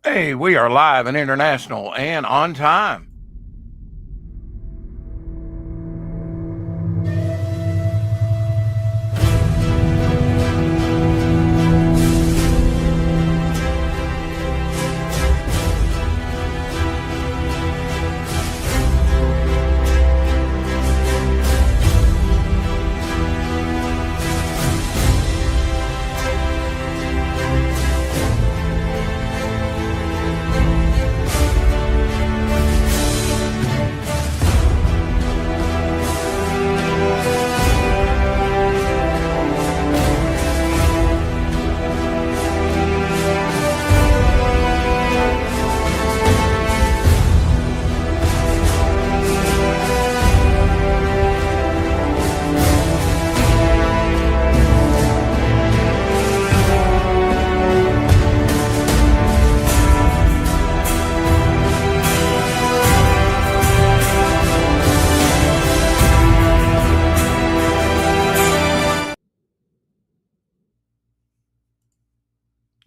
Hey, we are live and international and on time.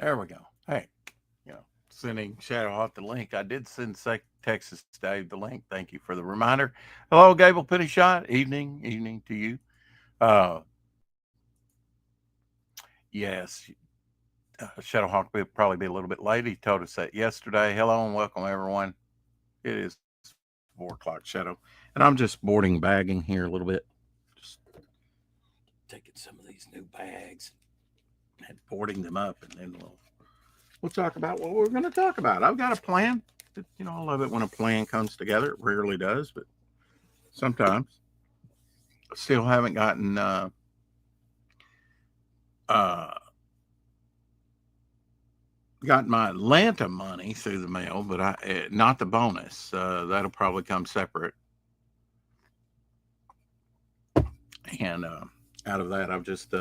There we go. Hey, sending Shadow off the link. I did send Texas Dave the link. Thank you for the reminder. Hello, Gable Penny Shot. Evening to you. Uh, yes, Shadowhawk will probably be a little bit late. He told us that yesterday. Hello and welcome, everyone. It is 4 o'clock Shadow, and I'm just boarding bagging here a little bit. Just taking some of these new bags and boarding them up, and then we'll talk about what we're going to talk about. I've got a plan. I love it when a plan comes together. It rarely does, but sometimes. Still haven't gotten got my Atlanta money through the mail, but not the bonus. That'll probably come separate. And out of that, I've just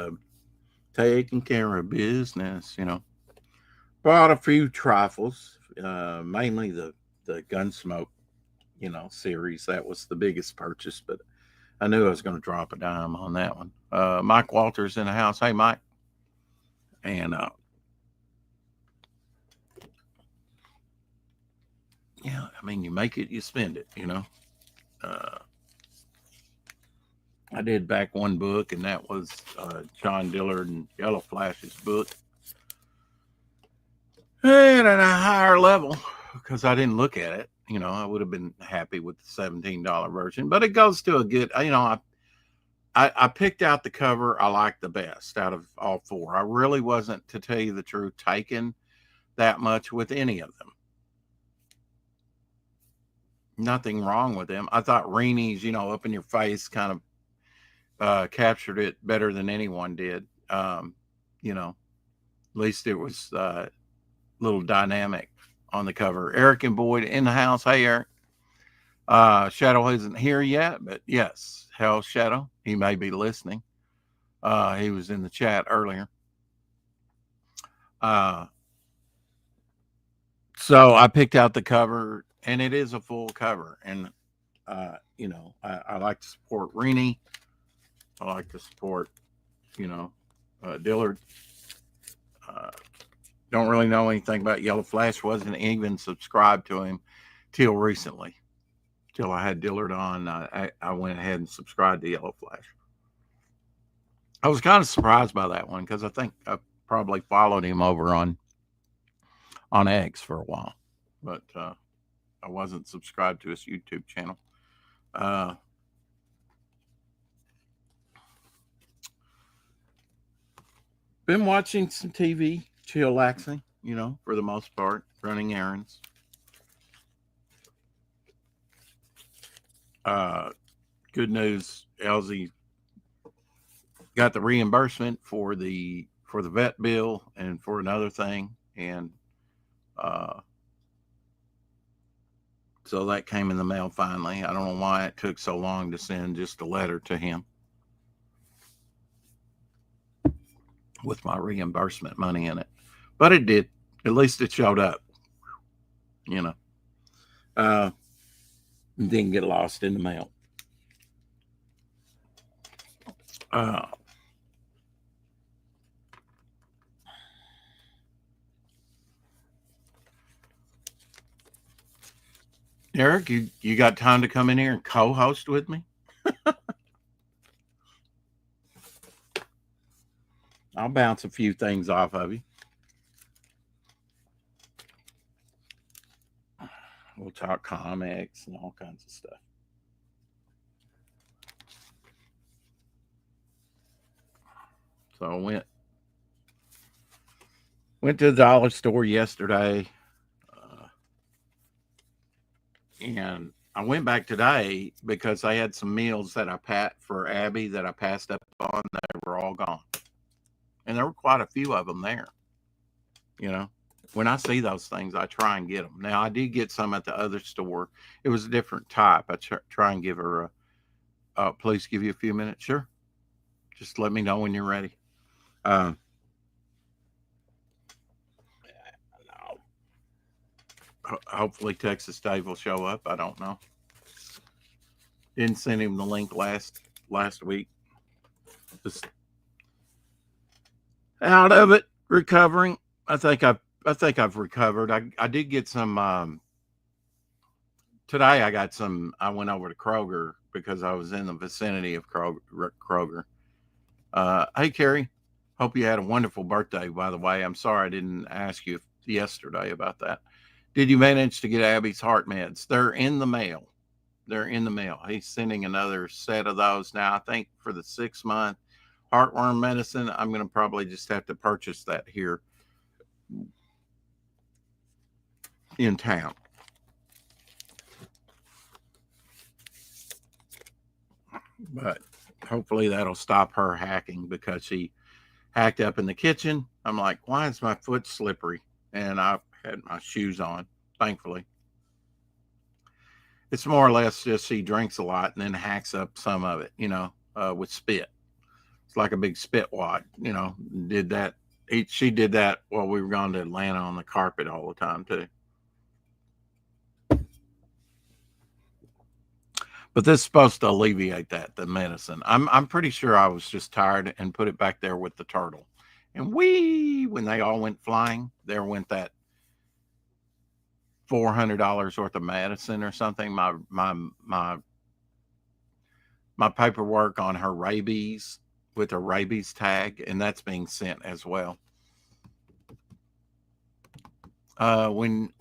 taken care of business. Bought a few trifles, mainly the Gunsmoke, series. That was the biggest purchase, but I knew I was going to drop a dime on that one. Mike Walters in the house. Hey, Mike. And yeah, I mean, you make it, you spend it. I did back one book, and that was John Dillard and Yellow Flash's book. And at a higher level, because I didn't look at it, I would have been happy with the $17 version. But it goes to a good, I picked out the cover I liked the best out of all four. I really wasn't, to tell you the truth, taken that much with any of them. Nothing wrong with them. I thought Reenie's, up in your face kind of captured it better than anyone did. At least it was a little dynamic on the cover. Eric and Boyd in the house. Hey, Eric. Shadow isn't here yet, but yes, hell, Shadow. He may be listening. He was in the chat earlier. So I picked out the cover, and it is a full cover. And, I like to support Reenie. I like to support, Dillard. Don't really know anything about Yellow Flash. Wasn't even subscribed to him till recently. Till I had Dillard on, I went ahead and subscribed to Yellow Flash. I was kind of surprised by that one because I think I probably followed him over on X for a while, but I wasn't subscribed to his YouTube channel. Been watching some TV, chillaxing, for the most part, running errands. Good news, Elsie got the reimbursement for the vet bill and for another thing, and so that came in the mail finally. I don't know why it took so long to send just a letter to him with my reimbursement money in it, but it did. At least it showed up. Didn't get lost in the mail. Eric, you got time to come in here and co-host with me? I'll bounce a few things off of you. We'll talk comics and all kinds of stuff. So I went to the dollar store yesterday, and I went back today because I had some meals that I pat for Abby that I passed up on. They were all gone, and there were quite a few of them there. You know, when I see those things, I try and get them. Now I did get some at the other store. It was a different type. I try and give her a. Please give you a few minutes. Sure. Just let me know when you're ready. Hopefully Texas Dave will show up. I don't know. Didn't send him the link last week. Just out of it, recovering. I think I've recovered. I did get some today. I went over to Kroger because I was in the vicinity of Kroger. Hey Carrie, hope you had a wonderful birthday, by the way. I'm sorry I didn't ask you yesterday about that. Did you manage to get Abby's heart meds? They're in the mail. He's sending another set of those now. I think for the 6-month heartworm medicine, I'm going to probably just have to purchase that here in town. But hopefully that'll stop her hacking, because she hacked up in the kitchen. I'm like, why is my foot slippery? And I had my shoes on, thankfully. It's more or less just she drinks a lot and then hacks up some of it, with spit. It's like a big spit wad, did that. She did that while we were going to Atlanta on the carpet all the time too. But this is supposed to alleviate that, the medicine. I'm pretty sure I was just tired and put it back there with the turtle. And when they all went flying, there went that $400 worth of medicine or something. My paperwork on her rabies with a rabies tag, and that's being sent as well. When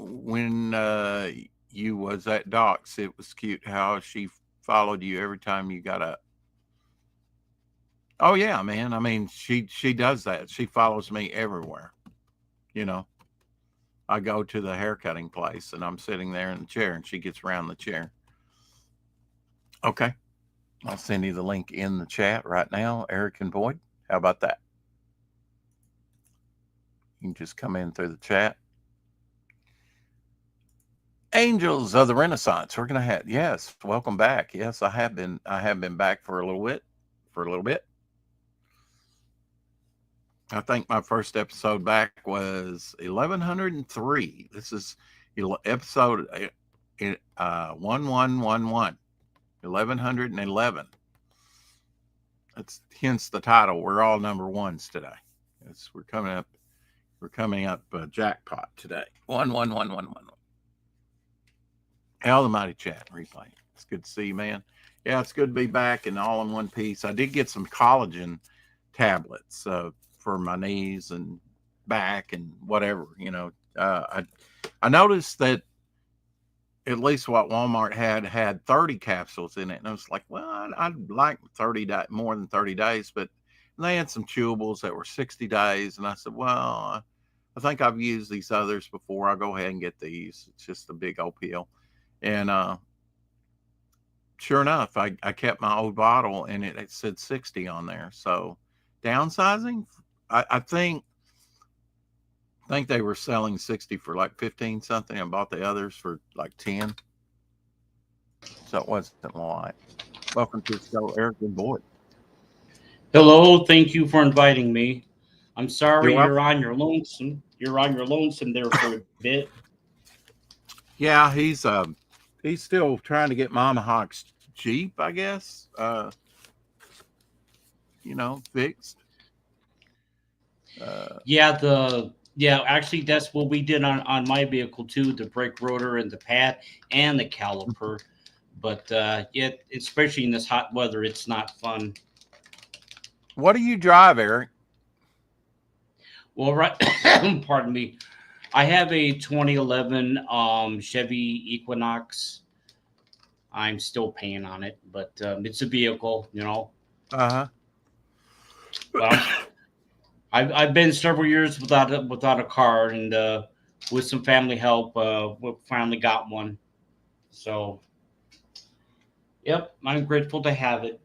you was at Doc's, it was cute how she followed you every time you got up. Oh yeah, man. I mean, she does that. She follows me everywhere. I go to the haircutting place and I'm sitting there in the chair and she gets around the chair. Okay. I'll send you the link in the chat right now, Eric and Boyd. How about that? You can just come in through the chat. Angels of the Renaissance. We're gonna have, yes, welcome back. Yes, I have been back for a little bit. I think my first episode back was 1103. This is episode 1111. 1111. That's hence the title. We're all number ones today. We're coming up jackpot today. 11111. Hell, the mighty chat replay. It's good to see you, man. Yeah, it's good to be back and all in one piece. I did get some collagen tablets for my knees and back and whatever. I noticed that at least what Walmart had 30 capsules in it, and I was like, well, I'd like more than 30 days, but they had some chewables that were 60 days, and I said, well, I think I've used these others before. I'll go ahead and get these. It's just a big old pill. And sure enough, I kept my old bottle and it said 60 on there. So downsizing, I think they were selling 60 for like 15 something. I bought the others for like 10. So it wasn't light. Welcome to the show, Eric and Boyd. Hello, thank you for inviting me. I'm sorry you're on your lonesome. You're on your lonesome there for a bit. Yeah, he's still trying to get Mama Hawk's Jeep, I guess. Fixed. Yeah, the Yeah, actually, that's what we did on my vehicle too, the brake rotor and the pad and the caliper. But yeah, especially in this hot weather, it's not fun. What do you drive, Eric? Well, right, pardon me. I have a 2011 Chevy Equinox. I'm still paying on it, but it's a vehicle, you know. Uh But huh. I've been several years without a car, and with some family help, we finally got one. So, yep, I'm grateful to have it.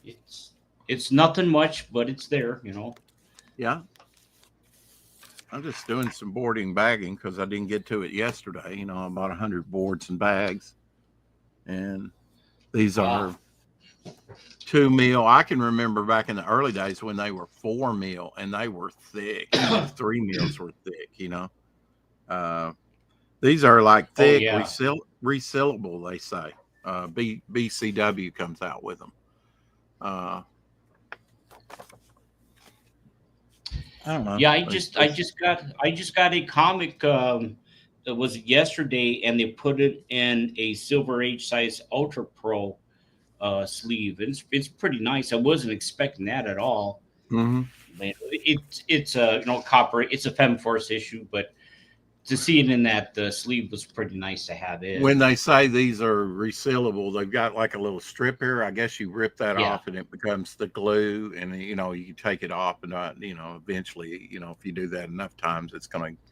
It's it's nothing much, but it's there, you know. Yeah. I'm just doing some boarding bagging because I didn't get to it yesterday. You know, I bought 100 boards and bags, and these Ah, are 2 meal. I can remember back in the early days when they were 4 meal and they were thick. You know, 3 meals were thick. You know, uh, these are like oh thick, yeah, resealable. They say BCW comes out with them. Uh, I don't know. yeah. It's just, I just got a comic. That was yesterday, and they put it in a Silver Age size Ultra Pro sleeve. It's pretty nice. I wasn't expecting that at all. mhm. Man, it's a copper. It's a Femforce issue, but to see it in that sleeve was pretty nice to have it. When they say these are resealable, they've got like a little strip here. I guess you rip that Yeah, off and it becomes the glue, and you know you take it off, and eventually, if you do that enough times, it's going to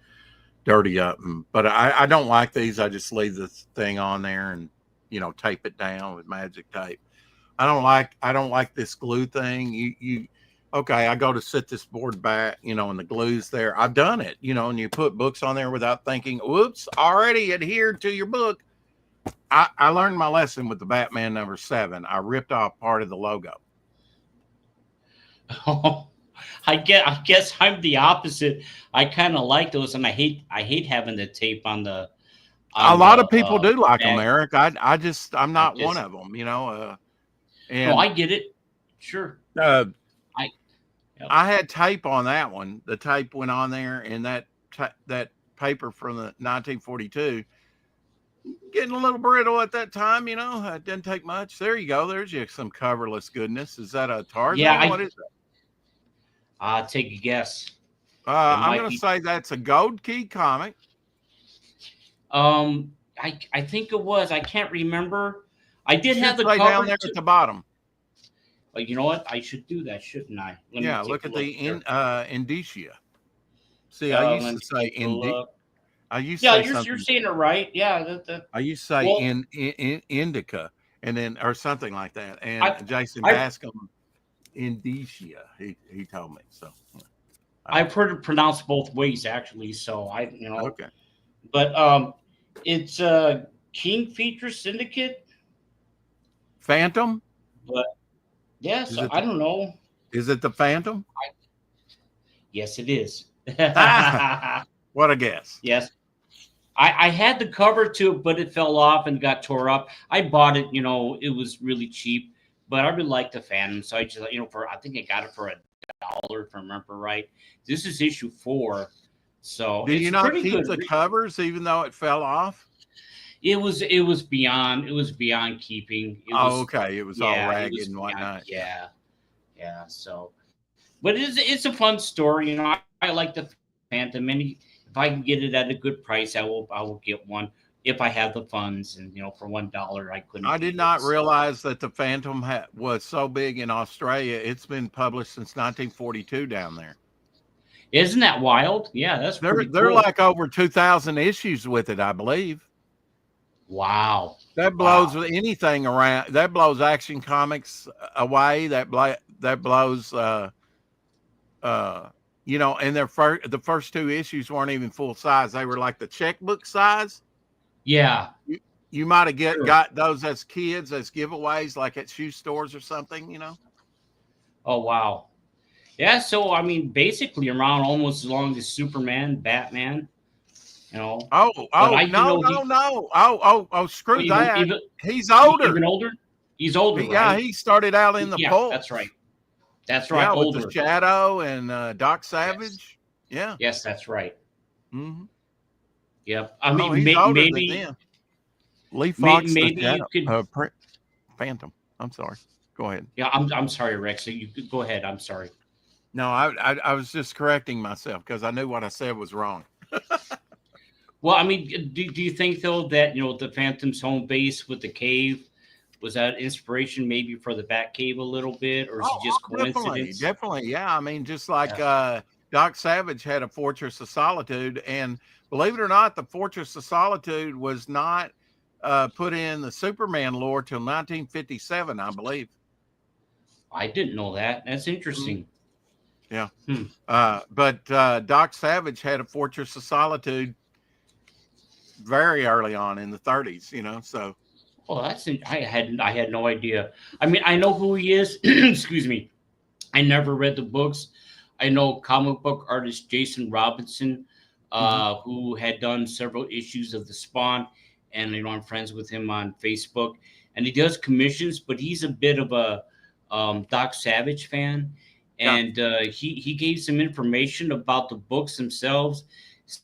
dirty up. But I don't like these. I just leave this thing on there and tape it down with magic tape. I don't like this glue thing. You okay, I go to sit this board back, and the glue's there. I've done it, and you put books on there without thinking, whoops, already adhered to your book. I learned my lesson with the Batman #7. I ripped off part of the logo. I guess I'm the opposite. I kind of like those, and I hate having the tape A on the lot of people do like them, bag. Eric. I'm I not one just of them, no, and I get it. Sure, uh, I yep. I had tape on that one. The tape went on there, and that paper from the 1942 getting a little brittle at that time. It didn't take much. There you go. There's you some coverless goodness. Is that a Yeah. Tarzan? What is it? Take a guess. It I'm might gonna be. say that's a Gold Key comic. I think it was. I can't remember. I It did should have the say down cover there at too. the bottom. But you know what? I should do that, shouldn't I? Let me Yeah, take look a at look the here. indicia. See, I used Let to me say take a look. I used to Yeah, say you're something. saying it right. Yeah. That. I used to say Well, indica, and then or something like that. And I Jason I Bascom indicia. He told me so. I don't I've heard it pronounced both ways actually. So know. Okay. but it's King Feature Syndicate. Phantom. But yeah, Is so it I the don't know. is it the Phantom? Yes, it is. Ah, what a guess. Yes. I had the cover to it, but it fell off and got tore up. I bought it, it was really cheap, but I really liked the Phantom. So I just, I think I got it for $1, if I remember right. This is issue 4. So Do it's you not pretty keep good. the covers even though it fell off? It was beyond keeping. It Oh, was, okay. It was all yeah, it ragged was and beyond, whatnot. Yeah. yeah, yeah. So, but it's a fun story. I like the Phantom, and if I can get it at a good price, I will get one if I have the funds. And for $1, I couldn't I did beat it. not So, realize that the Phantom was so big in Australia. It's been published since 1942 down there. isn't that wild? Yeah, that's They're pretty they're cool. like over 2,000 issues with it, I believe. Wow, That blows wow. anything around. That blows Action Comics away. That blows. Uh, and the first 2 issues weren't even full size. They were like the checkbook size. Yeah, You might have sure. got those as kids as giveaways, like at shoe stores or something. Oh, wow. Yeah. So basically, around almost as long as Superman, Batman. You know, but Oh, I do no, know no, he no. Oh, oh, screw even that. even He's older. even older. He's older, Yeah, right? he started out in the Yeah, that's right. pulps. That's right. Yeah, with the Older. Shadow and Doc Yes. Savage. Yeah. Yes, that's right. Hmm. Yep. I Oh, mean, he's older than maybe, them. Lee Fox, the maybe you Shadow, could. Phantom. I'm sorry. Go ahead. Yeah, I'm sorry, Rex. So you could go ahead. I'm sorry. No, I was just correcting myself because I knew what I said was wrong. Well, I mean, do you think though that the Phantom's home base with the cave was that inspiration maybe for the Bat Cave a little bit, or is it just Definitely, coincidence? definitely. Yeah, I mean, just like Yeah. Doc Savage had a Fortress of Solitude, and believe it or not, the Fortress of Solitude was not put in the Superman lore till 1957, I believe. I didn't know that. That's Mhm. interesting. Yeah, Hmm. but Doc Savage had a Fortress of Solitude very early on in the 30s. So Well, I had no idea. I mean, I know who he is. Excuse me. I never read the books. I know comic book artist Jason Robinson, mhm. who had done several issues of the Spawn, and I'm friends with him on Facebook. And he does commissions, but he's a bit of a Doc Savage fan, Yeah, and he gave some information about the books themselves,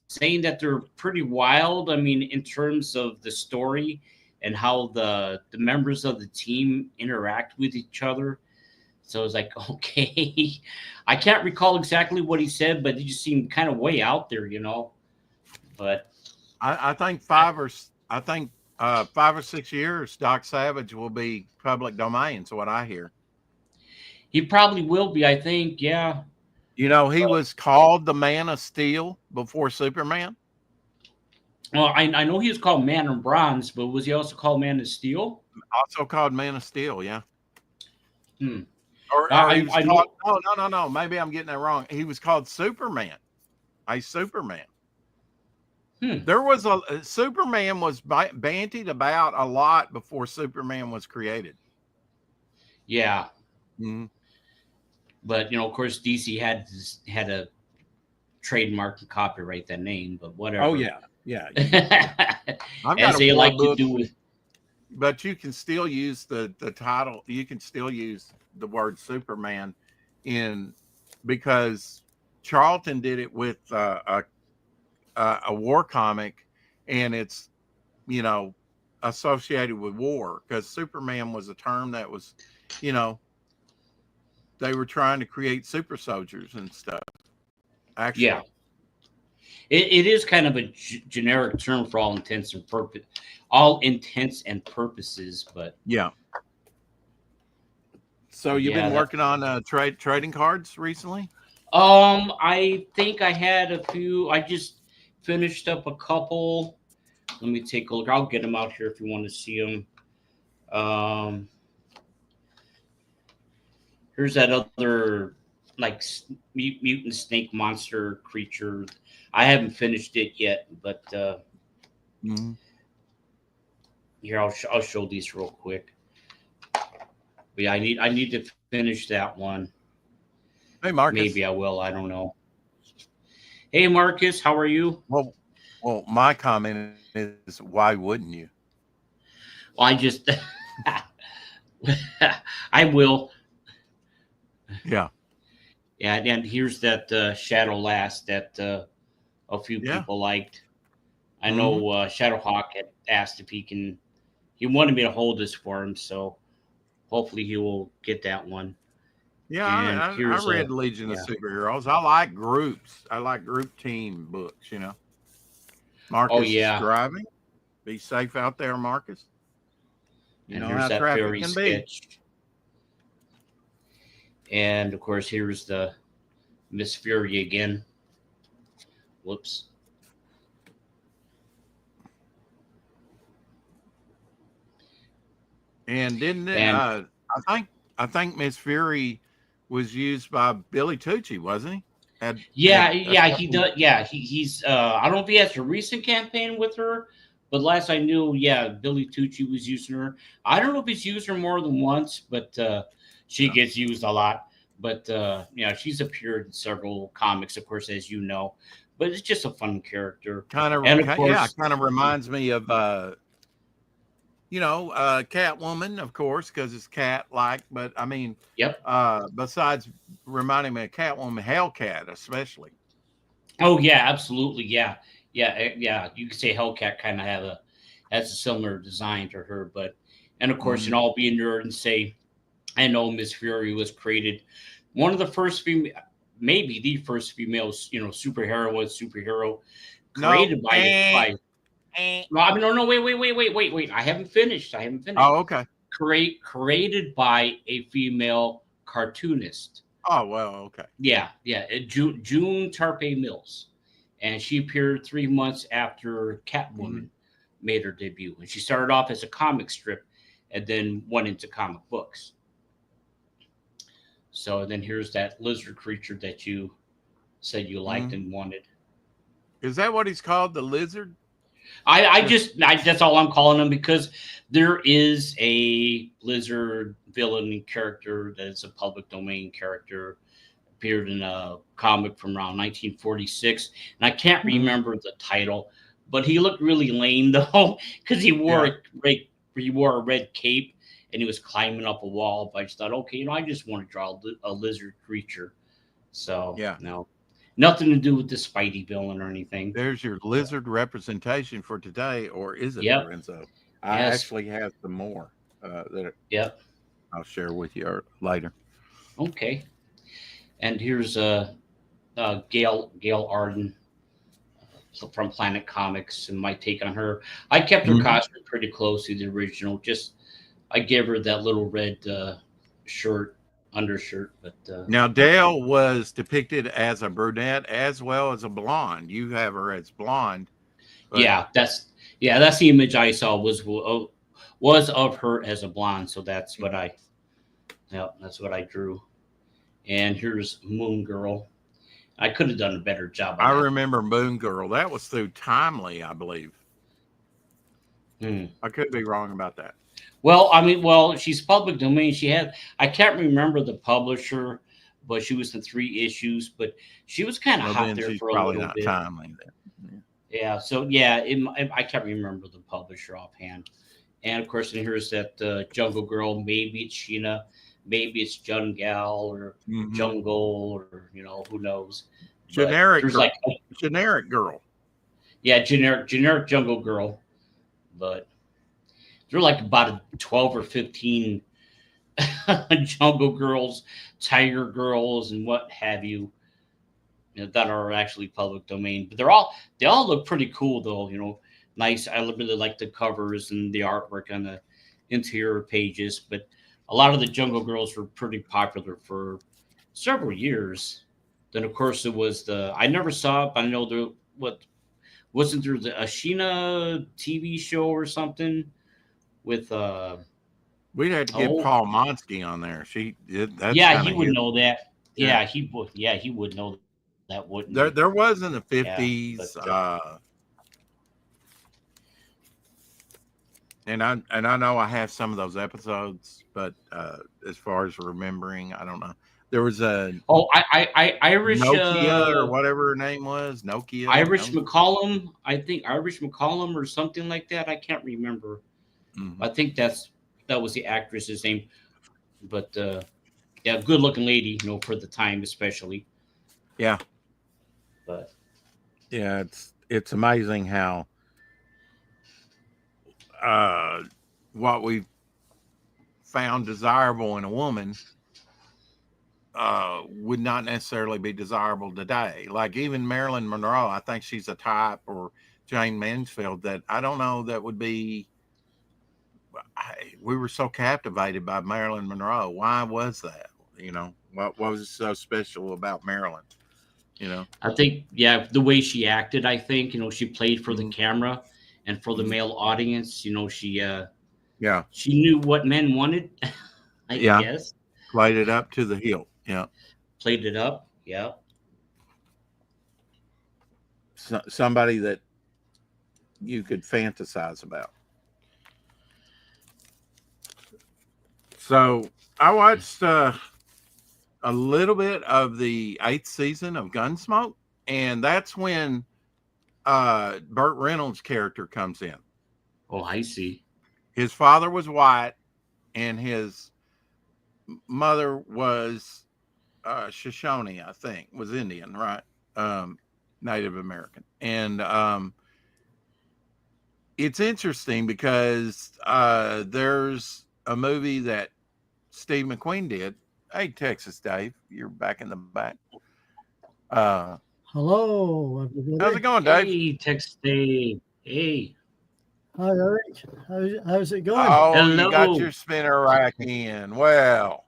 saying that they're pretty wild. I mean, in terms of the story and how the members of the team interact with each other. So it's like, okay, I can't recall exactly what he said, but it just seemed kind of way out there. But I think I, I think 5 or 6 years, Doc Savage will be public domain. So what I hear. he probably will be, I think. Yeah. He But, was called the Man of Steel before Superman. well, I know he was called Man in Bronze, but was he also called Man of Steel? Also called Man of Steel, yeah. Hmm. Or he I was I called, know. no. Maybe I'm getting that wrong. He was called Superman, a Superman. Hmm. There was Superman was bantied about a lot before Superman was created. Yeah, Mhm. but of course, DC had a trademark and copyright that name, but Oh whatever. yeah, yeah. I've got As a they four like to book, do with. but you can still use the title. You can still use the word Superman in because Charlton did it with a war comic, and it's you know associated with war because Superman was a term that was, you know, they were trying to create super soldiers and stuff. Yeah, Actually, it is kind of a generic term for all intents and purposes. But yeah. So you've yeah, been that. working on trading cards recently? I think I had a few. I just finished up a couple. Let me take a look. I'll get them out here if you want to see them. Um, Here's that other like mutant snake monster creature. I haven't finished it yet, but Mm-hmm. here I'll show these real quick. But yeah, I need to finish that one. Hey, Marcus. Maybe I will. I don't know. Hey Marcus, how are you? Well, my comment is, why wouldn't you? Well, I just I will. Yeah, Yeah, and here's that Shadow Last that a few yeah. people liked. I Hmm. know Shadowhawk had asked if he can. He wanted me to hold this for him, so hopefully he will get that one. Yeah, And I here's read a Legion of yeah. Superheroes. I like groups. I like group team books. Oh Marcus is yeah, driving. Be safe out there, Marcus. You and know here's how that traffic fairy can be. sketch. And of course here's the Miss Fury again. Whoops. And didn't it? And I think Miss Fury was used by Billy Tucci, wasn't he? yeah, Had a yeah, he couple. does. Yeah, he's. I don't know if he has a recent campaign with her, but last I knew, yeah, Billy Tucci was using her. I don't know if he's used her more than once, but she Yeah. gets used a lot. But yeah, she's appeared in several comics, of course, as you know. But it's just a fun character, and of Yeah, course, kind of reminds me of Catwoman, of course, because it's cat like. But I mean, yep. besides reminding me of Catwoman, Hellcat especially. Oh yeah, absolutely. Yeah, yeah, yeah. You could say Hellcat kind of has a similar design to her, but and of course, Hmm. I'll be a nerd and say I know Miss Fury was created one of the first female, maybe the first female, superhero No. created by. Well, I mean, no, no, wait. I haven't finished. I haven't finished. Oh, okay. Created by a female cartoonist. Oh, well, okay. Yeah, yeah. June Tarpe Mills, and she appeared 3 months after Mhm. Catwoman made her debut. And she started off as a comic strip, and then went into comic books. So then here's that lizard creature that you said you liked Mhm. and wanted. Is that what he's called? The lizard? I that's all I'm calling him because there is a Blizzard villain character that is a public domain character appeared in a comic from around 1946, and I can't Mhm. remember the title, but he looked really lame though because Yeah. he wore a red cape and he was climbing up a wall. But I just thought, okay, I just want to draw a lizard creature, so Yeah. no, nothing to do with the Spidey villain or anything. There's your lizard representation for today, or is it, Yep. Lorenzo? I Yes. actually have some more that Yep. I'll share with you later. Okay. And here's Gail Arden from Planet Comics and my take on her. I kept her Mhm. costume pretty close to the original. Just I gave her that little red shirt, undershirt, but Now, Dale was depicted as a brunette as well as a blonde. You have her as blonde, but yeah, that's the image I saw was of her as a blonde. So that's what I drew. And here's Moon Girl. I could have done a better job on I that. remember Moon Girl. That was through Timely, I believe. Hmm. I could be wrong about that. Well, I mean, she's public domain. I can't remember the publisher, but she was in 3 issues. But she was kind of Well, hot then there she's for a probably little not bit. timely then. Yeah. So yeah, I can't remember the publisher offhand. And of course, and here's that Jungle Girl. Maybe it's Sheena, maybe it's Jungal or Yeah. Hmm. Jungle or who knows. But Generic there's girl. like Generic girl. yeah, generic Jungle Girl. But there are like about 12 or 15 Jungle Girls, Tiger Girls, and what have you, that are actually public domain. But they all look pretty cool though. Nice. I really like the covers and the artwork on the interior pages. But a lot of the Jungle Girls were pretty popular for several years. Then of course it was the I never saw it, but I know there what wasn't there the Ashina TV show or something with We'd have to get oh Paul Monsky on there. That's yeah, kind he of would his. know that. Yeah. Yeah, he would know that, wouldn't There, he? there was in the Yeah, but 50s, and I know I have some of those episodes, but as far as remembering, I don't know. There was a oh, Irish Nokia or whatever her name was. Nokia. Irish No. McCollum. I think Irish McCollum or something like that. I can't remember. Hmm. I think that was the actress's name. But yeah, good looking lady, for the time especially. Yeah. But Yeah. It's amazing how uh, what we found desirable in a woman would not necessarily be desirable today. Like even Marilyn Monroe, I think she's a type, or Jane Mansfield, that I don't know that would be. We were so captivated by Marilyn Monroe. Why was that? What was so special about Marilyn? You know. I think, yeah, the way she acted, I think, she played for the Mhm. camera and for the Mhm. male audience. Yeah, She knew what men wanted, I yeah, guess. played it up to the hilt. Yeah, Played it up. Yeah. somebody that you could fantasize about. So I watched a little bit of the 8th season of Gunsmoke, and that's when Burt Reynolds' character comes in. Oh, I see. His father was white, and his mother was Shoshone, I think, was Indian, right? Um, Native American. And it's interesting because there's a movie that Steve McQueen did. Hey, Texas Dave, you're back in the back. Hello, everybody. How's it going, Dave? Hey, Text Dave. Hey. Hi, Eric. How's it going? Oh, Hello. you got your spinner rack in. Well,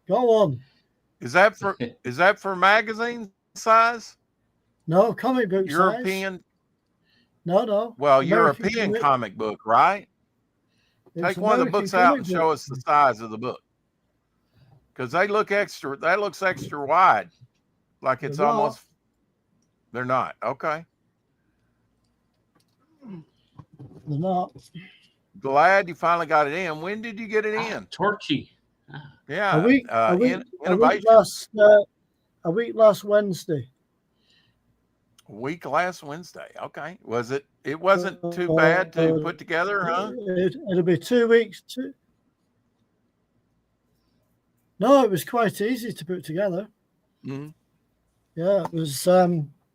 Go on. is that for magazine size? No, comic book European? size. No. Well, American European comic book, right? It's Take one of the American books out comic and show book. us the size of the book. Because that looks extra wide. Like it's They're not. almost, they're not. Okay. They're not. Glad you finally got it in. When did you get it in? Torchy. Yeah. A week Innovation. a week last Wednesday. A week last Wednesday. Okay. Was it? It wasn't too bad to put together, huh? It'll be 2 weeks. No, it was quite easy to put together. Mm-hmm. Yeah, it was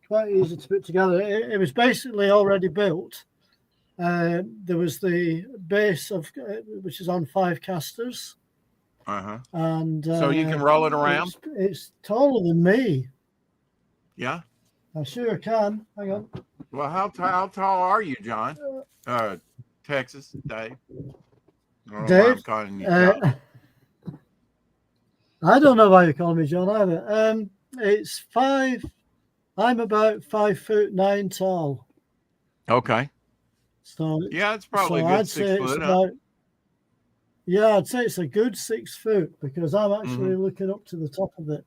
quite easy to put together. It was basically already built. There was the base of which is on 5 casters. Uh-huh. And so you can roll it around? It's taller than me. Yeah. I sure can. Hang on. Well, how tall are you, John? Texas, Dave. Dave? I don't know why you call me John either. It's 5. I'm about 5'9" tall. Okay. So yeah, it's probably a good 6 foot. Yeah, I'd say it's a good 6 foot because I'm actually looking up to the top of it.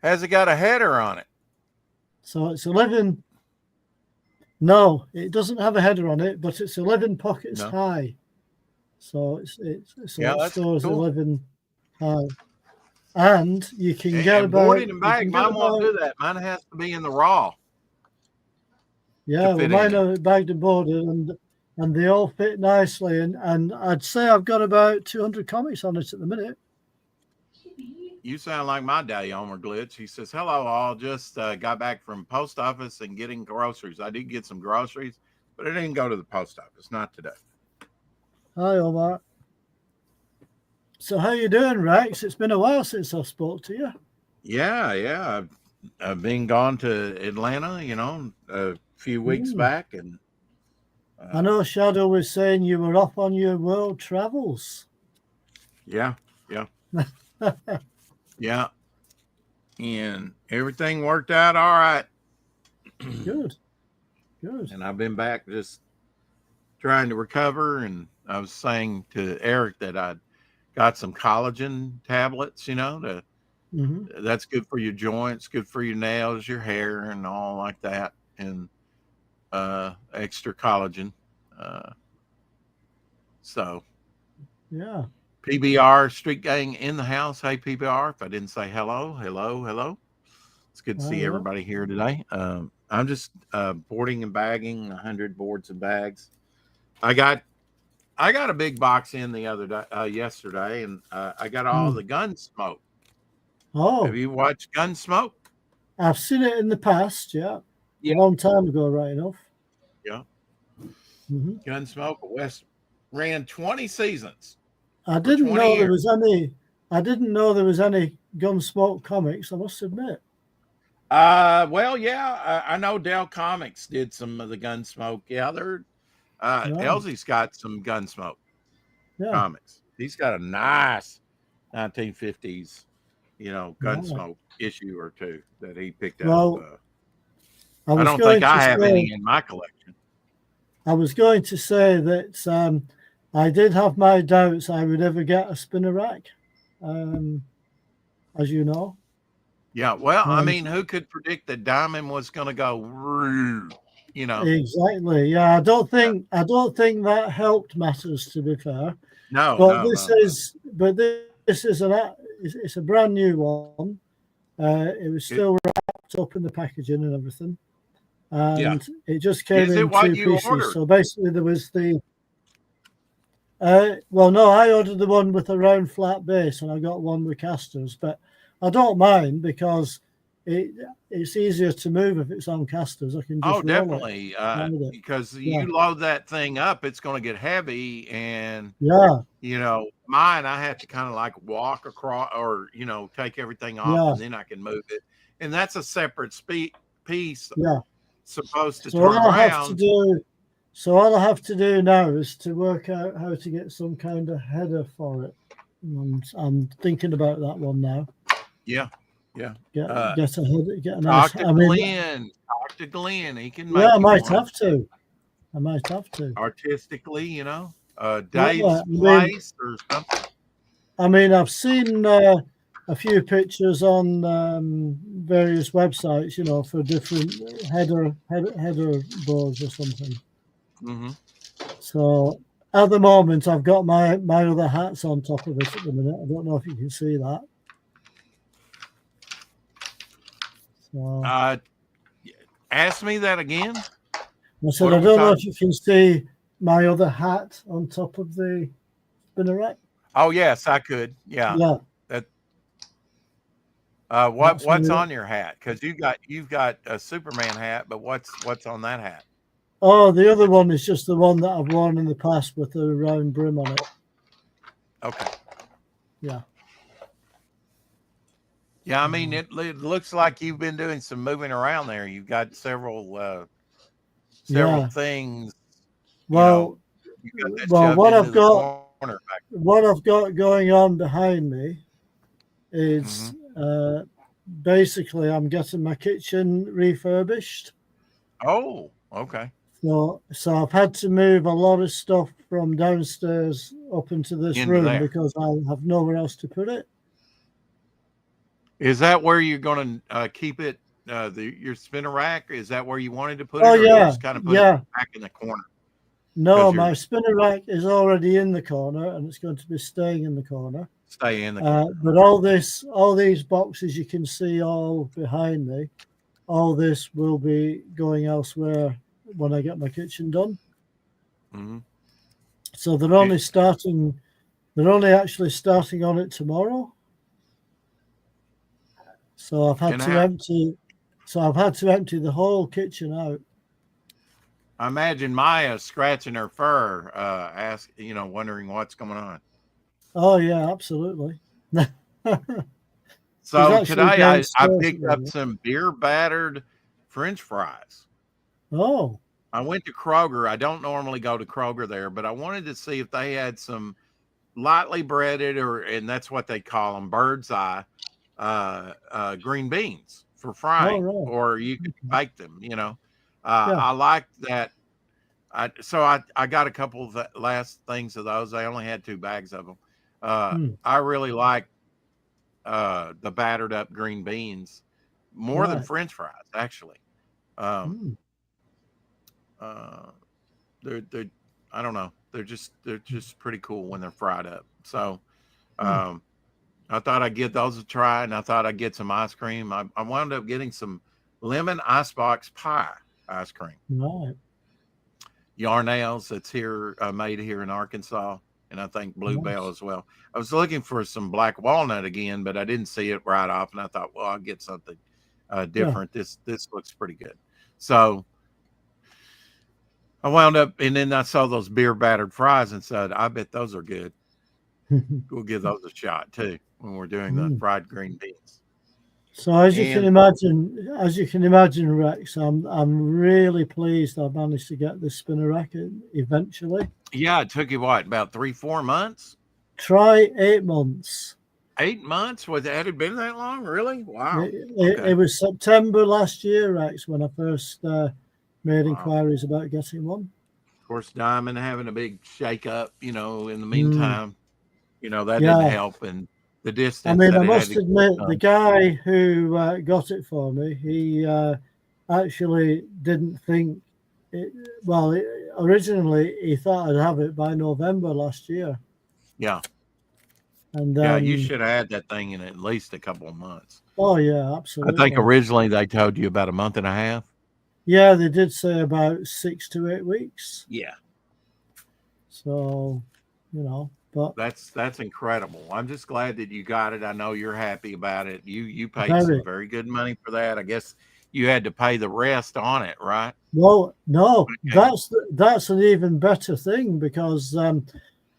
Has it got a header on it? So it's 11. No, it doesn't have a header on it, but it's 11 pockets high. So it stores 11 high. And you can get about. Boarded and bagged. Mine won't do that. Mine has to be in the raw. Yeah, well, mine are bagged and boarded, and they all fit nicely. And I'd say I've got about 200 comics on it at the minute. You sound like my daddy, Homer Glitch. He says, hello, all. Just got back from post office and getting groceries. I did get some groceries, but I didn't go to the post office. Not today. Hi, Omar. So how you doing, Rex? It's been a while since I spoke to you. Yeah. I've been gone to Atlanta, a few weeks back. And I know Shadow was saying you were off on your world travels. Yeah. Yeah. And everything worked out all right. Good. And I've been back just trying to recover. And I was saying to Eric that I'd got some collagen tablets, that's good for your joints, good for your nails, your hair, and all like that. And extra collagen. So yeah. PBR Street Gang in the house. Hey, PBR. If I didn't say hello. It's good to see everybody here today. I'm just boarding and bagging 100 boards and bags. I got a big box in the other day, yesterday, and I got all the Gunsmoke. Oh, have you watched Gunsmoke? I've seen it in the past. Yeah. A long time ago, right enough. Yeah. Gunsmoke West ran 20 seasons. I didn't know there was any. I didn't know there was any Gunsmoke comics. I must admit. Well, yeah, I know Dell Comics did some of the Gunsmoke. Yeah, they're Elsie's got some Gunsmoke comics. He's got a nice 1950s, Gunsmoke issue or two that he picked up. Well, I don't think I have any in my collection. I was going to say that I did have my doubts I would ever get a spinner rack, as you know. Yeah, well, I mean, who could predict that Diamond was going to go, Exactly. Yeah, I don't think that helped matters, to be fair. No, but this is it's a brand new one. It was still wrapped up in the packaging and everything, and it just came in 2 pieces. Ordered? So basically, there was the Well, no, I ordered the one with a round flat base, and I got one with casters. But I don't mind because it's easier to move if it's on casters. I can just roll definitely. it. Because you load that thing up, it's going to get heavy, and mine I have to kind of like walk across, or take everything off, and then I can move it, and that's a separate piece. Yeah, supposed to so turn all I around. have to do. So all I have to do now is to work out how to get some kind of header for it. I'm thinking about that one now. Yeah. Get a header. Get a nice. Talk to Glenn. He can make. Yeah, I might have to. Artistically, Dave's place or something. I mean, I've seen a few pictures on various websites, for different header boards or something. Mm-hmm. So at the moment, I've got my other hats on top of it at the minute. I don't know if you can see that. So, ask me that again. I said, I don't know if you can see my other hat on top of the spinner rack. Oh yes, I could. Yeah. That. What's on your hat? Because you've got a Superman hat, but what's on that hat? Oh, the other one is just the one that I've worn in the past with the round brim on it. Okay. Yeah. Yeah, I mean, it looks like you've been doing some moving around there. You've got several things. Well, what I've got going on behind me is basically I'm getting my kitchen refurbished. Oh, okay. So I've had to move a lot of stuff from downstairs up into this room because I have nowhere else to put it. Is that where you're going to keep it? Your spinner rack? Is that where you wanted to put it? Oh, yeah. Just kind of put it back in the corner? No, my spinner rack is already in the corner, and it's going to be staying in the corner. Stay in the corner. But all these boxes you can see all behind me, all this will be going elsewhere when I get my kitchen done. Mm-hmm. So they're only actually starting on it tomorrow. So I've had to empty the whole kitchen out. I imagine Maya scratching her fur, wondering what's going on. Oh yeah, absolutely. So today I picked up some beer battered French fries. Oh. I went to Kroger. I don't normally go to Kroger there, but I wanted to see if they had some lightly breaded, and that's what they call them, bird's eye green beans for frying, or you could bake them. I like that. So I got a couple of the last things of those. I only had 2 bags of them. I really like the battered up green beans more than French fries, actually. They're I don't know. They're just pretty cool when they're fried up. So I thought I'd give those a try, and I thought I'd get some ice cream. I wound up getting some lemon icebox pie ice cream. Right. Yarnails, that's here, made here in Arkansas, and I think Bluebell as well. I was looking for some black walnut again, but I didn't see it right off, and I thought, well, I'll get something different. This looks pretty good. So I wound up, and then I saw those beer battered fries and said, I bet those are good. We'll give those a shot too when we're doing the fried green beans. So as you can imagine, Rex, I'm really pleased I managed to get this spinner rack eventually. Yeah, it took you about 3-4 months? Try 8 months. 8 months? Had it been that long? Really? Wow. It was September last year, Rex, when I first made inquiries about getting one. Of course, Diamond having a big shake up, in the meantime, that didn't help. And the distance. I mean, I must admit, the guy who got it for me, he actually didn't think it. Well, originally he thought I'd have it by November last year. Yeah. And you should have had that thing in at least a couple of months. Oh yeah, absolutely. I think originally they told you about a month and a half. Yeah, they did say about 6 to 8 weeks. Yeah. So, But that's incredible. I'm just glad that you got it. I know you're happy about it. You paid very, some very good money for that. I guess you had to pay the rest on it, right? no, Okay. that's an even better thing, because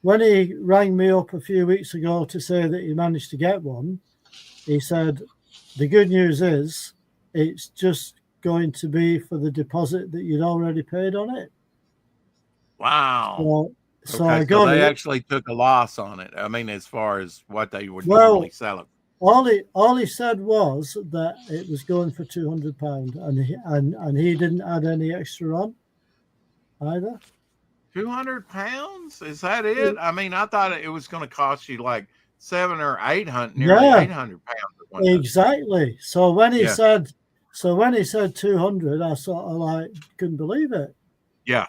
when he rang me up a few weeks ago to say that he managed to get one, he said the good news is it's just going to be for the deposit that you'd already paid on it. Wow. So Okay, I so got they it. actually took a loss on it. I mean, as far as what they would Well, normally sell it. all he said was that it was going for £200, and he didn't add any extra on either. £200? Is that it? I mean, I thought it was going to cost you like 700 or 800, nearly Yeah, £800 at one time. exactly. So when he Yeah. said 200, I sort of like couldn't believe it. Yeah.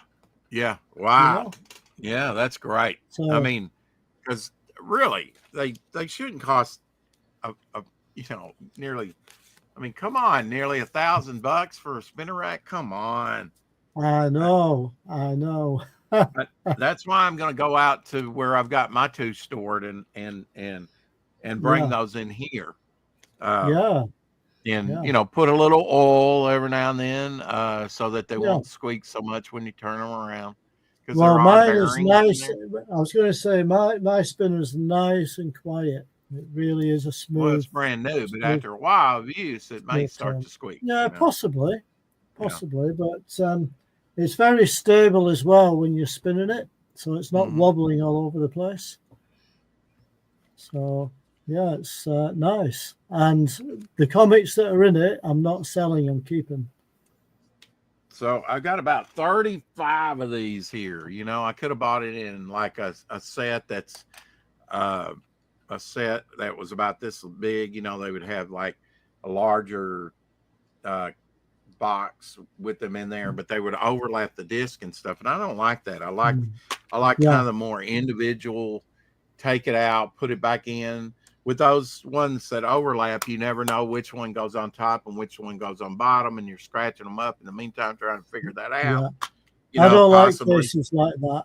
Yeah. Wow. Yeah, that's great. So I mean, because really, they shouldn't cost a nearly. I mean, come on, nearly $1,000 for a spinner rack. Come on. I know. That's why I'm going to go out to where I've got my two stored and bring those in here. And put a little oil every now and then so that they won't squeak so much when you turn them around. Well, mine is nice. I was going to say my spinner is nice and quiet. It really is a smooth. Well, it's brand new, but after a while of use, it may start to squeak. Yeah, possibly, but it's very stable as well when you're spinning it, so it's not wobbling all over the place. So yeah, it's nice. And the comics that are in it, I'm not selling; I'm keeping. So I got about 35 of these here. I could have bought it in like a set that's a set that was about this big. They would have like a larger box with them in there, but they would overlap the disc and stuff. And I don't like that. I like kind of the more individual, take it out, put it back in. With those ones that overlap, you never know which one goes on top and which one goes on bottom, and you're scratching them up in the meantime trying to figure that out. I don't like cases like that.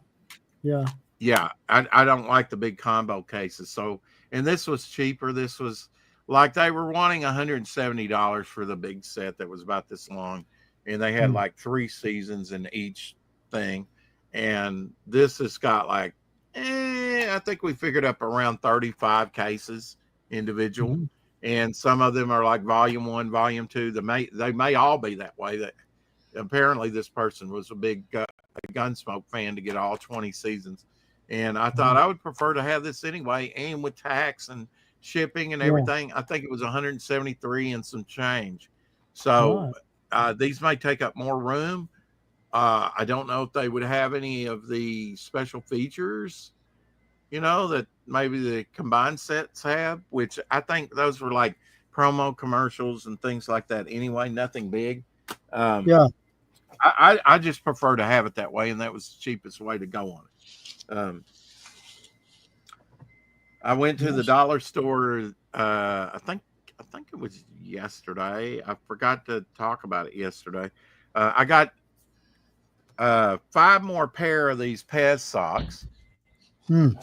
Yeah, I don't like the big combo cases. So, and this was cheaper. This was like they were wanting $170 for the big set that was about this long, and they had like 3 seasons in each thing. And this has got like, I think we figured up around 35 cases individual, and some of them are like volume 1, volume 2. They may all be that way. That apparently this person was a big Gunsmoke fan to get all 20 seasons, and I thought I would prefer to have this anyway, and with tax and shipping and everything, I think it was 173 and some change. So these may take up more room. I don't know if they would have any of the special features, that maybe the combined sets have, which I think those were like promo commercials and things like that anyway, nothing big. I just prefer to have it that way, and that was the cheapest way to go on it. I went to the dollar store, I think it was yesterday. I forgot to talk about it yesterday. I got 5 more pair of these Pez socks. 5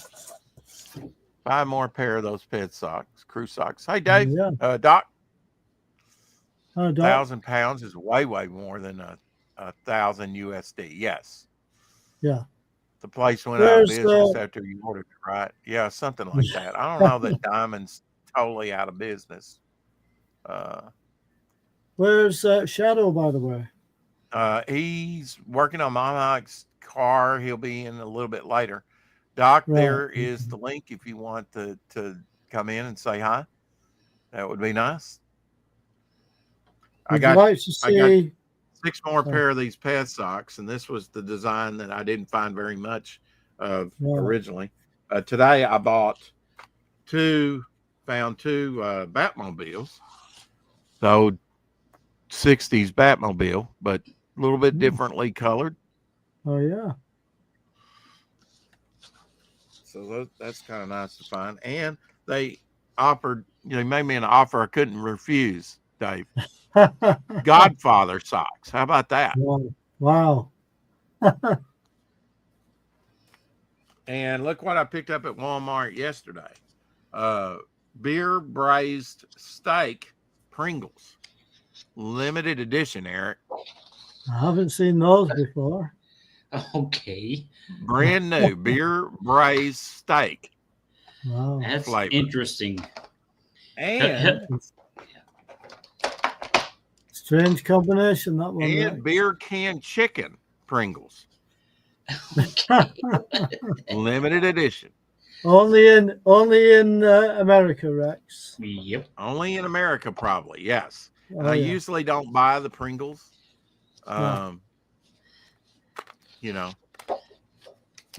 more pair of those Pez socks, crew socks. Hey, Dave. Doc. 1,000 pounds is way more than 1,000 USD. Yes. Yeah. The place went out of business after you ordered it, right? Yeah, something like that. I don't know that Diamond's totally out of business. Where's Shadow, by the way? He's working on Mike's car. He'll be in a little bit later. Doc, there is the link if you want to come in and say hi. That would be nice. I got 6 more pair of these Pez socks, and this was the design that I didn't find very much of originally. Today I found 2 Batmobiles. So 60s Batmobile, but a little bit differently colored. Oh yeah. So that's kind of nice to find. And they made me an offer I couldn't refuse, Dave. Godfather socks. How about that? Wow. And look what I picked up at Walmart yesterday. Beer braised steak Pringles. Limited edition, Eric. I haven't seen those before. Okay. Brand new beer braised steak. Wow. That's flavor. Interesting. And strange combination, that one. and beer can chicken Pringles. Limited edition. Only in America, Rex. Yep. Only in America, probably. Yes. Oh, And I yeah. usually don't buy the Pringles. You know,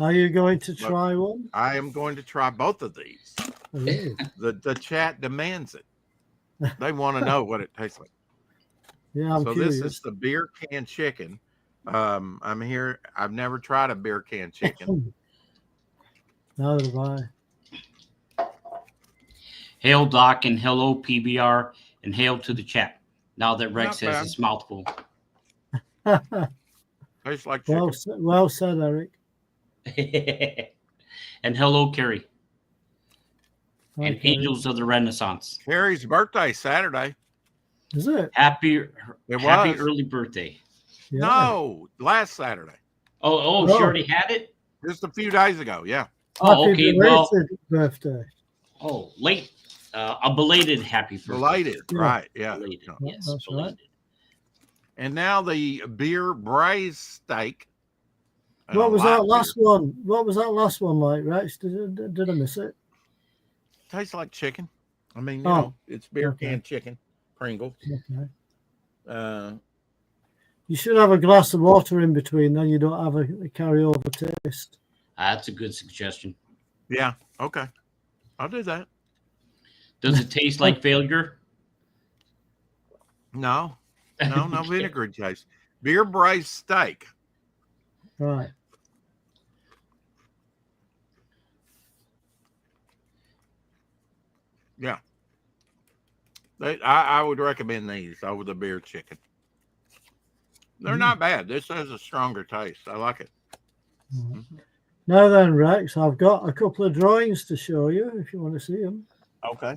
Are you going to try one? I am going to try both of these. Really? The chat demands it. They want to know what it tastes like. Yeah, I'm So curious. this is the beer can chicken. I'm here. I've never tried a beer can chicken. Neither have I. Hail Doc and hello PBR and hail to the chat. Now that Rex Not has bad. his mouthful. Tastes like chicken. Well said, Eric. And hello, Carrie. And Okay. Angels of the Renaissance. Carrie's birthday Saturday. Is it? Happy It happy was. early birthday. Yeah. No, last Saturday. Oh, No. she already had it? Just a few days ago. Yeah. Oh, Happy okay. Well, belated birthday. late. A belated happy birthday. Belated. Yeah. Right. Yeah. Belated, No. yes. That's right. Belated. And now the beer braised steak. What was light that last beer. one? What was that last one like, Rex? Did I miss it? Tastes like chicken. I mean, you Oh, know, it's beer okay. can chicken, Pringles. Okay. Uh, You should have a glass of water in between, then you don't have a carryover taste. That's a good suggestion. yeah. Okay. I'll do that. Does it taste like failure? No, no vinegar taste. Beer braised steak. Right. Yeah. I would recommend these over the beer chicken. They're not bad. This has a stronger taste. I like it. Mhm. Now then, Rex, I've got a couple of drawings to show you if you want to see them. Okay.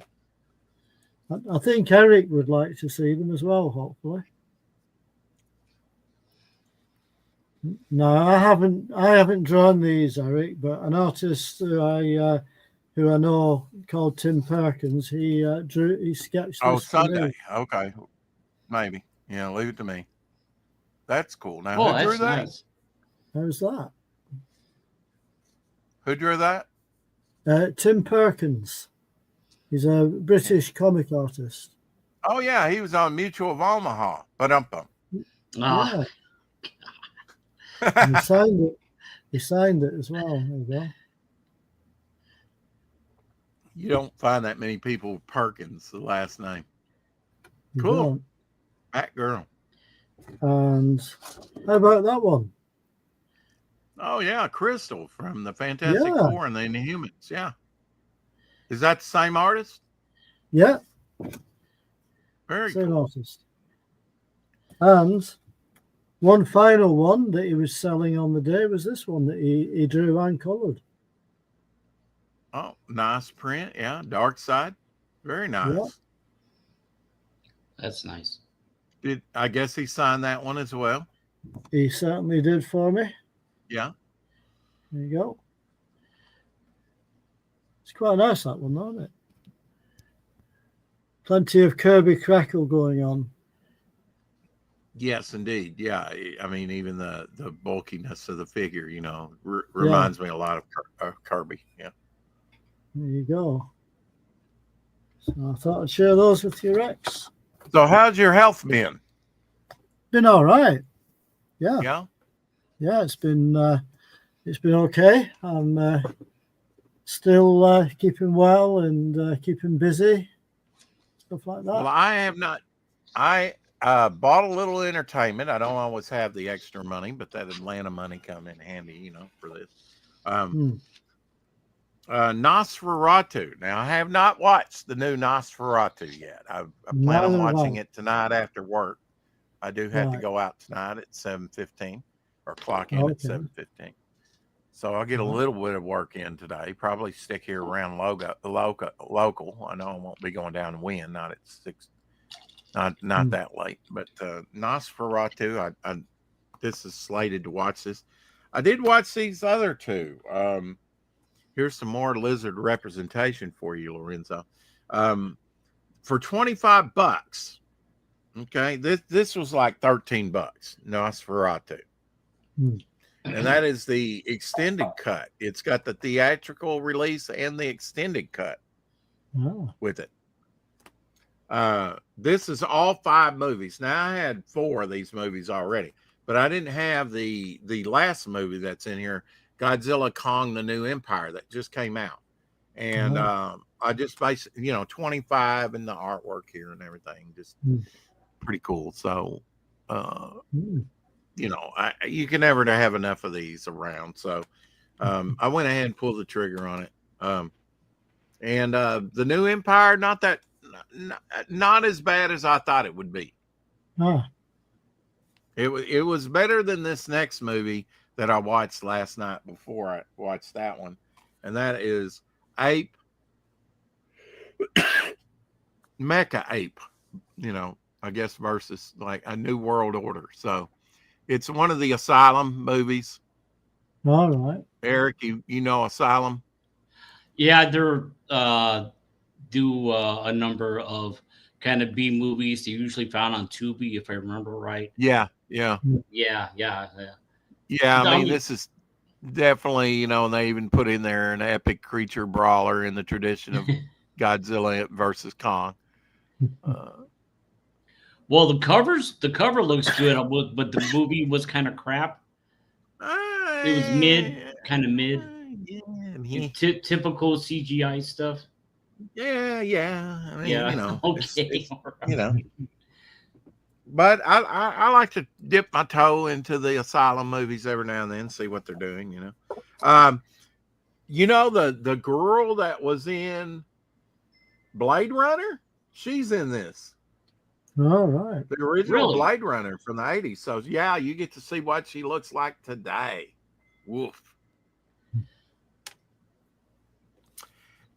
I think Eric would like to see them as well, hopefully. No, I haven't drawn these, Eric, but an artist who I know called Tim Perkins, he sketched Oh, this for me. Sunday. Okay. Maybe. Yeah, leave it to me. That's cool. Now, Oh, who drew that's that? nice. How's that? Who drew that? Tim Perkins. He's a British comic artist. Oh, yeah. He was on Mutual of Omaha. But Ah, Yeah. And he signed it. He signed it as well. There you go. you don't find that many people with Perkins, the last name. You Cool. don't. That girl. And how about that one? Oh, yeah. Crystal from the Fantastic Yeah. Four and the Inhumans. Yeah. Is that the same artist? Yeah, Very same cool. artist. And one final one that he was selling on the day was this one that he drew and colored. Oh, nice print. Yeah. Dark Side. Very nice. Yeah. that's nice. I guess he signed that one as well. He certainly did for me. Yeah. There you go. It's quite nice, that one, isn't it? Plenty of Kirby crackle going on. Yes, indeed. Yeah. I mean, even the bulkiness of the figure, you know, reminds me a lot of Kirby. Yeah. There you go. So I thought I'd share those with you, Rex. So how's your health been? Been all right. Yeah. Yeah. It's been okay. I'm still keeping well and keeping busy, stuff like that. Well, I have not. I bought a little entertainment. I don't always have the extra money, but that Atlanta money come in handy, you know, for this. Nosferatu. Now, I have not watched the new Nosferatu yet. I plan Neither on have I. watching it tonight after work. I do have to Right. go out tonight at 7:15 or clock in at Okay. 7:15. So I'll get a little bit of work in today. Probably stick here around local. I know I won't be going down to Wynn, not at 6, not that late. But Nosferatu, this is slated to watch this. I did watch these other two. Here's some more lizard representation for you, Lorenzo. For $25. Okay, this was like $13. Nosferatu. And that is the extended cut. It's got the theatrical release and the extended cut with it. This is all 5 movies. Now, I had 4 of these movies already, but I didn't have the last movie that's in here, Godzilla Kong: The New Empire, that just came out. And I just basically, 25 and the artwork here and everything, just pretty cool. So, you can never have enough of these around. So I went ahead and pulled the trigger on it. And the New Empire, not as bad as I thought it would be. It was better than this next movie that I watched last night before I watched that one. And that is Ape, Mecha Ape, I guess, versus like a New World Order. So it's one of the Asylum movies. All right. Eric, you know Asylum? Yeah, they're do a number of kind of B movies. They usually found on Tubi, if I remember right. Yeah. Yeah. I mean, this is definitely, and they even put in there an epic creature brawler in the tradition of Godzilla versus Kong. Well, the cover looks good, but the movie was kind of crap. It was kind of mid. Typical CGI stuff. Yeah. I mean, okay. But I like to dip my toe into the Asylum movies every now and then, see what they're doing. The girl that was in Blade Runner, she's in this. All right. The original Blade Runner from the 80s. So yeah, you get to see what she looks like today. Woof.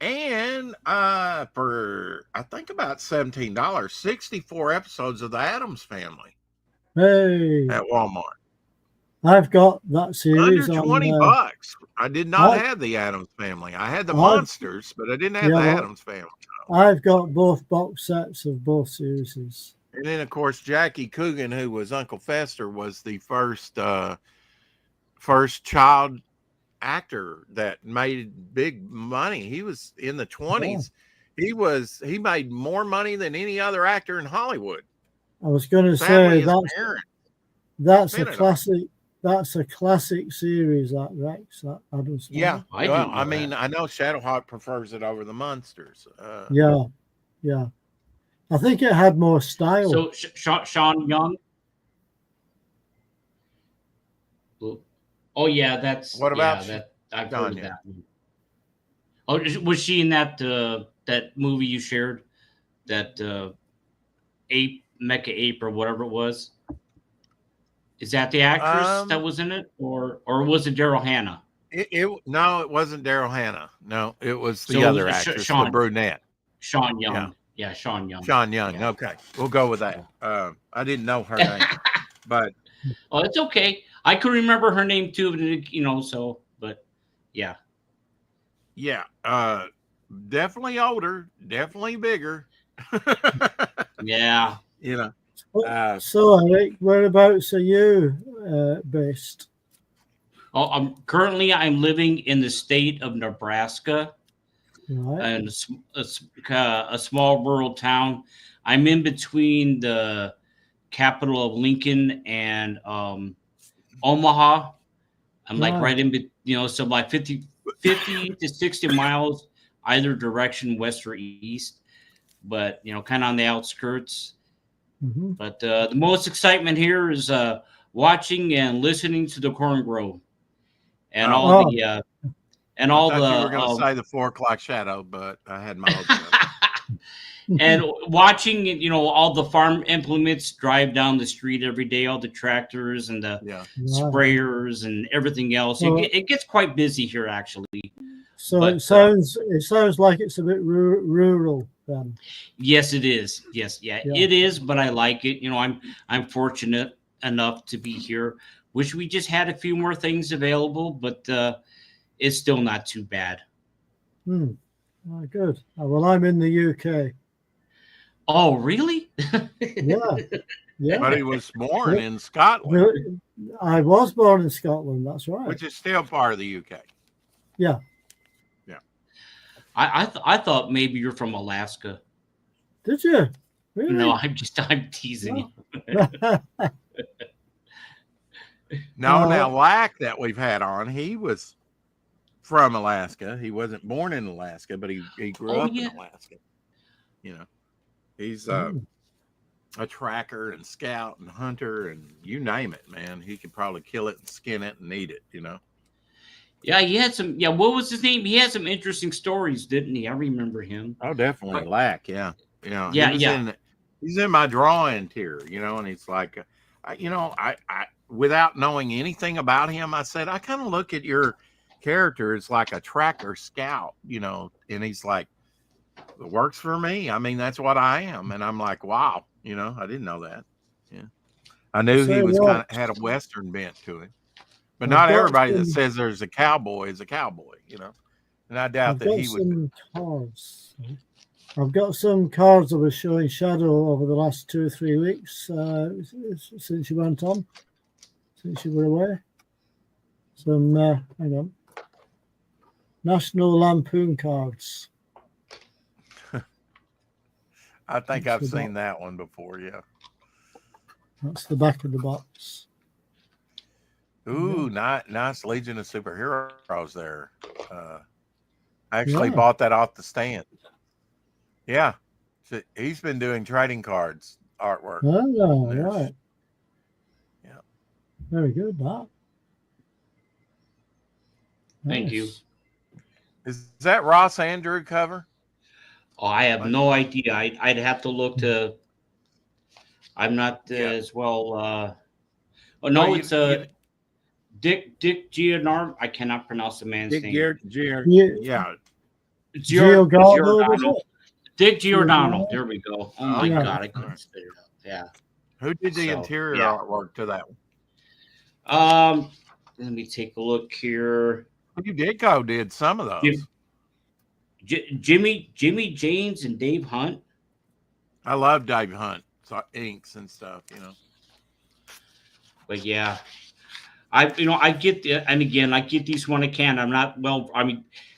And for I think about $17, 64 episodes of the Addams Family. Hey, at Walmart. I've got that series Under $20. I did not have the Addams Family. I had the Monsters, but I didn't have the Addams Family. I've got both box sets of both series. And then, of course, Jackie Coogan, who was Uncle Fester, was the first child actor that made big money. He was in the 20s. Oh. He made more money than any other actor in Hollywood. I was going to say that's a classic. That's a classic series, that Rex. That Addams Family. Yeah, I mean, I know Shadowhawk prefers it over the Monsters. Yeah. I think it had more style. So Sean Young. Oh yeah, that's what about that? I've heard that. Oh, was she in that that movie you shared? That Mecha Ape or whatever it was. Is that the actress that was in it, or was it Daryl Hannah? No, it wasn't Daryl Hannah. No, it was the other actress, the brunette. Sean Young. Yeah, Sean Young. Sean Young. Yeah. Okay, we'll go with that. I didn't know her name, but it's okay. I could remember her name too, So, but yeah. Definitely older, definitely bigger. Yeah. So, Eric, whereabouts are you based? Oh, I'm living in the state of Nebraska, and a small rural town. I'm in between the capital of Lincoln and Omaha. I'm like right in, so like 50 to 60 miles either direction, west or east, but kind of on the outskirts. Mm-hmm. But the most excitement here is watching and listening to the corn grow, and you were going to say the 4 o'clock shadow, but I had my hopes up. And watching, all the farm implements drive down the street every day, all the tractors and the sprayers and everything else. It gets quite busy here, actually. So it sounds like it's a bit rural then. Yes, it is. Yes, yeah, it is. But I like it. I'm fortunate enough to be here. Wish we just had a few more things available, but it's still not too bad. Oh, good. Well, I'm in the UK. Oh, really? Yeah. But he was born in Scotland. I was born in Scotland. That's right. Which is still part of the UK. Yeah. Yeah. I thought maybe you're from Alaska. Did you? Really? No, I'm teasing you. Now Lack that we've had on, he was from Alaska. He wasn't born in Alaska, but he grew up in Alaska. He's a tracker and scout and hunter and you name it, man. He could probably kill it and skin it and eat it, Yeah, he had some. Yeah, what was his name? He had some interesting stories, didn't he? I remember him. Oh, definitely Lack. Yeah, yeah. He's in my drawing tier, and he's like, I without knowing anything about him, I said I kind of look at your character as like a tracker scout, and he's like, it works for me. I mean, that's what I am, and I'm like, wow, I didn't know that. Yeah, I knew he was had a Western bent to him. But not everybody that says there's a cowboy is a cowboy, And I doubt that he would. Cards. I've got some cards I was showing Shadow over the last 2 or 3 weeks since you went on, since you were away. Some, hang on, National Lampoon cards. I think I've seen that one before, yeah. That's the back of the box. Ooh, nice Legion of Superheroes there. I actually bought that off the stand. Yeah. So he's been doing trading cards artwork. Oh, right. Yeah. Very good, Bob. Thank you. Is that Ross Andrew cover? Oh, I have no idea. I'd have to look to. I'm not as well. It's Dick Giordano. I cannot pronounce the man's name. Giordano. Dick Giordano. There we go. Oh my God, I couldn't spit it up. Yeah. Who did the interior artwork to that one? Let me take a look here. Ditko did some of those. Jimmy James and Dave Hunt. I love Dave Hunt. Inks and stuff, But yeah, I get and again, I get these when I can. I'm not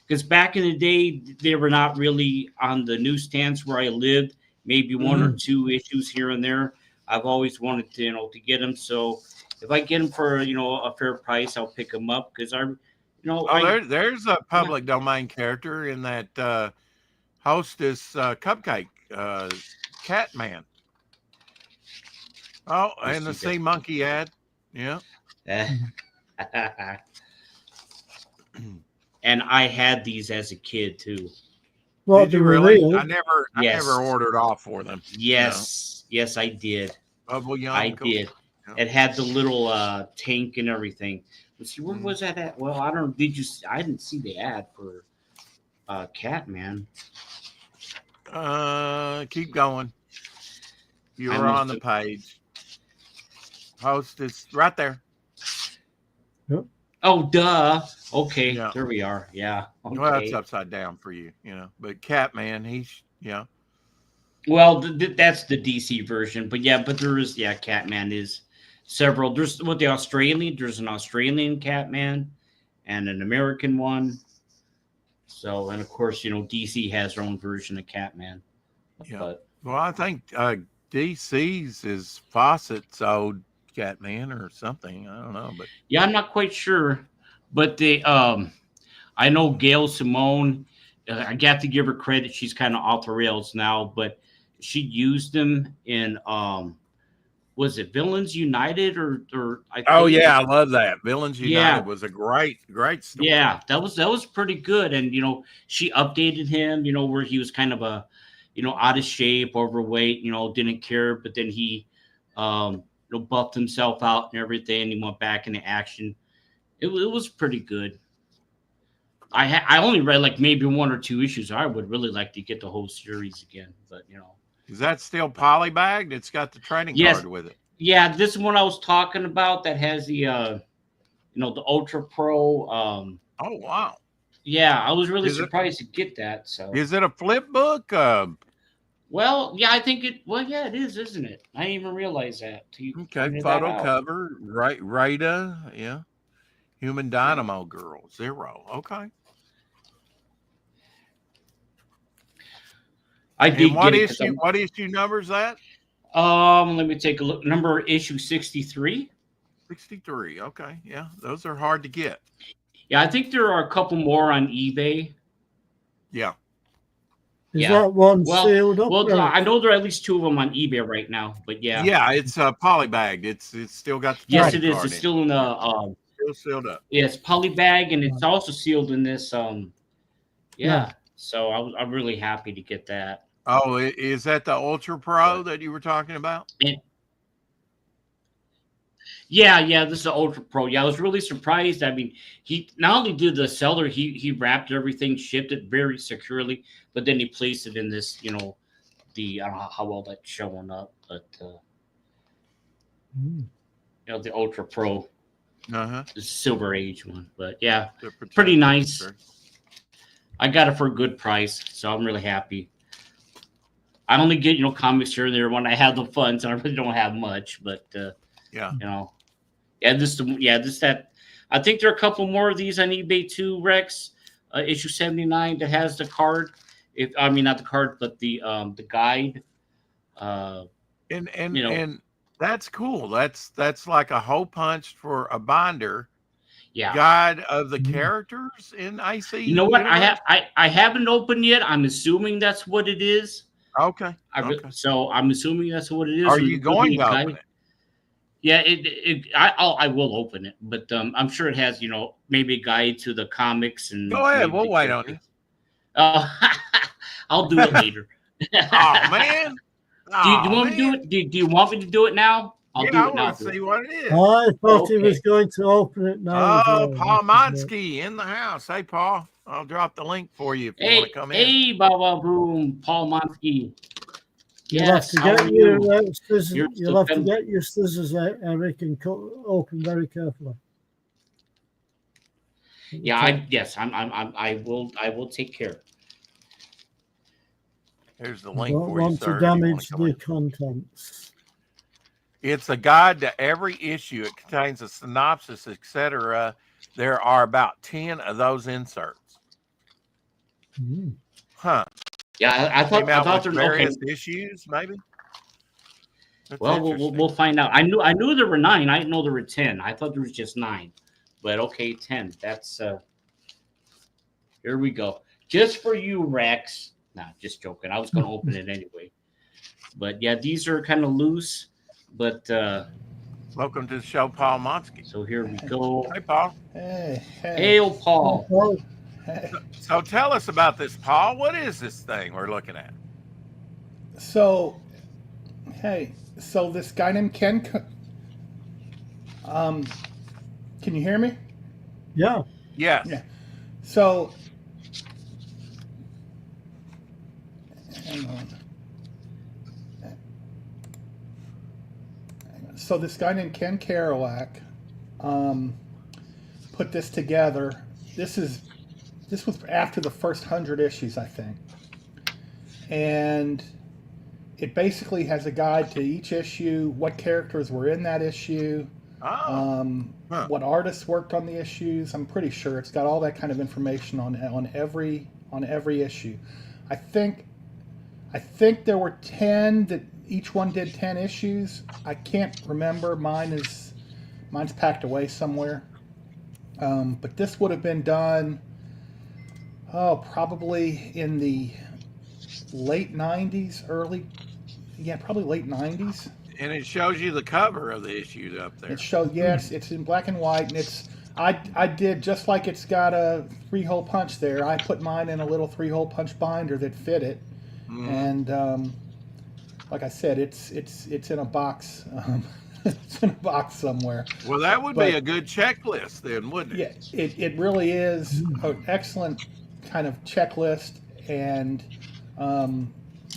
because back in the day they were not really on the newsstands where I lived. Maybe one or two issues here and there. I've always wanted to get them. So if I get them for a fair price, I'll pick them up because there's a public domain character in that Hostess cupcake Catman. Oh, and the Sea Monkey ad. Yeah. And I had these as a kid too. Well, did you really? I never ordered off for them. Yes, yes, I did. I did. Yeah. It had the little tank and everything. Let's see, where was that at? Well, I don't. I didn't see the ad for Catman. Keep going. You were on the page. Hostess right there. Yep. Oh, duh. Okay, there we are. Yeah. Okay. Well, that's upside down for you, But Catman, he's Well, that's the DC version, but there is Catman is several. There's there's an Australian Catman and an American one. So, and of course, DC has their own version of Catman. Yeah. But, well, I think DC's is Fawcett's old Catman or something. I don't know, but I'm not quite sure. But I know Gail Simone. I got to give her credit. She's kind of off the rails now, but she used them in was it Villains United or I love that. Villains United was a great story. Yeah, that was pretty good. And she updated him, where he was kind of out of shape, overweight, didn't care. But then he, buffed himself out and everything. He went back into action. It was pretty good. I only read like maybe 1 or 2 issues. I would really like to get the whole series again, but Is that still polybagged? It's got the training card with it. Yeah, this one I was talking about that has the the Ultra Pro. Oh wow. Yeah, I was really surprised to get that. So is it a flip book? Well, yeah, I think it. Well, yeah, it is, isn't it? I didn't even realize that. Okay, photo cover, right, Rita, yeah. Human Dynamo Girl, 0. Okay. I did what get issue? What issue number is that? Let me take a look. Issue 63. 63. Okay, yeah, those are hard to get. Yeah, I think there are a couple more on eBay. Yeah. Is that one sealed up? Well, I know there are at least 2 of them on eBay right now. But yeah. Yeah, it's polybagged. It's still got the yes, it is. It's still in the still sealed up. Yeah, it's polybag, and it's also sealed in this. Yeah. So I'm really happy to get that. Oh, is that the Ultra Pro that you were talking about? Yeah, this is the Ultra Pro. Yeah, I was really surprised. I mean, he not only did the seller, he wrapped everything, shipped it very securely, but then he placed it in this, I don't know how well that's showing up, but the Ultra Pro, the Silver Age one. But yeah, pretty nice. I got it for a good price, so I'm really happy. I only get comics here and there when I have the funds, and I really don't have much, but I think there are a couple more of these on eBay too, Rex. Issue 79 that has the card. Not the card, but the guide. And that's cool. That's like a hole punch for a binder. Yeah. Guide of the characters in IC. You know what? I haven't opened yet. I'm assuming that's what it is. Okay. So I'm assuming that's what it is. Are you going to open it? Yeah, I will open it, but I'm sure it has maybe a guide to the comics and. Go ahead, we'll wait on you. I'll do it later. Oh man! Do you want me to do it? Do you want me to do it now? I'll do it now. I want to see what it is. I thought he was going to open it now. Oh, Paul Monsky in the house. Hey, Paul. I'll drop the link for you if you want to come in. Hey, Baba Boom, Paul Monsky. You'll have to get your scissors. You'll have to get your scissors, Eric, and open very carefully. Yeah, I will take care. Here's the link Don't for you, want sir. to damage the contents. It's a guide to every issue. It contains a synopsis, etc. There are about 10 of those inserts. Huh. Yeah, I thought there were various issues, maybe. That's we'll find out. I knew there were 9. I didn't know there were 10. I thought there was just 9, but okay, 10. That's here we go. Just for you, Rex. Nah, just joking. I was going to open it anyway. But yeah, these are kind of loose. But welcome to the show, Paul Monsky. So here we go. Hey, Paul. Hey, old Paul. So tell us about this, Paul. What is this thing we're looking at? So this guy named Ken. Can you hear me? Yeah. Yeah. Yeah. So, hang on. So this guy named Ken Kerouac put this together. This was after the first 100 issues, I think. And it basically has a guide to each issue, what characters were in that issue, what artists worked on the issues. I'm pretty sure it's got all that kind of information on every issue. I think there were 10 that each one did 10 issues. I can't remember. Mine's packed away somewhere. But this would have been done probably in the late 90s, probably late 90s. And it shows you the cover of the issues up there. It shows, yes, it's in black and white, and I did just like it's got a 3-hole punch there. I put mine in a little 3-hole punch binder that fit it, And like I said, it's in a box. It's in a box somewhere. Well, that would be a good checklist then, wouldn't it? Yeah, it really is an excellent kind of checklist and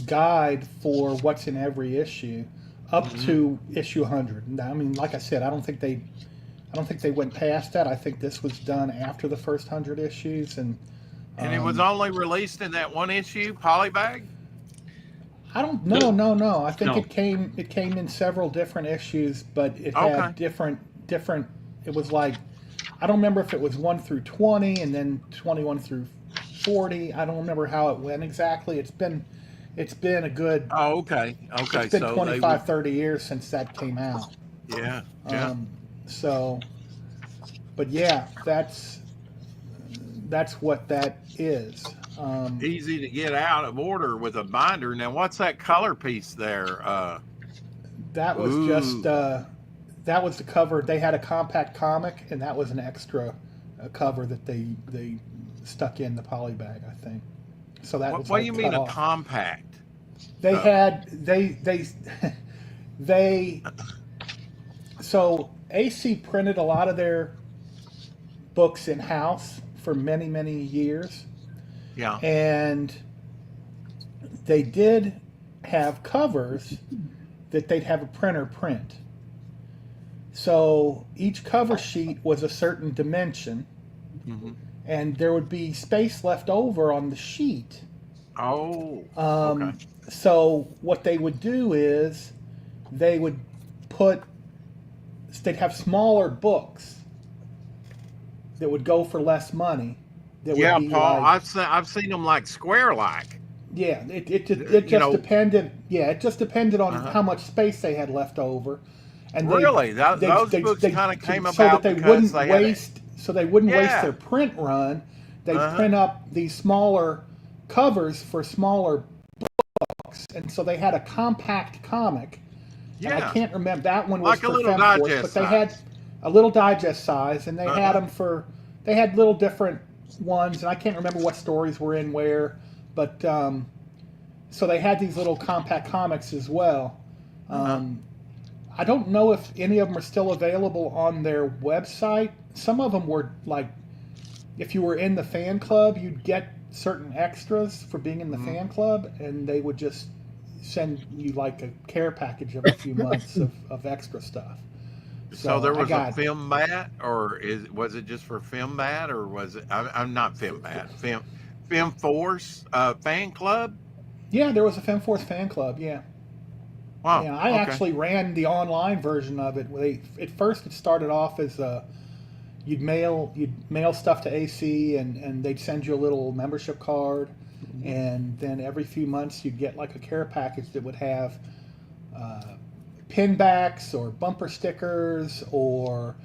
guide for what's in every issue up to issue 100. I mean, like I said, I don't think they went past that. I think this was done after the first 100 issues, and it was only released in that one issue, Polybag? I don't know. No. I think No. it came in several different issues, but it had different. It was like, I don't remember if it was 1 through 20 and then 21 through 40. I don't remember how it went exactly. It's been a good. Oh, okay. It's been 25, 30 years since that came out. Yeah. So, but yeah, that's what that is. Easy to get out of order with a binder. Now, what's that color piece there? That was just that was the cover. They had a compact comic, and that was an extra cover that they stuck in the polybag, I think. So that was. What do you mean a compact? They had they so AC printed a lot of their books in house for many years. Yeah. And they did have covers that they'd have a printer print. So each cover sheet was a certain dimension, and there would be space left over on the sheet. Oh. Okay. So what they would do is they'd have smaller books that would go for less money. Yeah, Paul, I've seen them like square-like. Yeah, it just depended. Yeah, it just depended on how much space they had left over. And really, those books kind of came about so that they wouldn't waste. So they wouldn't waste Yeah. their print run. They would print up these smaller covers for smaller books, and so they had a compact comic. And I can't remember, that one was like for a little Femforce, digest but they size. had a little digest size, and they had them for. They had little different ones, and I can't remember what stories were in where, but so they had these little compact comics as well. I don't know if any of them are still available on their website. Some of them were like, if you were in the fan club, you'd get certain extras for being in the fan club, and they would just send you like a care package of a few months of extra stuff. So there was a film mat, or was it just for film mat, or was it? I'm not film mat. Femforce fan club. Yeah, there was a Femforce fan club. Yeah. Wow. Yeah, I actually ran the online version of it. At first, it started off as you'd mail stuff to AC, and they'd send you a little membership card, and then every few months you'd get like a care package that would have pinbacks or bumper stickers or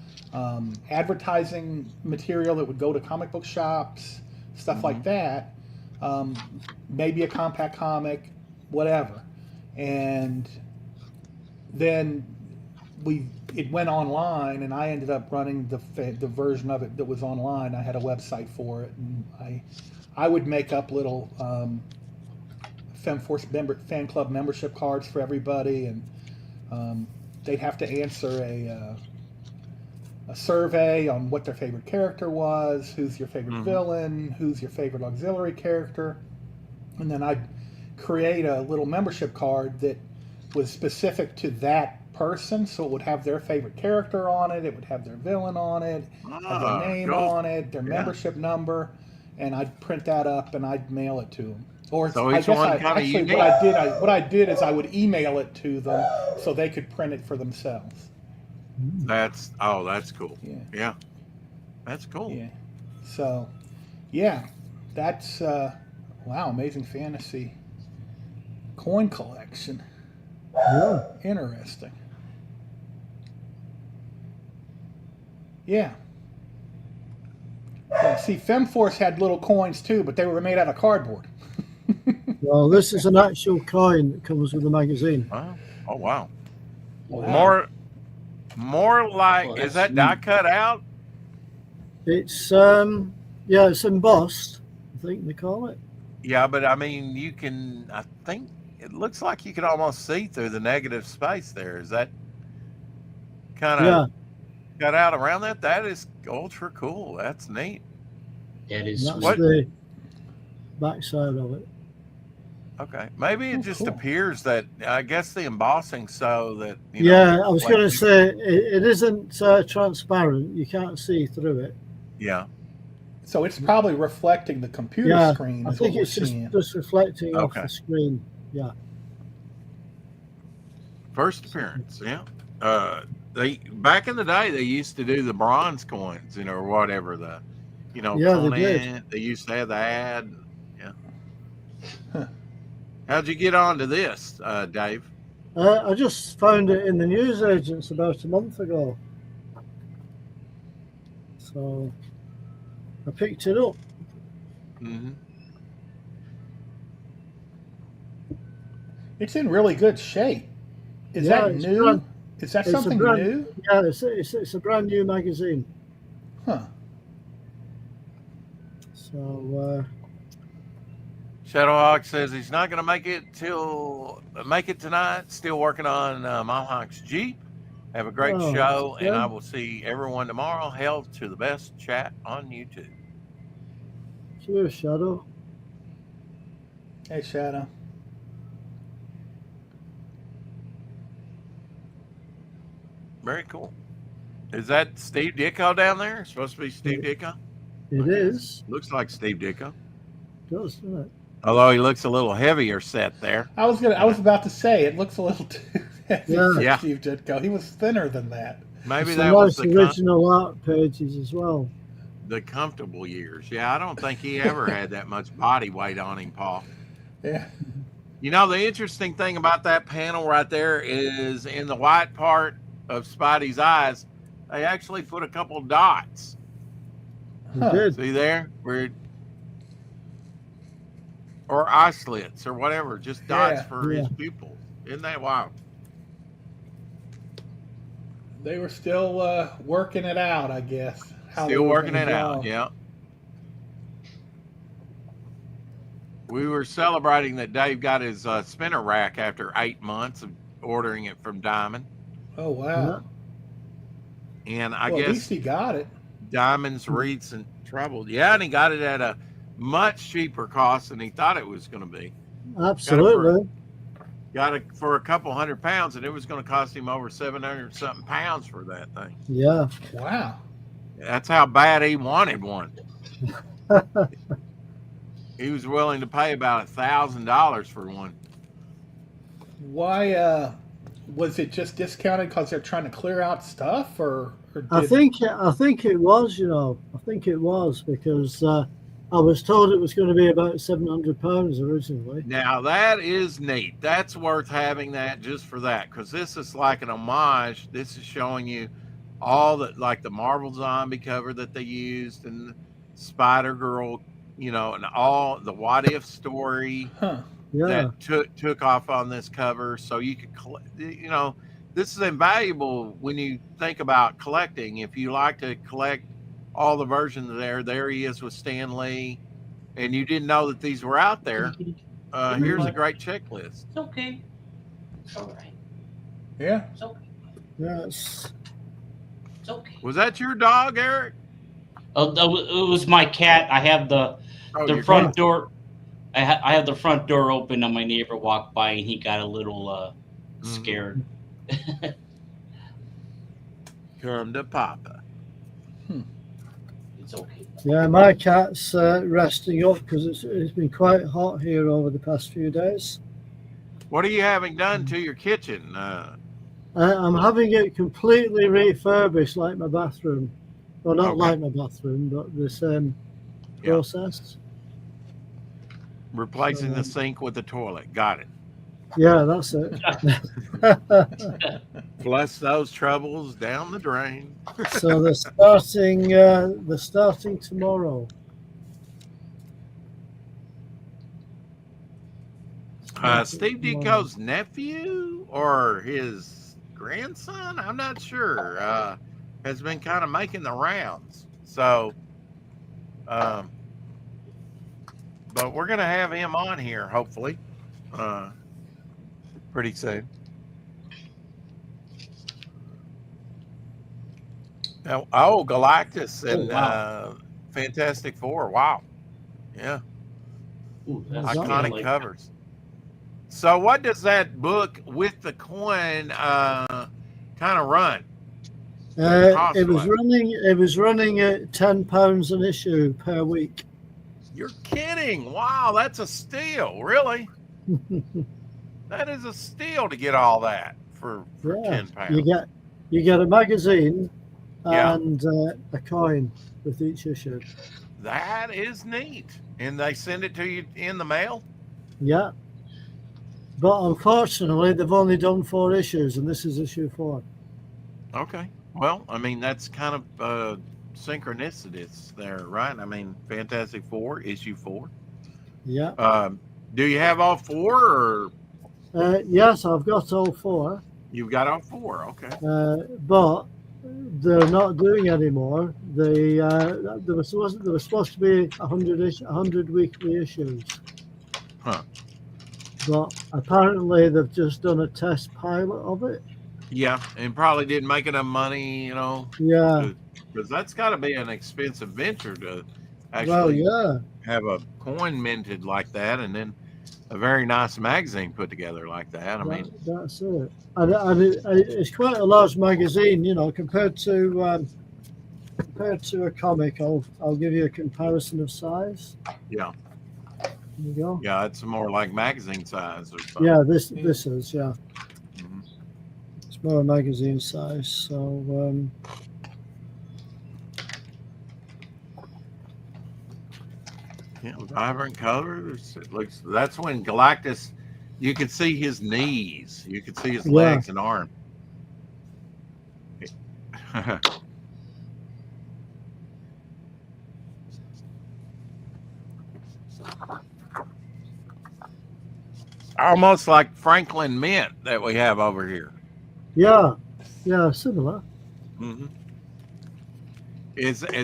advertising material that would go to comic book shops, stuff like that. Maybe a compact comic, whatever, and then it went online, and I ended up running the version of it that was online. I had a website for it, and I would make up little Femforce fan club membership cards for everybody, and they'd have to answer a survey on what their favorite character was, who's your favorite villain, who's your favorite auxiliary character, and then I'd create a little membership card that was specific to that person, so it would have their favorite character on it, it would have their villain on it, have their name on it, their membership number, and I'd print that up and I'd mail it to them. Or so I each guess one kind of unique. what I did is I would email it to them so they could print it for themselves. That's cool. Yeah. That's cool. Yeah. So, yeah, that's wow, Amazing Fantasy coin collection. Yeah. Interesting. Yeah. Yeah. See, Femforce had little coins too, but they were made out of cardboard. Well, this is an actual coin that comes with the magazine. Wow. Oh wow. Wow. More like, Well, is that's that die cut out? It's it's embossed, I think they call it. Yeah, but I mean, you can. I think it looks like you can almost see through the negative space there. Is that kind of Yeah, cut out around that? That is ultra cool. That's neat. That is that's sweet. the backside of it. Okay, maybe it Oh, just cool. appears that I guess the embossing so that Yeah, I was like going to say it isn't transparent. You can't see through it. yeah. So it's probably reflecting the computer Yeah, screen I is what think we're it's seeing. just reflecting off Okay. the screen. Yeah. First appearance, yeah. They back in the day they used to do the bronze coins, or whatever the, Yeah, they did. Conant. They used to have the ad. Yeah. Huh. How'd you get onto this, Dave? I just found it in the newsagents about a month ago. So I picked it up. Mm-hmm. It's in really good shape. Is Yeah, that it's new? brand- Is that it's a something brand- new? Yeah, it's a brand new magazine. Huh. So Shadowhawk says he's not going to make it tonight. Still working on Mohawk's Jeep. Have a great Oh, show, and good. I will see everyone tomorrow. Held to the best chat on YouTube. cheers, Shadow. Hey, Shadow. Very cool. Is that Steve Ditko down there? It's supposed to be Steve Ditko? It is. Looks like Steve Ditko. Does, doesn't it? Although he looks a little heavier set there. I was about to say it looks a little too heavy Yeah. for Yeah. Steve Ditko. He was thinner than that. Maybe Some that was nice the original art pages as well. the comfortable years. Yeah, I don't think he ever had that much body weight on him, Paul. Yeah. The interesting thing about that panel right there is in the white part of Spidey's eyes, they actually put a couple dots. He Huh. did. See there? Or eye slits or whatever, just dots Yeah. for his Yeah. pupils. Isn't that wild? They were still working it out, I guess. how they Still were working gonna it out, draw. yeah. We were celebrating that Dave got his spinner rack after 8 months of ordering it from Diamond. Oh, wow. And I Well, at guess least he got it. Diamond's recent trouble. Yeah, and he got it at a much cheaper cost than he thought it was going to be. Absolutely. Got it for a couple £100, and it was going to cost him over 700 something pounds for that thing. Yeah. Wow. That's how bad he wanted one. He was willing to pay about $1,000 for one. Why was it just discounted because they're trying to clear out stuff, or I think it was. I think it was because I was told it was going to be about £700 originally. Now that is neat. That's worth having that just for that, because this is like an homage. This is showing you all that, like the Marvel Zombie cover that they used, and the Spider Girl, and all the What If story Huh. Yeah. that took off on this cover. So you could, this is invaluable when you think about collecting. If you like to collect all the versions there he is with Stan Lee, and you didn't know that these were out there. Here's a great checklist. It's okay. It's all right. Yeah. It's okay. Yeah. It's okay. Was that your dog, Eric? It was my cat. I have the Your front cat. door. I have the front door open, and my neighbor walked by, and he got a little scared. Come to Papa. It's okay. Yeah, my cat's resting up because it's been quite hot here over the past few days. What are you having done to your kitchen? I'm having it completely refurbished, like my bathroom. Well, not Okay. like my bathroom, but the same process. Replacing the sink with the toilet. Got it. Yeah, that's it. Flush those troubles down the drain. So they're starting tomorrow. Steve Ditko's nephew or his grandson, I'm not sure, has been kind of making the rounds. So but we're gonna have him on here hopefully, pretty soon. Now, Galactus and wow. Fantastic Four. Wow, yeah, Ooh, iconic covers. So, what does that book with the coin kind of run? It was running at £10 an issue per week. You're kidding! Wow, that's a steal, really. That is a steal to get all that for £10. You get a magazine and a coin with each issue. That is neat. And they send it to you in the mail? Yeah. But unfortunately, they've only done 4 issues, and this is issue 4. Okay. Well, I mean, that's kind of synchronicity there, right? I mean, Fantastic Four, issue 4. Yeah. Do you have all 4? Or? Yes, I've got all 4. You've got all 4, okay. But they're not doing anymore. There was supposed to be 100 weekly issues. Huh. But apparently they've just done a test pilot of it. Yeah, and probably didn't make enough money, Yeah. Because that's got to be an expensive venture to actually have a coin minted like that, and then a very nice magazine put together like that. I mean, that's it. And it's quite a large magazine, compared to a comic. I'll give you a comparison of size. Yeah. There you go. Yeah, it's more like magazine size or something. Yeah, this is Mm-hmm. It's more magazine size. So. Yeah, vibrant colors. It looks. That's when Galactus. You could see his knees. You could see his legs and arms. Almost like Franklin Mint that we have over here. Yeah, similar. Mm-hmm.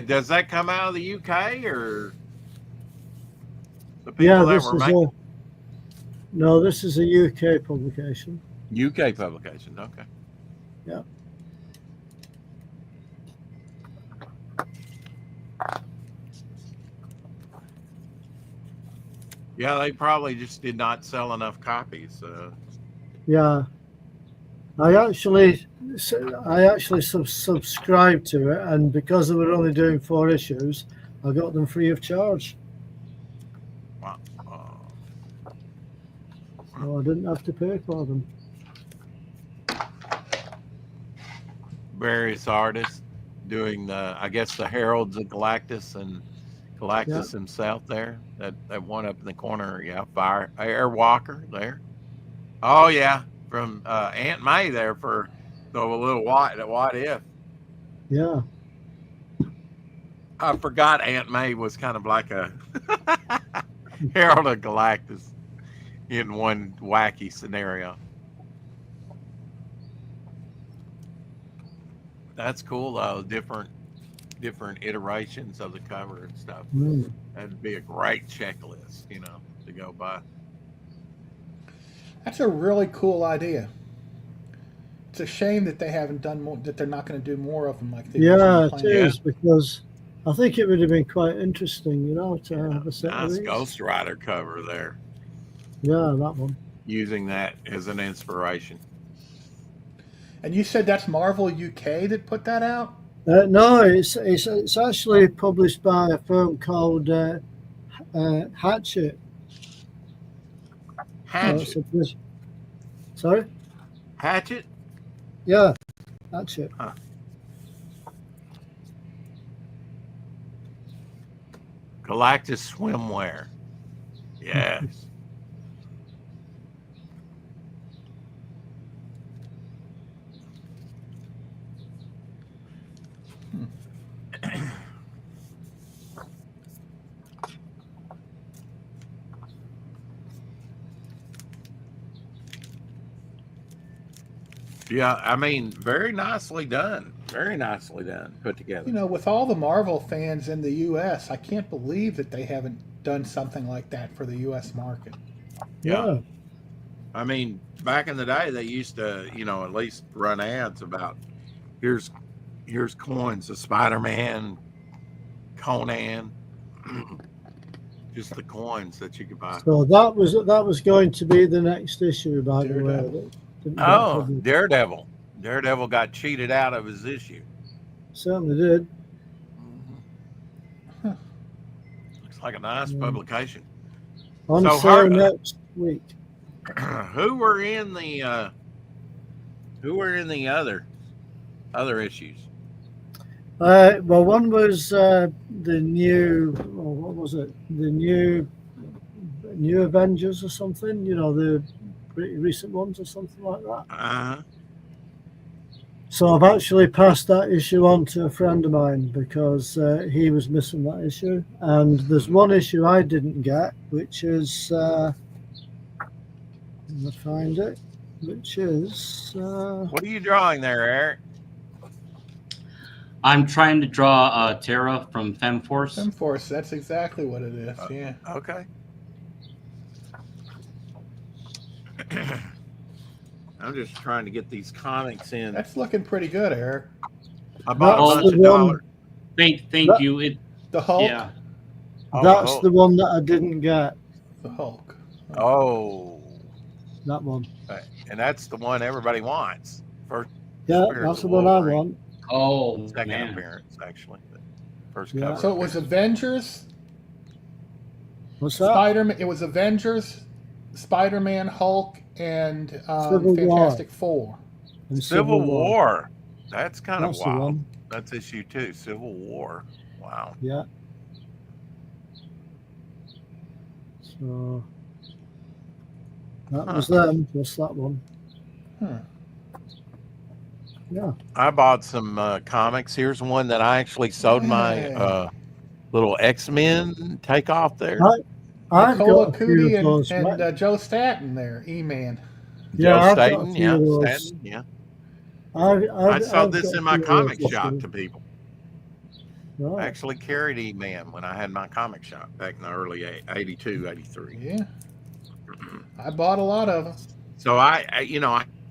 Does that come out of the UK or the people that were making? No, this is a UK publication. UK publication, okay. Yeah. Yeah, they probably just did not sell enough copies. Yeah, I actually subscribed to it, and because they were only doing 4 issues, I got them free of charge. Wow. So I didn't have to pay for them. Various artists doing the Heralds of Galactus and Galactus himself there. That one up in the corner, Airwalker there. Oh yeah, from Aunt May there for the little what if. Yeah. I forgot Aunt May was kind of like a Herald of Galactus in one wacky scenario. That's cool though. Different iterations of the cover and stuff. That'd be a great checklist, to go by. That's a really cool idea. It's a shame that they haven't done more. That they're not going to do more of them like they. Yeah, it is, because I think it would have been quite interesting, to have a set of these. Ghost Rider cover there. Yeah, that one. Using that as an inspiration. And you said that's Marvel UK that put that out? No, it's actually published by a firm called Hachette. Hachette. Sorry? Hachette? Yeah, Hachette. Huh. Galactus swimwear. Yes. Yeah, I mean, very nicely done. Very nicely done, put together. With all the Marvel fans in the U.S., I can't believe that they haven't done something like that for the U.S. market. Yeah. I mean, back in the day, they used to, at least run ads about here's coins of Spider-Man, Conan, just the coins that you could buy. So that was going to be the next issue, by the way. Oh, Daredevil. Daredevil got cheated out of his issue. Certainly did. Huh. Looks like a nice publication. On sale next week. Who were in the other issues? Well, one was the new, what was it? The new Avengers or something. The pretty recent ones or something like that. So I've actually passed that issue on to a friend of mine because he was missing that issue. And there's one issue I didn't get, which is, I'm going to find it, which is... what are you drawing there, Eric? I'm trying to draw Terra from FemForce. FemForce, that's exactly what it is, yeah. Okay. I'm just trying to get these comics in. That's looking pretty good, Eric. I bought a bunch of dollars. Thank you. The Hulk? Yeah. That's the one that I didn't get. The Hulk. Oh. That one. And that's the one everybody wants. First that's the one I want. Oh, second appearance, actually. First Yeah. cover. So it was Avengers. What's that? Spider-Man. It was Avengers, Spider-Man, Hulk, and Civil Fantastic War. Four. And Civil War. That's kind of That's the wild. one. That's issue 2. Civil War. Wow. Yeah. So that was them. Just that one. Yeah. I bought some comics. Here's one that I actually sewed my little X-Men takeoff there. I've Nicola got a few Cootie of those. and Joe Staten there, E-Man. Yeah, Joe I've got a Staten, few yeah. of those. Staten, yeah. I sold this got in my a few of comic those shop issues. to people. I Right. actually carried E-Man when I had my comic shop back in the early 82, 83. Yeah. I bought a lot of them. So I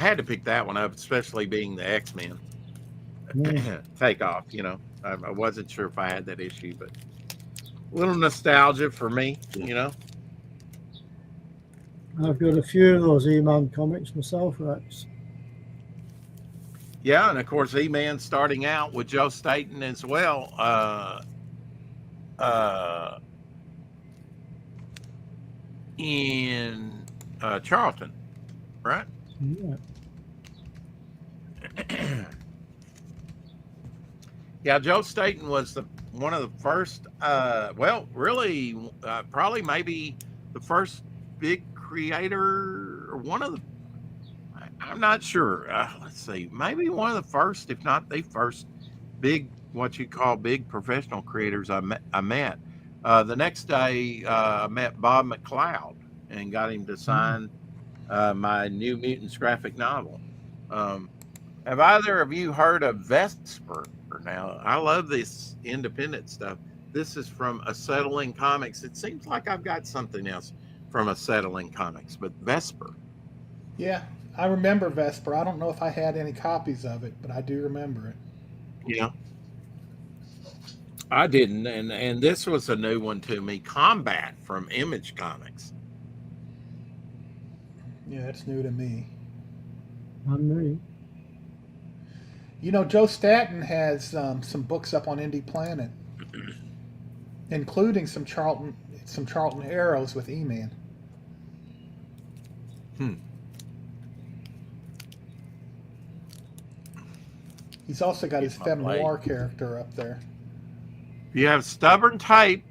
had to pick that one up, especially being the X-Men takeoff. I wasn't sure if I had that issue, but a little nostalgia for me. I've got a few of those E-Man comics myself, Rex. Yeah, and of course E-Man starting out with Joe Staten as well. In Charlton, right? Yeah. Yeah, Joe Staten was one of the first, probably maybe the first big creator, or one of the, I'm not sure. Let's see, maybe one of the first, if not the first big, what you call big professional creators I met. The next day, I met Bob McLeod and got him to sign my New Mutants graphic novel. Have either of you heard of Vesper? Now, I love this independent stuff. This is from Acetylene Comics. It seems like I've got something else from Acetylene Comics, but Vesper. Yeah, I remember Vesper. I don't know if I had any copies of it, but I do remember it. Yeah. I didn't, and this was a new one to me. Combat from Image Comics. Yeah, that's new to me. And me. Joe Staten has some books up on Indie Planet, including some Charlton Arrows with E-Man. He's also got his Femme Noir character up there. You have stubborn tape,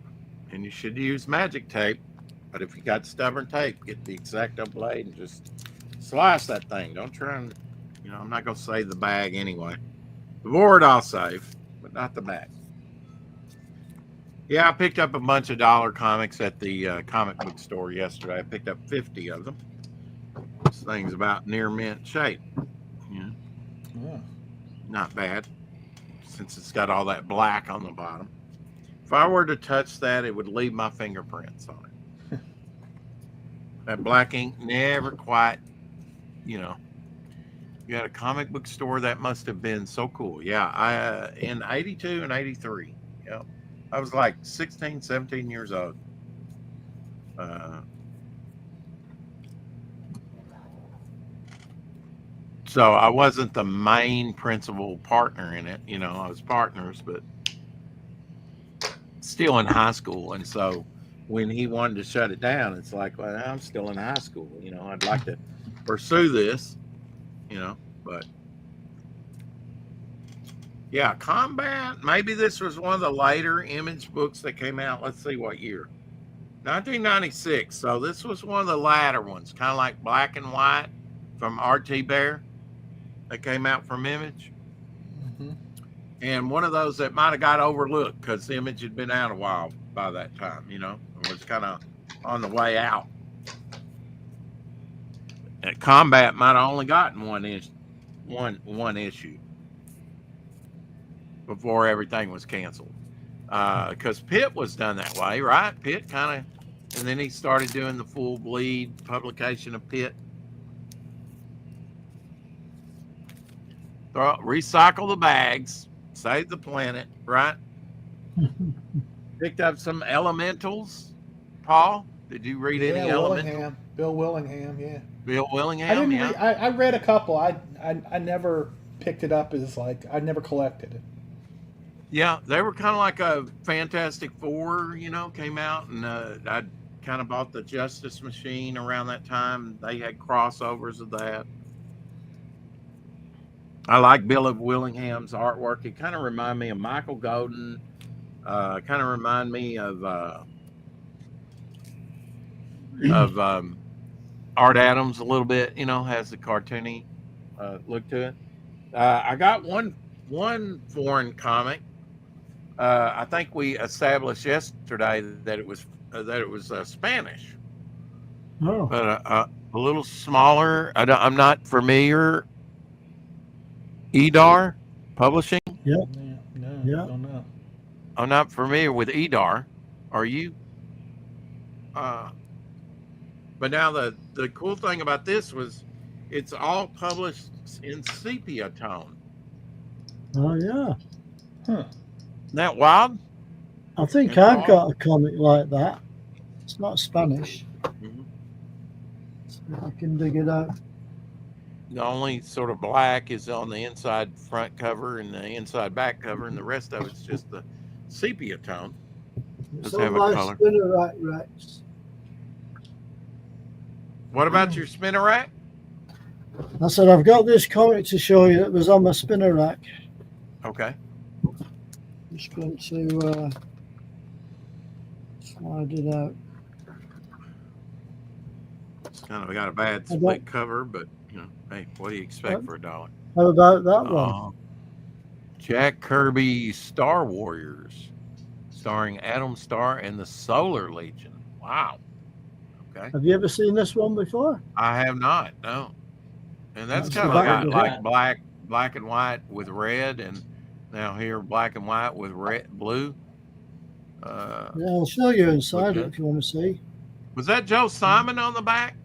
and you should use magic tape. But if you got stubborn tape, get the X-Acto blade and just slice that thing. Don't try and, I'm not going to save the bag anyway. The board I'll save, but not the bag. Yeah, I picked up a bunch of dollar comics at the comic book store yesterday. I picked up 50 of them. This thing's about near mint shape. Yeah. Not bad, since it's got all that black on the bottom. If I were to touch that, it would leave my fingerprints on it. That black ink never quite, you know. You had a comic book store. That must have been so cool. Yeah, I in 82 and 83. Yeah, I was like 16, 17 years old. So I wasn't the main principal partner in it. You know, I was partners, but still in high school. And so when he wanted to shut it down, it's like, well, I'm still in high school. You know, I'd like to pursue this, you know, but yeah, Combat. Maybe this was one of the later Image books that came out. Let's see what year. 1996. So this was one of the latter ones, kind of like Black and White from R.T. Bear that came out from Image. Mm-hmm. And one of those that might have got overlooked because Image had been out a while by that time, you know, it was kind of on the way out. And Combat might have only gotten one issue before everything was canceled. Because Pitt was done that way, right? Pitt kind of, and then he started doing the full bleed publication of Pitt. Recycle the bags, save the planet, right? Picked up some Elementals. Paul, did you read any Elementals? Bill Willingham, yeah. Bill Willingham, I read a couple. I never picked it up as like I never collected it. Yeah, they were kind of like a Fantastic Four, you know, came out, and I kind of bought the Justice Machine around that time. They had crossovers of that. I like Bill Willingham's artwork. It kind of reminded me of Michael Golden. Kind of remind me of Art Adams a little bit. You know, has the cartoony look to it. I got one foreign comic. I think we established yesterday that it was Spanish. Oh. But a little smaller. I'm not familiar. Edar Publishing. Yeah. No, don't know. I'm not familiar with Edar. Are you? But now the cool thing about this was it's all published in sepia tone. Oh yeah. Huh. Isn't that wild? I think I've got a comic like that. It's not Spanish. Mm-hmm. So I can dig it out. The only sort of black is on the inside front cover and the inside back cover, and the rest of it's just the sepia tone. It's Doesn't have on a my color. spinner rack, Rex. What about your spinner rack? I said I've got this comic to show you. It was on my spinner rack. Okay. Just going to slide it out. It's kind of got a bad split cover, but you know, hey, what do you expect for $1? How about that one? Jack Kirby Star Warriors, starring Adam Starr and the Solar Legion. Wow. Okay. Have you ever seen this one before? I have not. No. And that's That's kind of right. like black and white with red, and now here black and white with blue. Yeah, I'll show you inside it if you want to see. Was that Joe Simon on the back?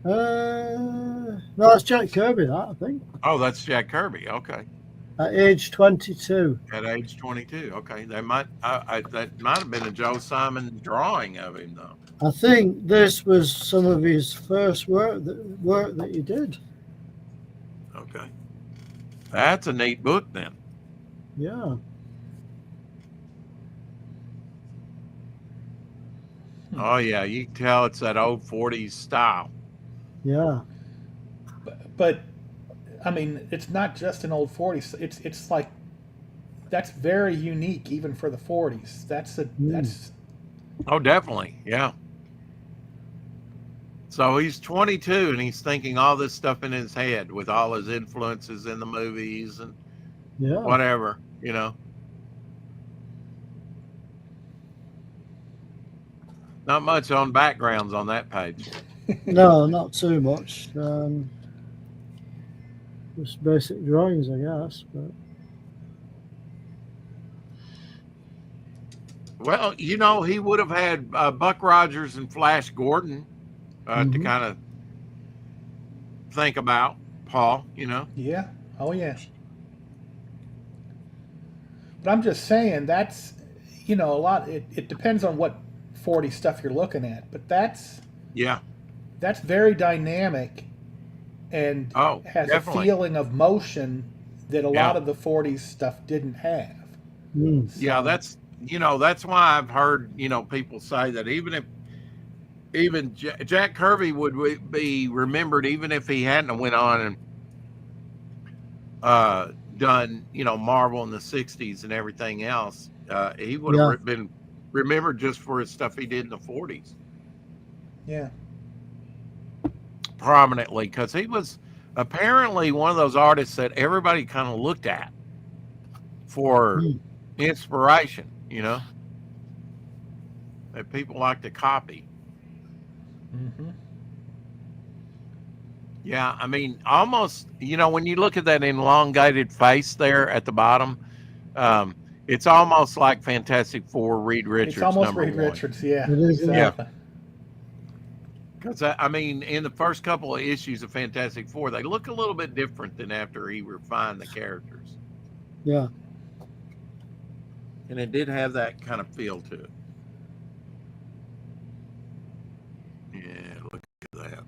No, it's Jack Kirby, that I think. Oh, that's Jack Kirby. Okay. At age 22. At age 22. Okay. That might have been a Joe Simon drawing of him, though. I think this was some of his first work that he did. Okay. That's a neat book then. Yeah. Oh yeah, you can tell it's that old 40s style. Yeah. But I mean, it's not just an old 40s. It's like that's very unique even for the 40s. That's. Oh, definitely. Yeah. So he's 22 and he's thinking all this stuff in his head with all his influences in the movies and whatever, you know. Not much on backgrounds on that page. No, not too much. Just basic drawings, I guess. But Well, he would have had Buck Rogers and Flash Gordon to kind of think about, Paul, Yeah. Oh, yeah. But I'm just saying that's, a lot. It depends on what 40 stuff you're looking at, but that's very dynamic and has definitely a feeling of motion that a lot of the 40s stuff didn't have. Yeah, that's that's why I've heard people say that even Jack Kirby would be remembered even if he hadn't went on and done Marvel in the 60s and everything else. He would have been remembered just for his stuff he did in the 40s. Yeah. Prominently, because he was apparently one of those artists that everybody kind of looked at for inspiration, that people like to copy. Yeah, I mean, almost, when you look at that elongated face there at the bottom, it's almost like Fantastic Four, Reed Richards. It's almost Reed Richards, yeah. It is, exactly. Because, I mean, in the first couple of issues of Fantastic Four, they look a little bit different than after he refined the characters. Yeah. And it did have that kind of feel to it. Yeah, look at that.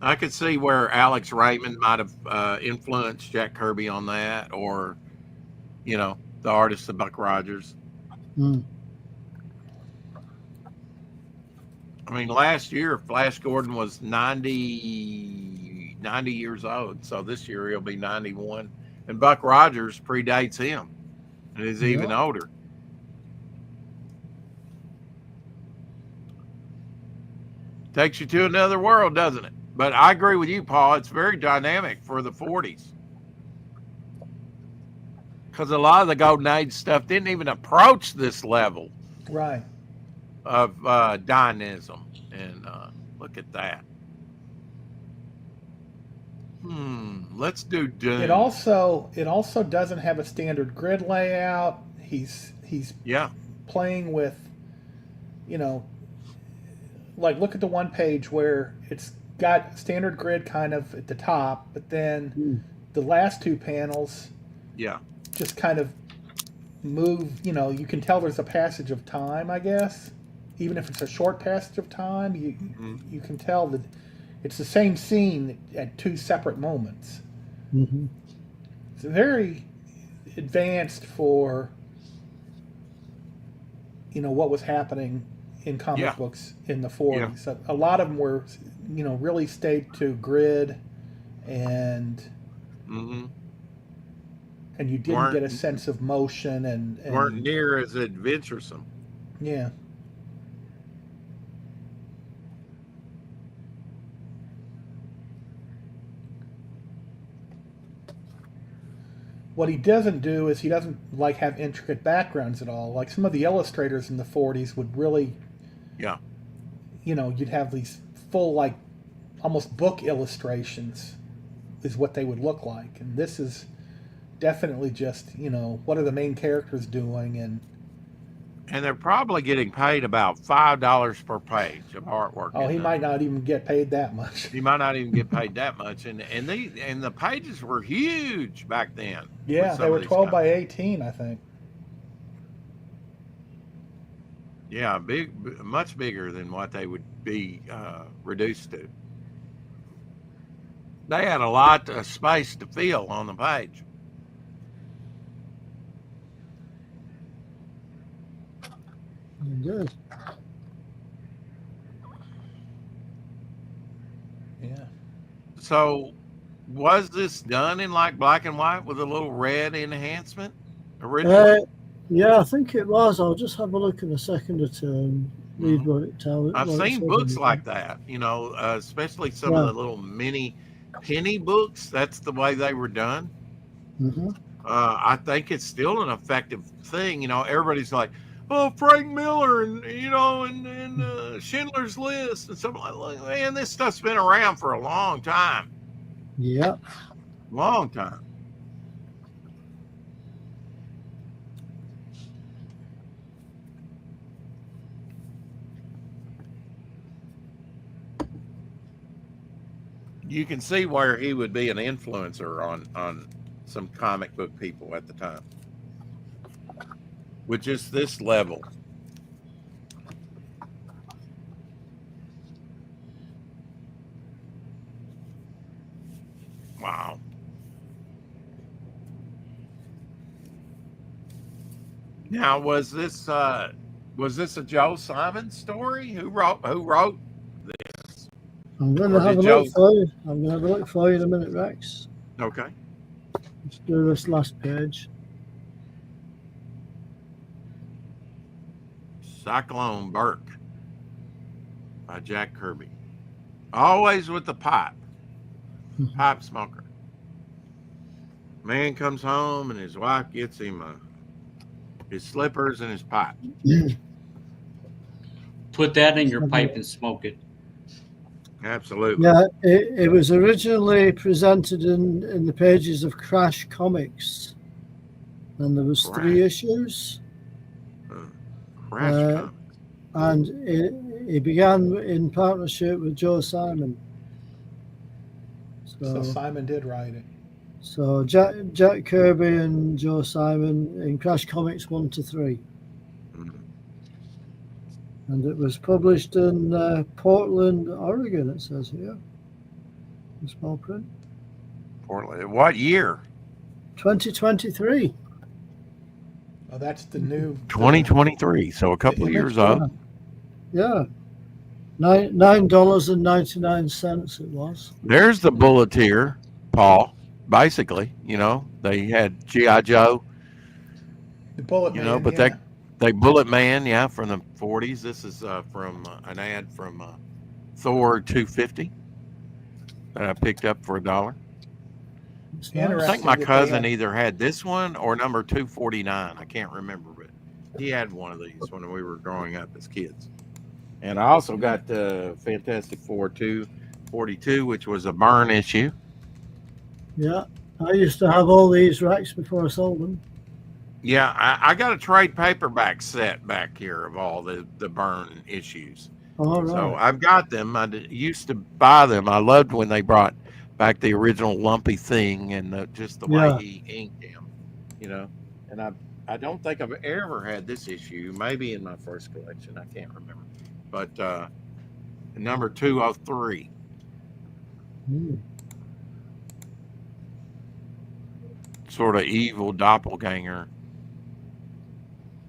I could see where Alex Raymond might have influenced Jack Kirby on that, or, the artist of Buck Rogers. I mean, last year, Flash Gordon was 90 years old. So this year he'll be 91. And Buck Rogers predates him and is even older. Takes you to another world, doesn't it? But I agree with you, Paul. It's very dynamic for the 40s. Because a lot of the Golden Age stuff didn't even approach this level. Right. Of dynamism, and look at that. Let's do Doom. It also doesn't have a standard grid layout. He's playing with, like look at the one page where it's got standard grid kind of at the top, but then the last two panels, just kind of move. You can tell there's a passage of time, I guess. Even if it's a short passage of time, you can tell that it's the same scene at two separate moments. It's very advanced for what was happening in comic books in the 40s. So a lot of them were really stayed to grid, and you didn't get a sense of motion and weren't near as adventuresome. Yeah. What he doesn't do is he doesn't have intricate backgrounds at all. Like some of the illustrators in the 40s would really, you'd have these full almost book illustrations is what they would look like. And this is definitely just, what are the main characters doing, and they're probably getting paid about $5 per page of artwork. Oh, he might not even get paid that much. He might not even get paid that much, and the pages were huge back then. Yeah, they were 12 by 18, I think. Yeah, much bigger than what they would be reduced to. They had a lot of space to fill on the page. Good. Yeah. So, was this done in black and white with a little red enhancement originally? Yeah, I think it was. I'll just have a look in a second or two and read what it tells. I've seen books like that, especially some of the little mini penny books. That's the way they were done. I think it's still an effective thing. Everybody's like, oh, Frank Miller and Schindler's List and something like that. Man, this stuff's been around for a long time. Yeah. Long time. you can see where he would be an influencer on some comic book people at the time with just this level. Wow. Now, was this a Joe Simon story? Who wrote this? I'm going to have a look for you. I'm going to have a look for you in a minute, Rex. Okay. Let's do this last page. Cyclone Burke by Jack Kirby. Always with the pipe smoker. Man comes home and his wife gets him his slippers and his pipe. Put that in your pipe and smoke it. Absolutely. Yeah, it was originally presented in the pages of Crash Comics, and there was 3 issues. Crash Comics. And it began in partnership with Joe Simon. So Simon did write it. So Jack Kirby and Joe Simon in Crash Comics 1 to 3. And it was published in Portland, Oregon, it says here. In small print. Portland. What year? 2023. Oh, that's the new 2023. So a couple of years old. Yeah. $9.99 it was. There's the bulleteer, Paul. Basically, they had G.I. Joe. The Bullet Man, but they Bullet Man, from the 40s. This is from an ad from Thor 250 that I picked up for $1. I think my cousin either had this one or number 249. I can't remember, but he had one of these when we were growing up as kids. And I also got the Fantastic Four 242, which was a Byrne issue. Yeah, I used to have all these racks before I sold them. Yeah, I got a trade paperback set back here of all the Byrne issues. All right. So I've got them. I used to buy them. I loved when they brought back the original Lumpy Thing and just the way he inked them, And I don't think I've ever had this issue. Maybe in my first collection, I can't remember. But number 203. Sort of evil doppelganger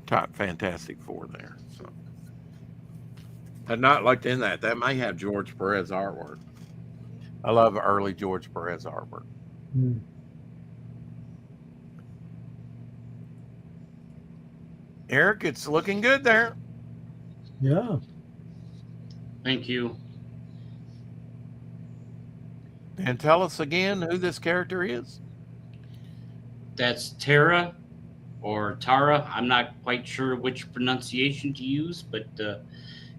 type Fantastic Four there. So I'd not looked in that. That may have George Perez artwork. I love early George Perez artwork. Eric, it's looking good there. Yeah. Thank you. And tell us again who this character is. That's Tara or Tara. I'm not quite sure which pronunciation to use, but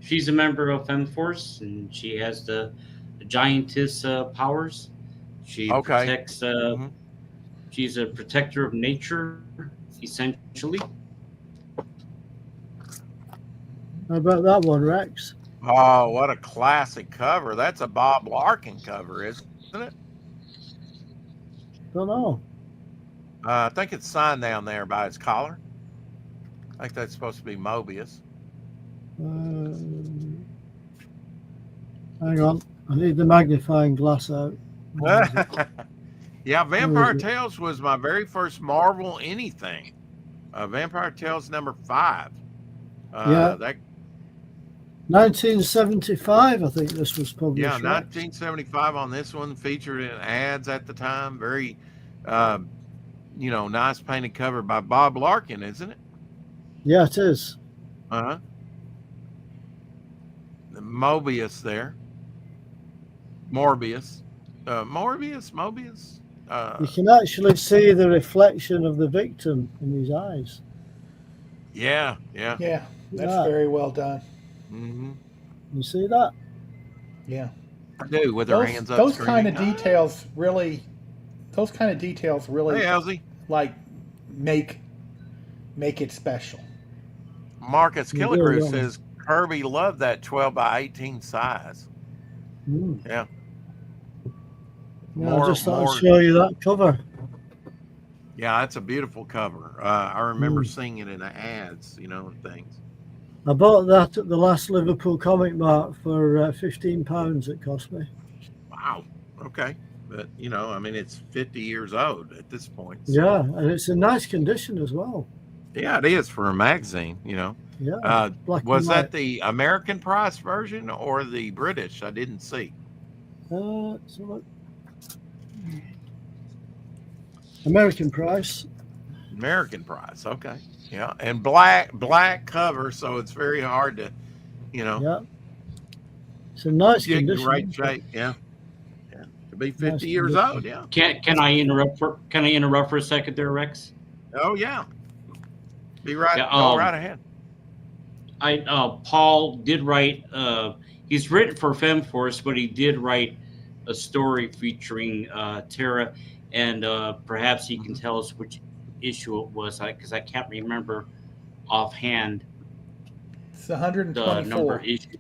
she's a member of Femforce, and she has the giantess powers. She protects. She's a protector of nature, essentially. How about that one, Rex? Oh, what a classic cover. That's a Bob Larkin cover, isn't it? Don't know. I think it's signed down there by his collar. I think that's supposed to be Mobius. Hang on. I need the magnifying glass out. Yeah, Vampire Tales was my very first Marvel anything. Vampire Tales number 5. That 1975, I think this was published. Yeah, right? 1975 on this one, featured in ads at the time. Very, nice painted cover by Bob Larkin, isn't it? Yeah, it is. The Mobius there. Mobius. You can actually see the reflection of the victim in his eyes. Yeah. Yeah, that's very well done. Mm-hmm. You see that? Yeah. I do, with her hands up. Those kind of details really, Hey, Elsie. like make it special. Marcus Killigrew says Kirby loved that 12 by 18 size. Mm. Yeah. Yeah, I just thought I'd show you that cover. Yeah, it's a beautiful cover. I remember seeing it in the ads, and things. I bought that at the last Liverpool Comic Mart for £15. It cost me. Wow. Okay. But, it's 50 years old at this point. So. Yeah, and it's in nice condition as well. Yeah, it is for a magazine, Yeah. Was that the American price version or the British? I didn't see. American price. American price. Okay. Yeah. And black cover, so it's very hard to, Yeah. It's a nice condition. Great shape. Yeah. To be 50 years old. Yeah. Can I interrupt for a second there, Rex? Oh yeah. Be right. Go right ahead. Paul did write. He's written for FemForce, but he did write a story featuring Tara, and perhaps he can tell us which issue it was, because I can't remember offhand. It's 124. The number issue.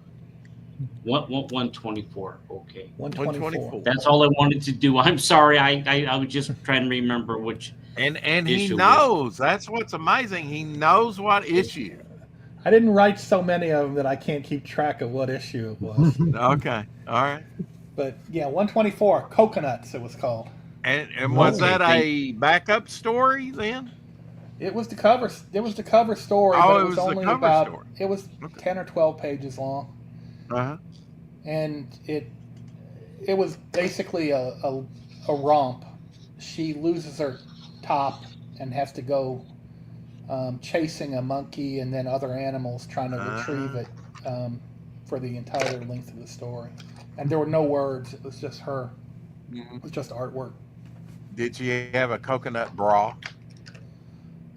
124. Okay. 124. That's all I wanted to do. I'm sorry. I was just trying to remember which. And he knows. That's what's amazing. He knows what issue. I didn't write so many of them that I can't keep track of what issue it was. Okay. All right. But yeah, 124, Coconuts it was called. And was that a backup story then? It was the cover. It was the cover story. Oh, but it was only the cover about. story. It was 10 or 12 pages long. And it was basically a romp. She loses her top and has to go chasing a monkey and then other animals trying to retrieve it for the entire length of the story. And there were no words. It was just her. It was just artwork. Did she have a coconut bra?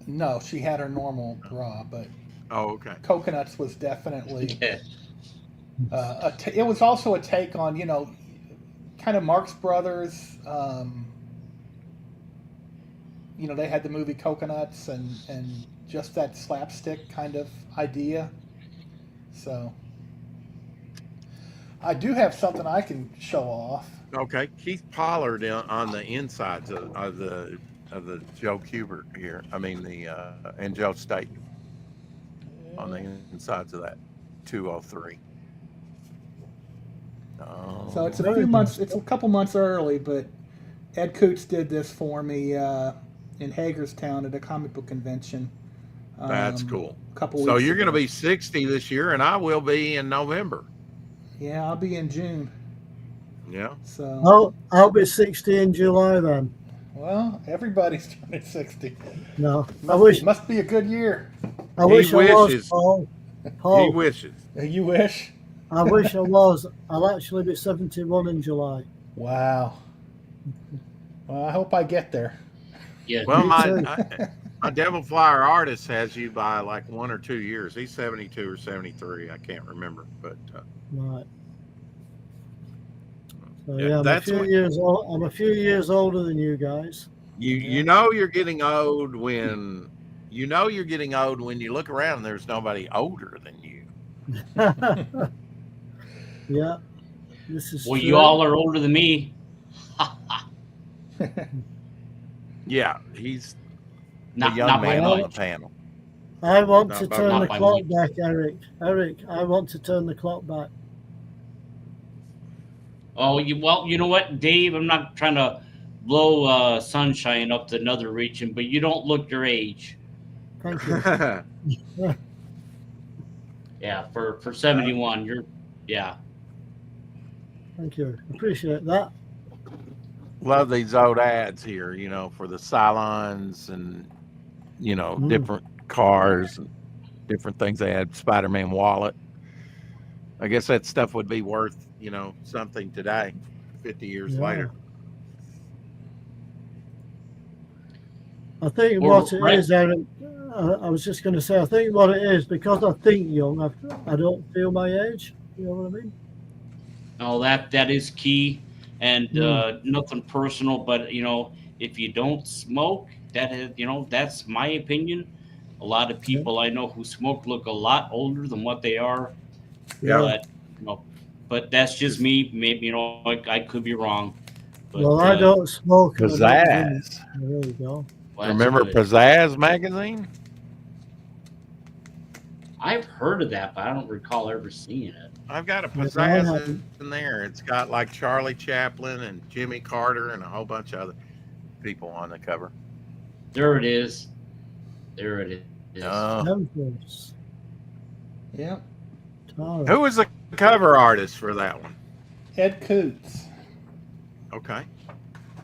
No, she had her normal bra, but okay. Coconuts was definitely it was also a take on, kind of Marx Brothers. They had the movie Coconuts and just that slapstick kind of idea. So I do have something I can show off. Okay, Keith Pollard on the insides of the Joe Kubert here. I mean and Joe State on the insides of that 203. So it's a few months. It's a couple months early, but Ed Coots did this for me in Hagerstown at a comic book convention. That's cool. A couple weeks so you're ago. going to be 60 this year, and I will be in November. Yeah, I'll be in June. Yeah. So I'll be 60 in July then. Well, everybody's turning 60. No, must be a good year. I wish I was, Paul. He wishes. You wish? I wish I was. I'll actually be 71 in July. Wow. Well, I hope I get there. Yeah. Well, my Devil Flyer artist has you by like 1 or 2 years. He's 72 or 73. I can't remember, but right. So yeah, I'm a few years old. I'm a few years older than you guys. You know you're getting old when you look around and there's nobody older than you. Yeah, this is. Well, true. you all are older than me. Yeah, he's Not the young by man on the much. panel. I want Not to by- turn not the by clock much. back, Eric. Eric, I want to turn the clock back. Oh, you know what, Dave? I'm not trying to blow sunshine up to another region, but you don't look your age. Thank you. Yeah, for 71, you're Thank you. Appreciate that. Love these old ads here, for the Cylons and, different cars and different things. They had Spider-Man wallet. I guess that stuff would be worth, something today, 50 years later. I think Well, what it right. is, Eric, I was just going to say, I think what it is, because I think young, I don't feel my age. You know what I mean? No, that is key, and nothing personal, but if you don't smoke, that's my opinion. A lot of people I know who smoke look a lot older than what they are. Yeah. But that's just me. Maybe I could be wrong. But, Well, I don't smoke. And I don't drink. Pizzazz. There you go. well, that's Remember good. Pizzazz magazine? I've heard of that, but I don't recall ever seeing it. I've got a Yes, I Pizzazz haven't. in there. It's got like Charlie Chaplin and Jimmy Carter and a whole bunch of other people on the cover. There it is. There it is. Memphis. Yeah. Tara. Who was the cover artist for that one? Ed Coots. Okay.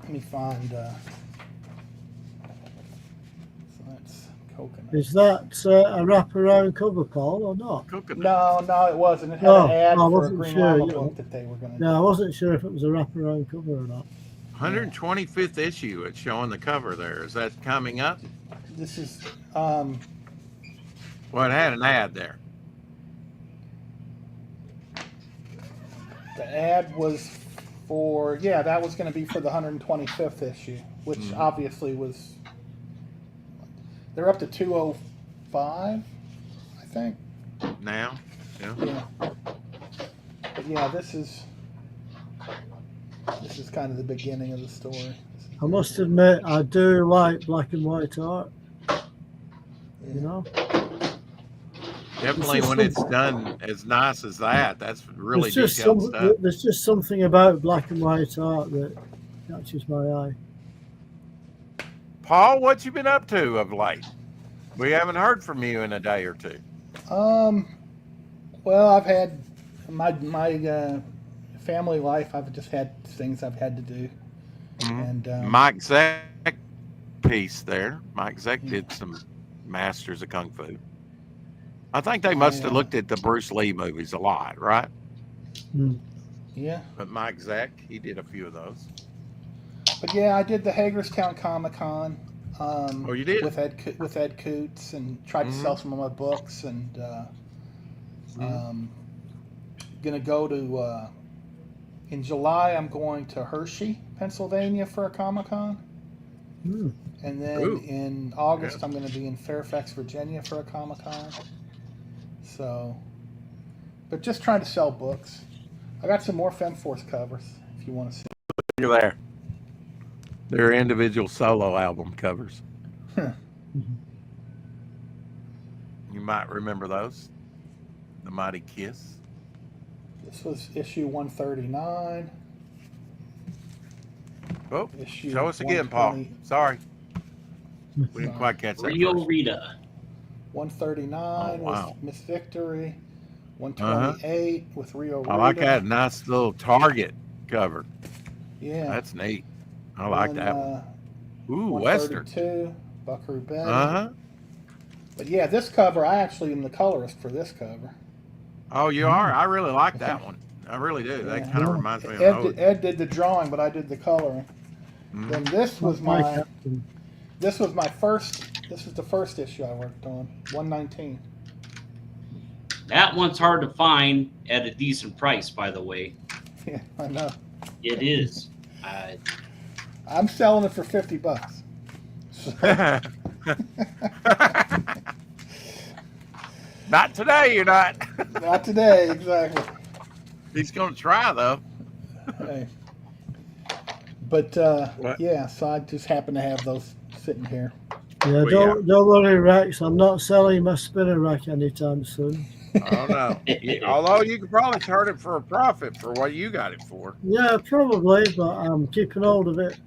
Let me find. So that's coconut. Is that a wraparound cover, Paul, or not? No, it wasn't. It had Oh, an ad I for a wasn't Green sure, Llama yeah. book that they were going to. No, I wasn't sure if it was a wraparound cover or not. 125th issue. It's showing the cover there. Is that coming up? This is. Well, it had an ad there. The ad was for, that was going to be for the 125th issue, which obviously was, they're up to 205, I think. Now? Yeah. Yeah. But yeah, this is kind of the beginning of the story. I must admit, I do like black and white art. You know, Definitely when it's done as nice as that, that's really there's detailed stuff. there's just something about black and white art that catches my eye. Paul, what you been up to of late? We haven't heard from you in a day or two. Well, I've had my family life. I've just had things I've had to do, and Mike Zeck piece there. Mike Zeck did some Masters of Kung Fu. I think they must have looked at the Bruce Lee movies a lot, right? Yeah. But Mike Zeck, he did a few of those. But yeah, I did the Hagerstown Comic Con. Oh, you did? With Ed Coots, and tried to sell some of my books, and gonna go to in July. I'm going to Hershey, Pennsylvania for a Comic Con, and then in August I'm going to be in Fairfax, Virginia for a Comic Con. So, but just trying to sell books. I got some more FemForce covers if you want to see. Look at there. They're individual solo album covers. You might remember those. The Mighty Kiss. This was issue 139. Oh, Issue show us again, Paul. Sorry. We didn't quite catch that. Rio first. Rita. 139 Oh, wow. with Miss Victory. 128 with Rio Rita. I like that nice little Target cover. Yeah. That's neat. I like that one. Ooh, 132, Western. Buckaroo Bay. Uh-huh. But yeah, this cover, I actually am the colorist for this cover. Oh, you are? I really like that one. I really do. That Yeah. kind of reminds me of Ed did the drawing, but I did the coloring. Then this was this was the first issue I worked on, 119. That one's hard to find at a decent price, by the way. Yeah, I know. It is. I'm selling it for $50. Not today, you're not. Not today, exactly. He's going to try, though. Hey. But yeah, so I just happen to have those sitting here. Yeah, don't worry, Rex. I'm not selling my spinner rack anytime soon. Oh no! Although you could probably turn it for a profit for what you got it for. Yeah, probably, but I'm keeping hold of it.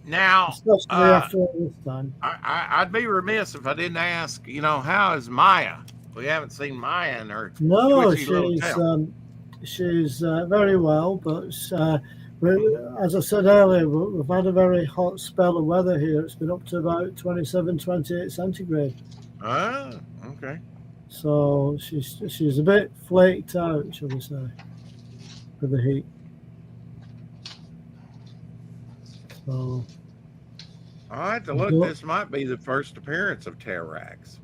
Now, especially after all this time. I'd be remiss if I didn't ask. You know, how is Maya? We haven't seen Maya in her. No, she's very well, but as I said earlier, we've had a very hot spell of weather here. It's been up to about 27, 28 centigrade. Ah, okay. So she's a bit flaked out, shall we say, for the heat. So I'll have to look. This might be the first appearance of Terrax.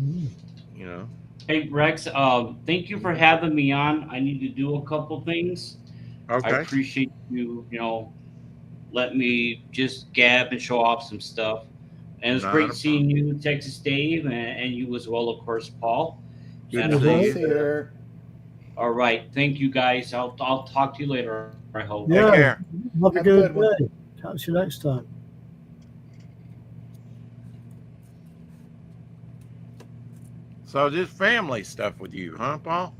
You know. Hey Rex, thank you for having me on. I need to do a couple things. Okay. I appreciate you, let me just gab and show off some stuff. And it's great seeing you, Texas Dave, and you as well, of course, Paul. Good to see you. Here. All right. Thank you, guys. I'll talk to you later. I hope. Yeah. Take care. Have a Have a good good one. day. Catch you next time. So just family stuff with you, huh, Paul?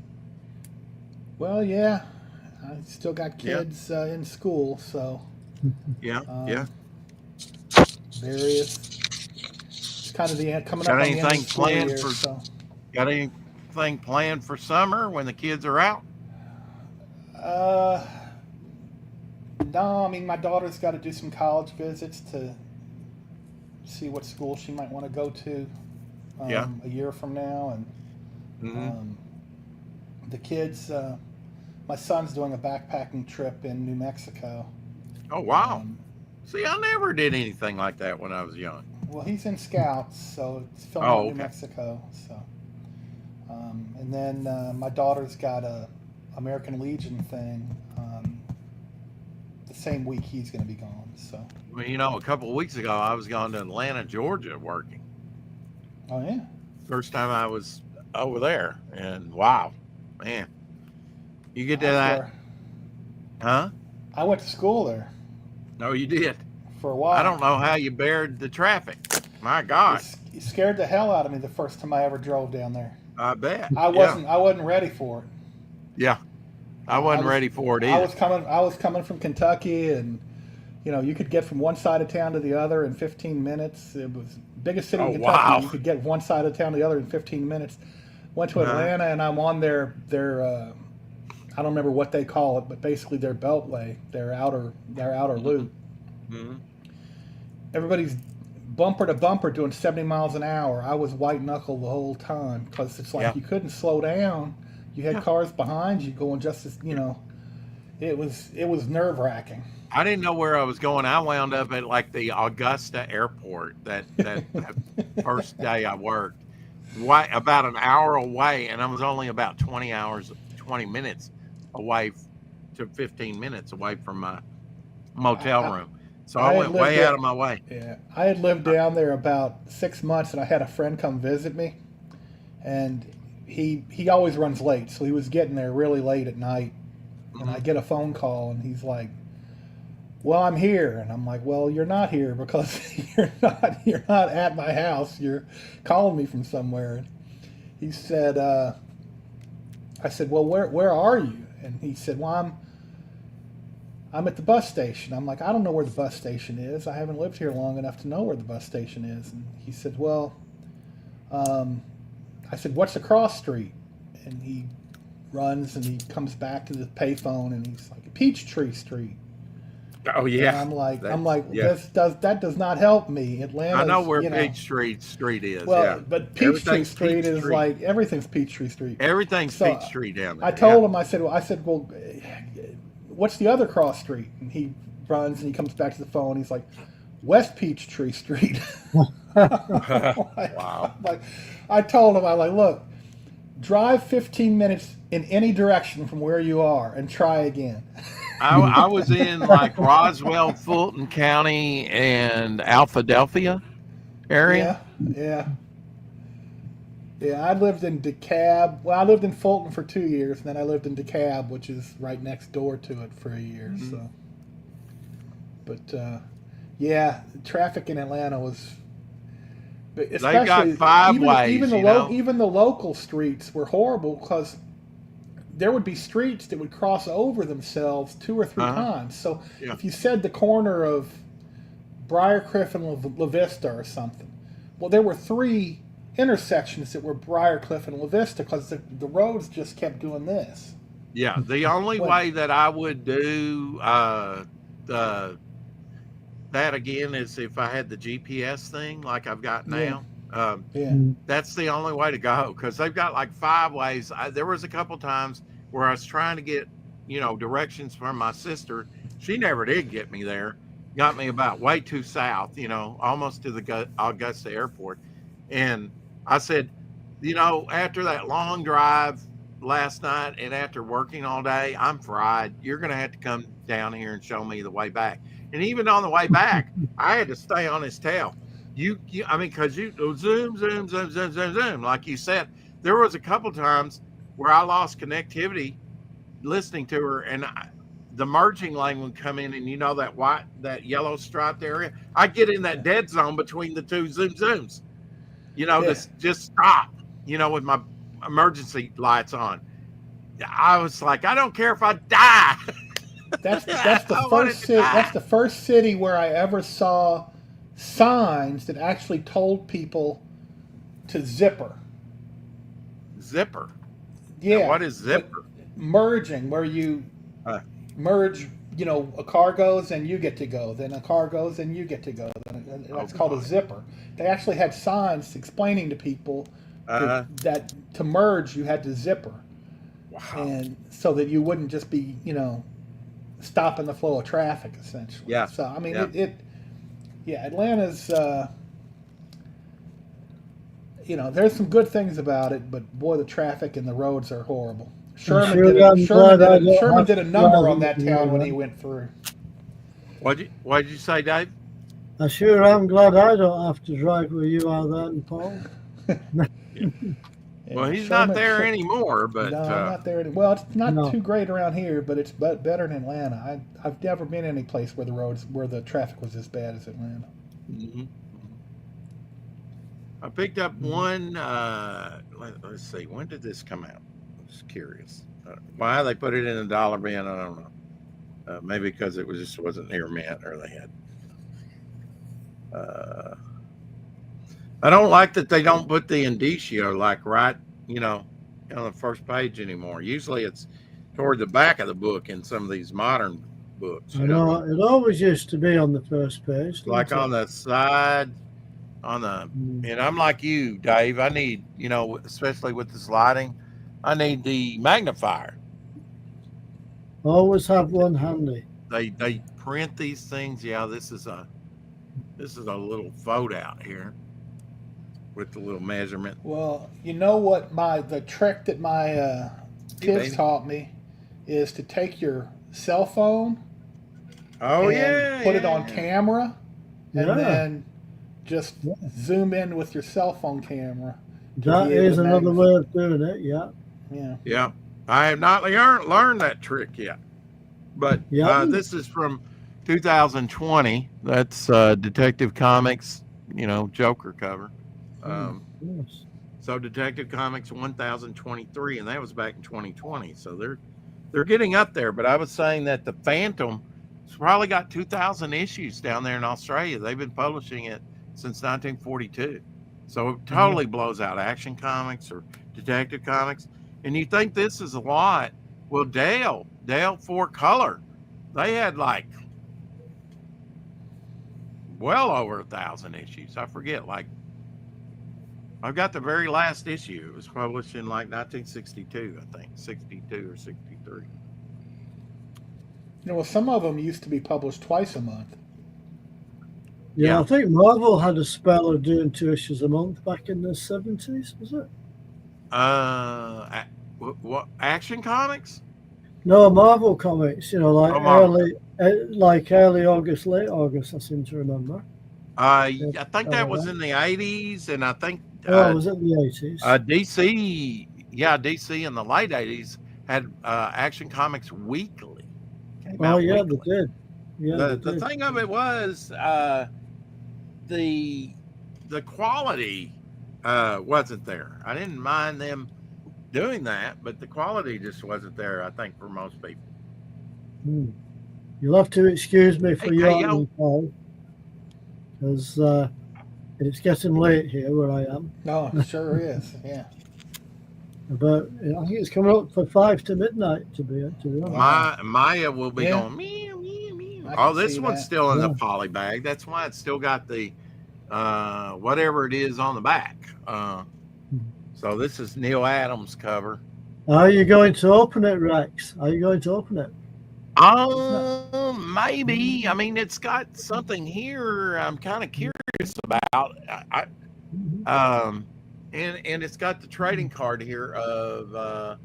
Well, yeah, I still got Yeah. kids in school, so Yeah. um, Yeah. various. It's kind of the end, coming Got up on the end of anything the school planned year. for- So, Got anything planned for summer when the kids are out? no, I mean my daughter's got to do some college visits to see what school she might want to go to Yeah. a year from now, and Mm-hmm. the kids. My son's doing a backpacking trip in New Mexico. Oh wow. Um, See, I never did anything like that when I was young. well, he's in Scouts, so it's filming Oh, in New okay. Mexico. So, and then my daughter's got a American Legion thing the same week he's going to be gone. So, Well, you know, a couple of weeks ago, I was going to Atlanta, Georgia, working. oh yeah, First time I was over there, and wow, man, you get to That's that, where huh? I went to school there No, you did. for a while. I don't know how you bared the traffic. My God, It scared the hell out of me the first time I ever drove down there. I bet. I wasn't ready for it. Yeah, I wasn't ready for it I either. was coming from Kentucky, and you could get from one side of town to the other in 15 minutes. It was biggest city in Oh, Kentucky. wow. You could get one side of town to the other in 15 minutes. Went to Uh-huh. Atlanta, and I'm on their I don't remember what they call it, but basically their beltway, their outer loop. Mhm. Everybody's bumper to bumper doing 70 miles an hour. I was white knuckle the whole time because it's like Yeah. you couldn't slow down. You had Yeah. cars behind you going just as It was nerve wracking. I didn't know where I was going. I wound up at like the Augusta airport that first day I worked, about an hour away, and I was only about 20 minutes away to 15 minutes away from my motel room. So I I went lived way there- out of my way. Yeah, I had lived down there about 6 months, and I had a friend come visit me, and he always runs late, so he was getting there really late at night, and I get a phone call, and he's like, "Well, I'm here," and I'm like, "Well, you're not here because you're not at my house. You're calling me from somewhere." And he said, "I said, well, where are you?" And he said, "Well, I'm at the bus station." I'm like, "I don't know where the bus station is. I haven't lived here long enough to know where the bus station is." And he said, "Well," I said, "What's the cross street?" And he runs and he comes back to the payphone and he's like, "Peachtree Street." Oh And yeah, I'm like, yeah. that does not help me. Atlanta. I know where Peachtree Street is. Well, Yeah, but Peachtree Everything's Street is Peachtree. like everything's Peachtree Street. Everything's So, Peachtree down there. I told him, I said, well, what's the other cross street? And he runs and he comes back to the phone. He's like, West Peachtree Street. Wow. Like, I told him, I'm like, look, drive 15 minutes in any direction from where you are and try again. I was in like Roswell, Fulton County, and Alphadelphia area. Yeah. I lived in DeKalb. Well, I lived in Fulton for 2 years, and then I lived in DeKalb, which is right next door to it, for a year. Mhm. So, but yeah, traffic in Atlanta was. Especially, got five ways, Even you know? even the local streets were horrible because there would be streets that would cross over themselves 2 or 3 Uh-huh. times. So Yeah. if you said the corner of Briarcliff and La Vista or something, well, there were 3 intersections that were Briarcliff and La Vista because the roads just kept doing this. Yeah, the only What? way that I would do that again is if I had the GPS thing like I've got Yeah. now. Yeah. That's the only way to go because they've got like 5 ways. There was a couple times where I was trying to get, directions from my sister. She never did get me there. Got me about way too south, almost to the Augusta airport. And I said, after that long drive last night and after working all day, I'm fried. You're going to have to come down here and show me the way back. And even on the way back, I had to stay on his tail. Because you zoom, zoom, zoom, zoom, zoom, zoom. Like you said, there was a couple times where I lost connectivity listening to her, and the merging lane would come in, and you know that yellow striped area. I get in that dead zone between the two zooms. Just stop. With my emergency lights on. I was like, I don't care if I die. That's the first city. That's the first city where I ever saw signs that actually told people to zipper. Zipper. Yeah. Now, what is zipper? Merging, where you merge. A car goes and you get to go. Then a car goes and you get to go. That's called a zipper. They actually had signs explaining to people that to merge you had to zipper. Wow. And so that you wouldn't just be, stopping the flow of traffic, essentially. Yeah. So, I mean, Atlanta's, there's some good things about it, but boy, the traffic and the roads are horrible. Sherman did a number on that town when he went through. What did you say, Dave? I sure am glad I don't have to drive where you are then, Paul. Well, he's not there anymore, but no, not there. Well, it's not too great around here, but it's better than Atlanta. I've never been any place where the traffic was as bad as Atlanta. Mm-hmm. I picked up one. Let's see, when did this come out? I'm just curious. Why they put it in a dollar bin, I don't know. Maybe because it wasn't near mint, or they had. I don't like that they don't put the indicio right, on the first page anymore. Usually it's toward the back of the book in some of these modern books. I know. It always used to be on the first page. Like on the side, and I'm like you, Dave. I need, especially with this lighting, I need the magnifier. Always have one handy. They print these things. Yeah, this is a little photo out here with the little measurement. Well, you know what the trick that my kids taught me is to take your cell phone and put it on camera and then just zoom in with your cell phone camera. That is another way of doing it, Yeah. I have not learned that trick yet. But this is from 2020. That's Detective Comics, Joker cover. Yes. So Detective Comics 1023, and that was back in 2020. So they're getting up there. But I was saying that the Phantom has probably got 2,000 issues down there in Australia. They've been publishing it since 1942. So it totally blows out Action Comics or Detective Comics. And you think this is a lot. Well, Dale 4-Color, they had well over 1,000 issues. I forget, I've got the very last issue. It was published in 1962, I think, 62 or 63. Well, some of them used to be published twice a month. Yeah, I think Marvel had a spell of doing 2 issues a month back in the 70s, was it? What Action Comics? No, Marvel Comics. Early August, late August. I seem to remember. I think that was in the 80s, and I think was it the 80s? DC in the late 80s had Action Comics Weekly. They did. Yeah, the thing of it was the quality wasn't there. I didn't mind them doing that, but the quality just wasn't there, I think, for most people. You'll have to excuse me for yawning, Paul, because it's getting late here where I am. No, it sure is. Yeah. But I think it's coming up for 5 to midnight to be honest. Maya will be going meow meow meow. Oh, this one's still in the poly bag. That's why it's still got the whatever it is on the back. So this is Neil Adams' cover. Are you going to open it, Rex? Are you going to open it? Maybe. I mean, it's got something here I'm kind of curious about. And it's got the trading card here of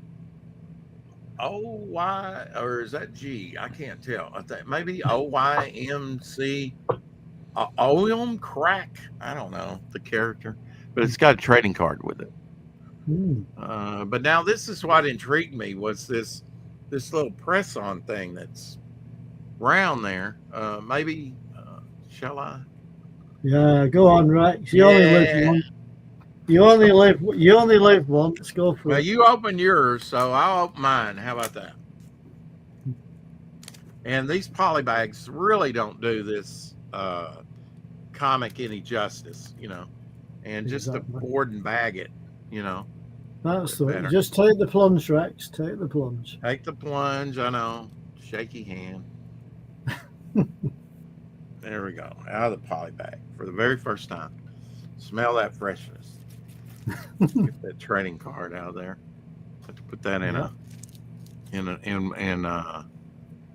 OY, or is that G? I can't tell. I think maybe OYMC. Oilum Crack. I don't know the character, but it's got a trading card with it. But now this is what intrigued me was this this little press-on thing that's round there. Maybe shall I? Yeah, go on, Rex. You only live once. You only live once. Go for Well, it. you open yours, so I'll open mine. How about that? And these poly bags really don't do this comic any justice, and just to Exactly. board and bag it, That's the way. better. Just take the plunge, Rex. Take the plunge. Take the plunge. I know, shaky hand. There we go, out of the poly bag for the very first time. Smell that freshness. Get that trading card out of there. Have to put that in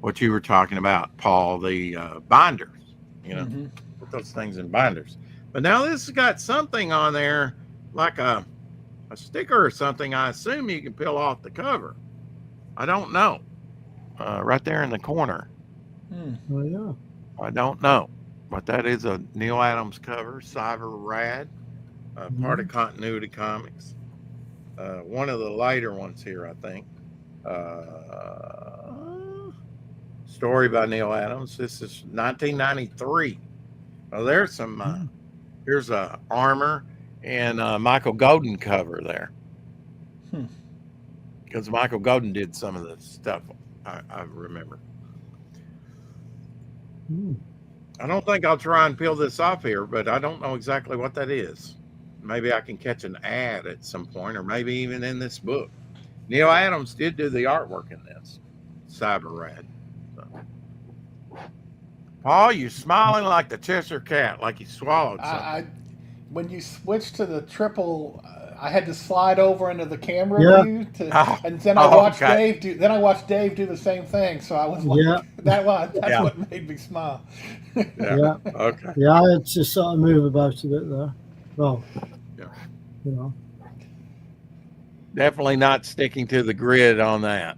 what you were talking about, Paul, the binders. Put those things in binders. But now this has got something on there like a sticker or something. I assume you can peel off the cover. I don't know. Right there in the corner. Oh yeah. I don't know, but that is a Neil Adams cover, Cyber Rad, part of Continuity Comics. One of the later ones here, I think. Story by Neil Adams. This is 1993. Oh, there's some. Here's a Armor and Michael Golden cover there. Because Michael Golden did some of the stuff. I remember. I don't think I'll try and peel this off here, but I don't know exactly what that is. Maybe I can catch an ad at some point, or maybe even in this book. Neil Adams did do the artwork in this Cyber Rad. So. Paul, you're smiling like the Cheshire Cat, like you swallowed something. When you switched to the triple, I had to slide over into the camera view, and then I watched Dave do. Then I watched Dave do the same thing. So I was like, that's what made me smile. Yeah. Okay. Yeah, I had to sort of move about a bit there. Well, Definitely not sticking to the grid on that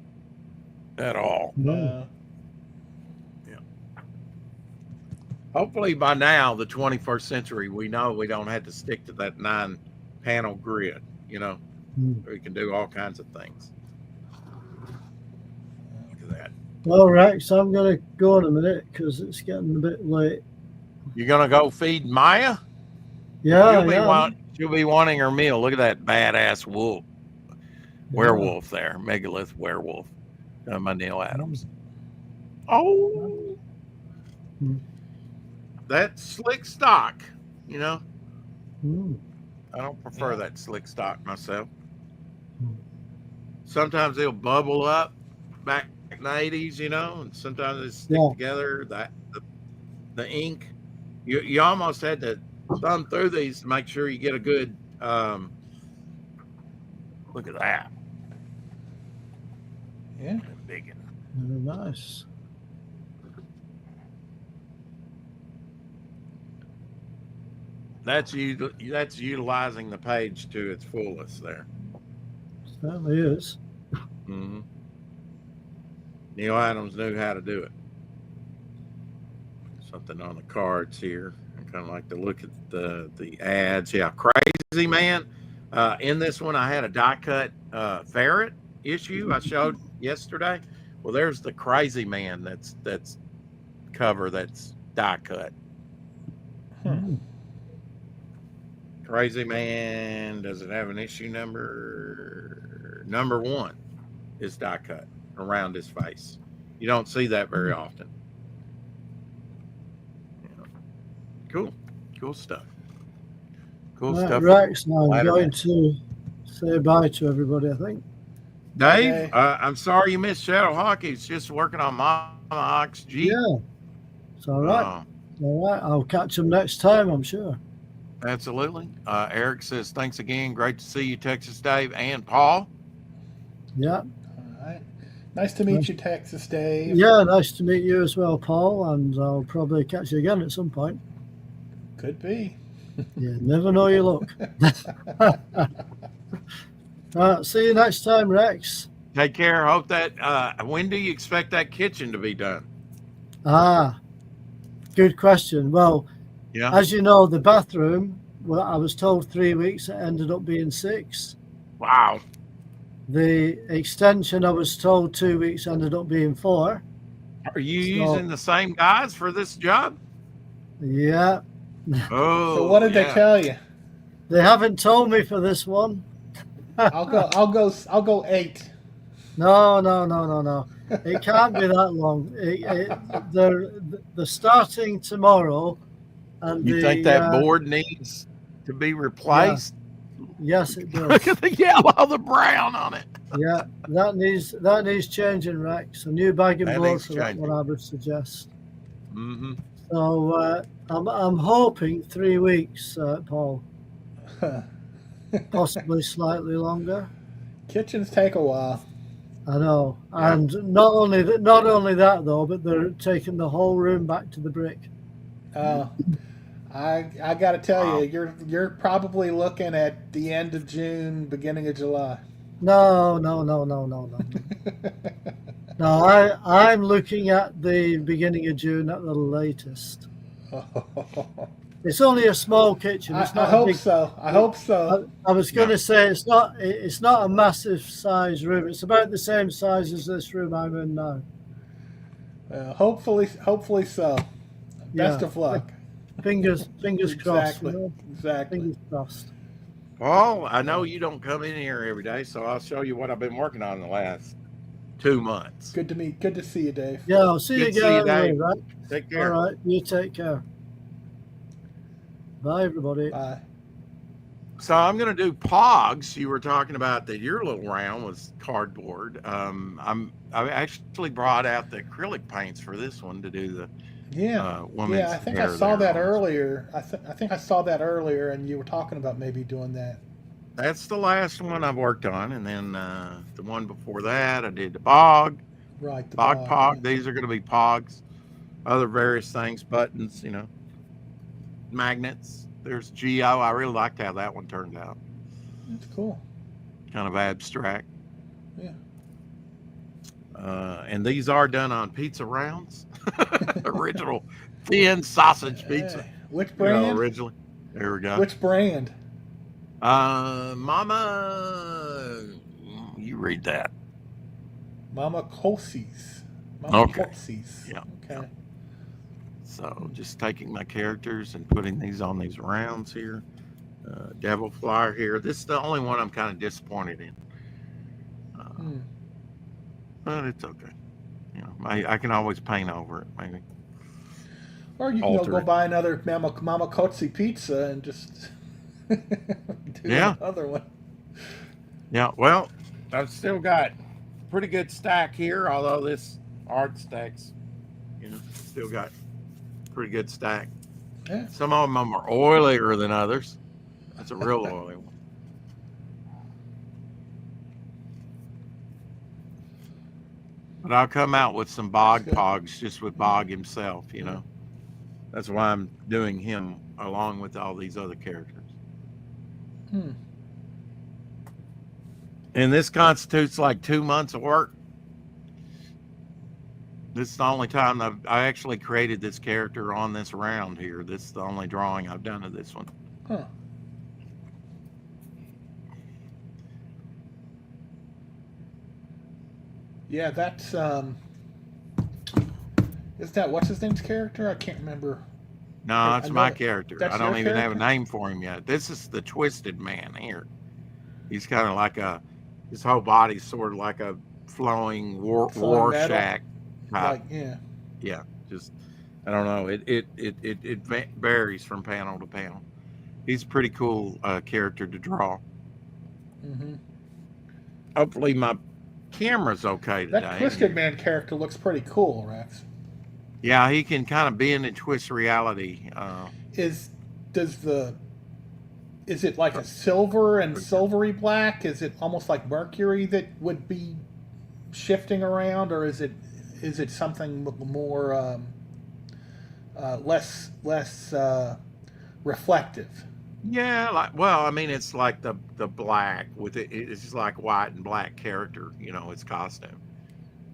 at all. No. Hopefully by now, the 21st century, we know we don't have to stick to that 9-panel grid. We can do all kinds of things. Look at that. All right, so I'm going to go in a minute because it's getting a bit late. You're going to go feed Maya? Yeah, She'll be wanting her meal. Look at that badass werewolf there. Megalith werewolf. By Neil Adams. Oh. That slick stock, I don't prefer that slick stock myself. Sometimes they'll bubble up back in the 80s, and sometimes they stick together. The ink, you almost had to thumb through these to make sure you get a good look at that. Yeah. Big one. Very nice. That's utilizing the page to its fullest there. Certainly is. Mm-hmm. Neil Adams knew how to do it. Something on the cards here. I kind of like to look at the ads. Yeah, Crazy Man. In this one, I had a die cut ferret issue I showed yesterday. Well, there's the Crazy Man that's cover that's die cut. Crazy Man, does it have an issue number? Number 1 is die cut around his face. You don't see that very often. Cool stuff. Rex, now I'm going to say bye to everybody, I think. Dave, I'm sorry you missed Shadow Hawk. He's just working on Mama Hawk's Jeep. Yeah, it's all right. All right, I'll catch him next time, I'm sure. Absolutely. Eric says, thanks again. Great to see you, Texas Dave and Paul. Yeah. All right. Nice to meet you, Texas Dave. Yeah, nice to meet you as well, Paul. And I'll probably catch you again at some point. Could be. You never know your luck. See you next time, Rex. Take care. Hope that, when do you expect that kitchen to be done? Good question. Well, yeah. As you know, the bathroom, well, I was told 3 weeks, it ended up being 6. Wow. The extension, I was told 2 weeks, ended up being 4. Are you using the same guys for this job? Yeah. Oh, So what did they tell you? They haven't told me for this one. I'll go 8. No. It can't be that long. They're starting tomorrow. And you think that board needs to be replaced? Yeah. Yes, it does. Look at the yellow, the brown on it. Yeah, that needs changing, Rex. A new bagging board for that one, I would suggest. Mm-hmm. So I'm hoping 3 weeks, Paul. Possibly slightly longer. Kitchens take a while. I know, yeah. And not only that though, but they're taking the whole room back to the brick. I got to tell you, you're probably looking at the end of June, beginning of July. No. No, I'm looking at the beginning of June at the latest. It's only a small kitchen. It's not I hope so. I hope so. I was going to say it's not a massive size room. It's about the same size as this room I'm in now. Hopefully so. Best of luck. Fingers crossed. Exactly. Fingers crossed. Well, I know you don't come in here every day, so I'll show you what I've been working on the last 2 months. Good to see you, Dave. Yeah, I'll see you again. Dave. Right? Take care. All right, you take care. Bye, everybody. Bye. So I'm going to do Pogs. You were talking about that your little round was cardboard. I actually brought out the acrylic paints for this one to do the women's I think I saw that earlier. I think I saw that earlier, and you were talking about maybe doing that. That's the last one I've worked on, and then the one before that I did the Bog. Right, the Bog Pog. Yeah. These are going to be Pogs. Other various things, buttons, magnets. There's Geo. I really liked how that one turned out. That's cool. Kind of abstract. Yeah. And these are done on pizza rounds. Original thin sausage pizza. Which brand? Originally. There we go. Which brand? Mama, you read that. Mama Kosi's. Okay. Kosi's. Yeah. Okay. So just taking my characters and putting these on these rounds here. Devil Flyer here. This is the only one I'm kind of disappointed in. But it's okay. I can always paint over it, maybe. Or you can go buy another Mama Kotsi pizza and just do another one. Yeah, well, I've still got pretty good stack here, although this art stack's, still got pretty good stack. Yeah. Some of them are oilier than others. That's a real oily one. But I'll come out with some Bog Pogs just with Bog himself, That's why I'm doing him along with all these other characters. And this constitutes like 2 months of work. This is the only time I actually created this character on this round here. This is the only drawing I've done of this one. Huh. Yeah, that's isn't that what's his name's character? I can't remember. No, it's my character. I don't even have a name for him yet. This is the Twisted Man here. He's kind of like his whole body's sort of like a flowing Rorschach type. Yeah. Just I don't know. It varies from panel to panel. He's a pretty cool character to draw. Mm-hmm. Hopefully my camera's okay today. That Twisted Man character looks pretty cool, Rex. Yeah, he can kind of bend and twist reality. Is it like a silver and silvery black? Is it almost like Mercury that would be shifting around, or is it something more less reflective? Yeah, it's like the black with it. It's just like white and black character, its costume.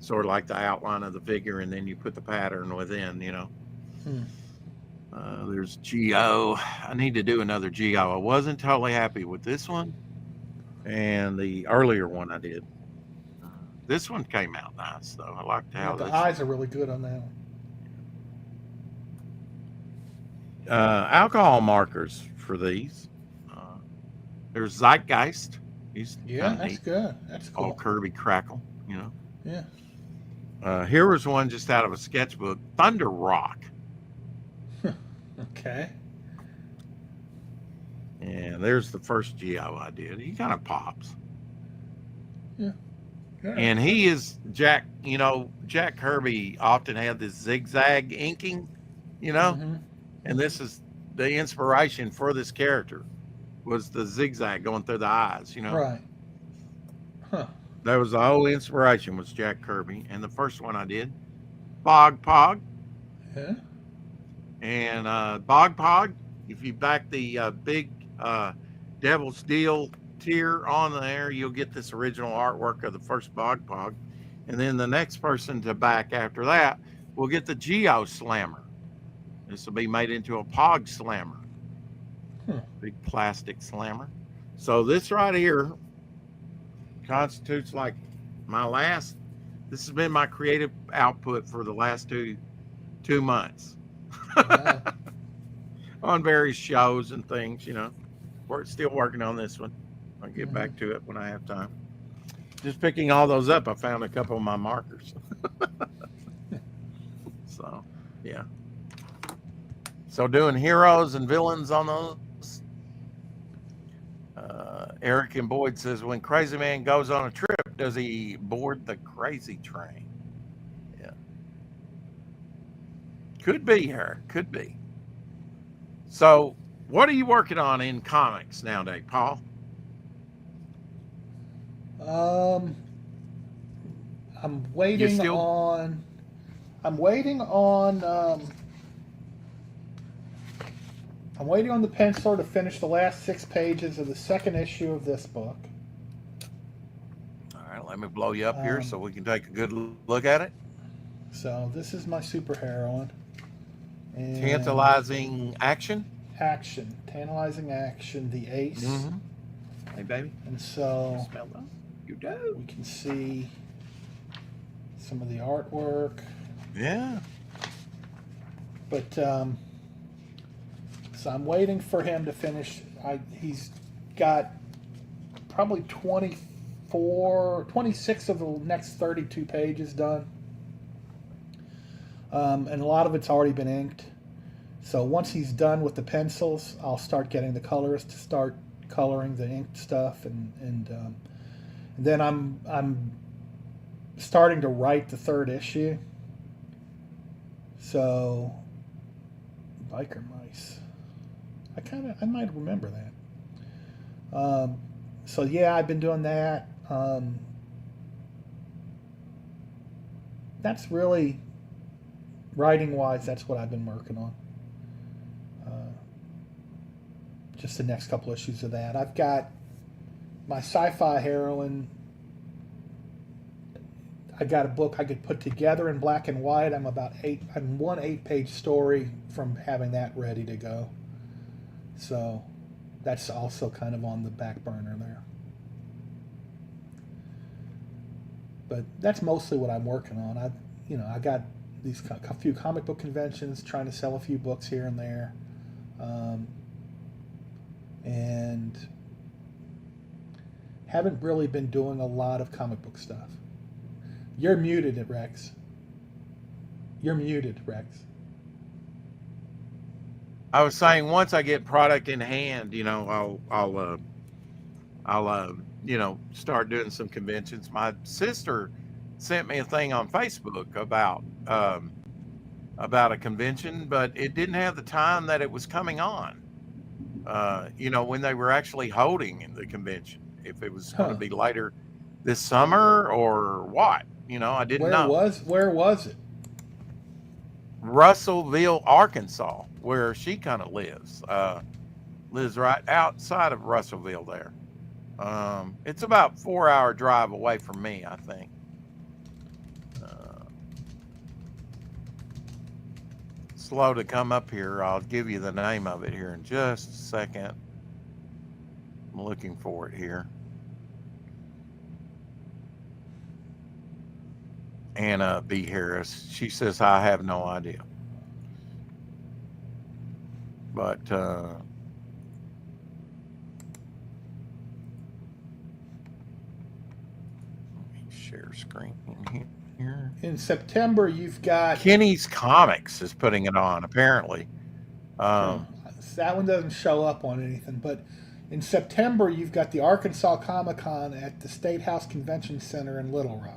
Sort of like the outline of the figure, and then you put the pattern within, There's Geo. I need to do another Geo. I wasn't totally happy with this one. and the earlier one I did. This one came out nice, though. I liked how the eyes are really good on that one. Alcohol markers for these. There's Zeitgeist. He's that's neat. good. That's cool. All Kirby Crackle, Yeah. Here was one just out of a sketchbook, Thunder Rock. Okay. And there's the first Geo I did. He kind of pops. Yeah. And he is Jack, Jack Kirby often had this zigzag inking, Mm-hmm. and this is the inspiration for this character was the zigzag going through the eyes, Right. Huh. That was the whole inspiration was Jack Kirby. And the first one I did, Bog Pog. Yeah. And Bog Pog, if you back the big Devil's Deal tier on there, you'll get this original artwork of the first Bog Pog. And then the next person to back after that will get the Geo Slammer. This will be made into a Pog Slammer. Big plastic slammer. So this right here constitutes like this has been my creative output for the last two months. Wow. On various shows and things, We're still working on this one. I'll get back to it when I have time. Just picking all those up, I found a couple of my markers. So, yeah. So doing heroes and villains on those. Eric and Boyd says, when Crazy Man goes on a trip, does he board the crazy train? Yeah. Could be, Eric. Could be. So, what are you working on in comics nowadays, Paul? I'm waiting on. I'm waiting on the penciler to finish the last 6 pages of the second issue of this book. All right, let me blow you up here so we can take a good look at it. So this is my superheroine. And Tantalizing action. Tantalizing action. The Ace. Mm-hmm. Hey, baby. And so Smell that? You do. we can see some of the artwork. Yeah. But so I'm waiting for him to finish. He's got probably 26 of the next 32 pages done. And a lot of it's already been inked. So once he's done with the pencils, I'll start getting the colorist to start coloring the inked stuff, and then I'm starting to write the third issue. So biker mice. I might remember that. So yeah, I've been doing that. That's really, writing wise, that's what I've been working on. Just the next couple issues of that. I've got my sci-fi heroine. I got a book I could put together in black and white. I'm one 8-page story from having that ready to go. So that's also kind of on the back burner there. But that's mostly what I'm working on. I got a few comic book conventions, trying to sell a few books here and there, and haven't really been doing a lot of comic book stuff. You're muted, Rex. You're muted, Rex. I was saying once I get product in hand, I'll start doing some conventions. My sister sent me a thing on Facebook about a convention, but it didn't have the time that it was coming on. When they were actually holding the convention, if it was going to be later this summer or what, I didn't know. Where was it? Russellville, Arkansas, where she kind of lives. Lives right outside of Russellville there. It's about 4-hour drive away from me, I think. Slow to come up here. I'll give you the name of it here in just a second. I'm looking for it here. Anna B. Harris. She says, I have no idea. But let me share screen here. In September, you've got Kenny's Comics is putting it on, apparently. That one doesn't show up on anything, but in September, you've got the Arkansas Comic Con at the State House Convention Center in Little Rock.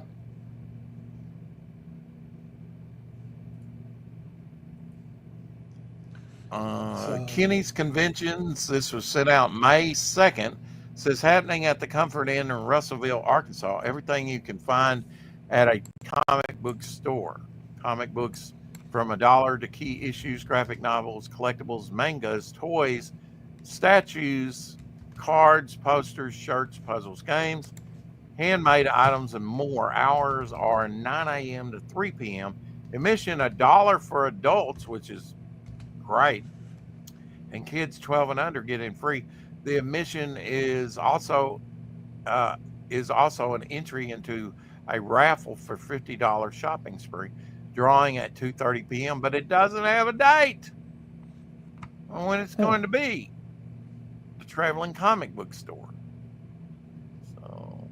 Kenny's Conventions, this was sent out May 2nd, says happening at the Comfort Inn in Russellville, Arkansas. Everything you can find at a comic book store. Comic books from $1 to key issues, graphic novels, collectibles, mangas, toys, statues, cards, posters, shirts, puzzles, games, handmade items, and more. Hours are 9 a.m. to 3 p.m. Admission $1 for adults, which is great, and kids 12 and under get in free. The admission is also an entry into a raffle for $50 shopping spree, drawing at 2:30 p.m. But it doesn't have a date on when it's going to be. The Traveling Comic Book Store. So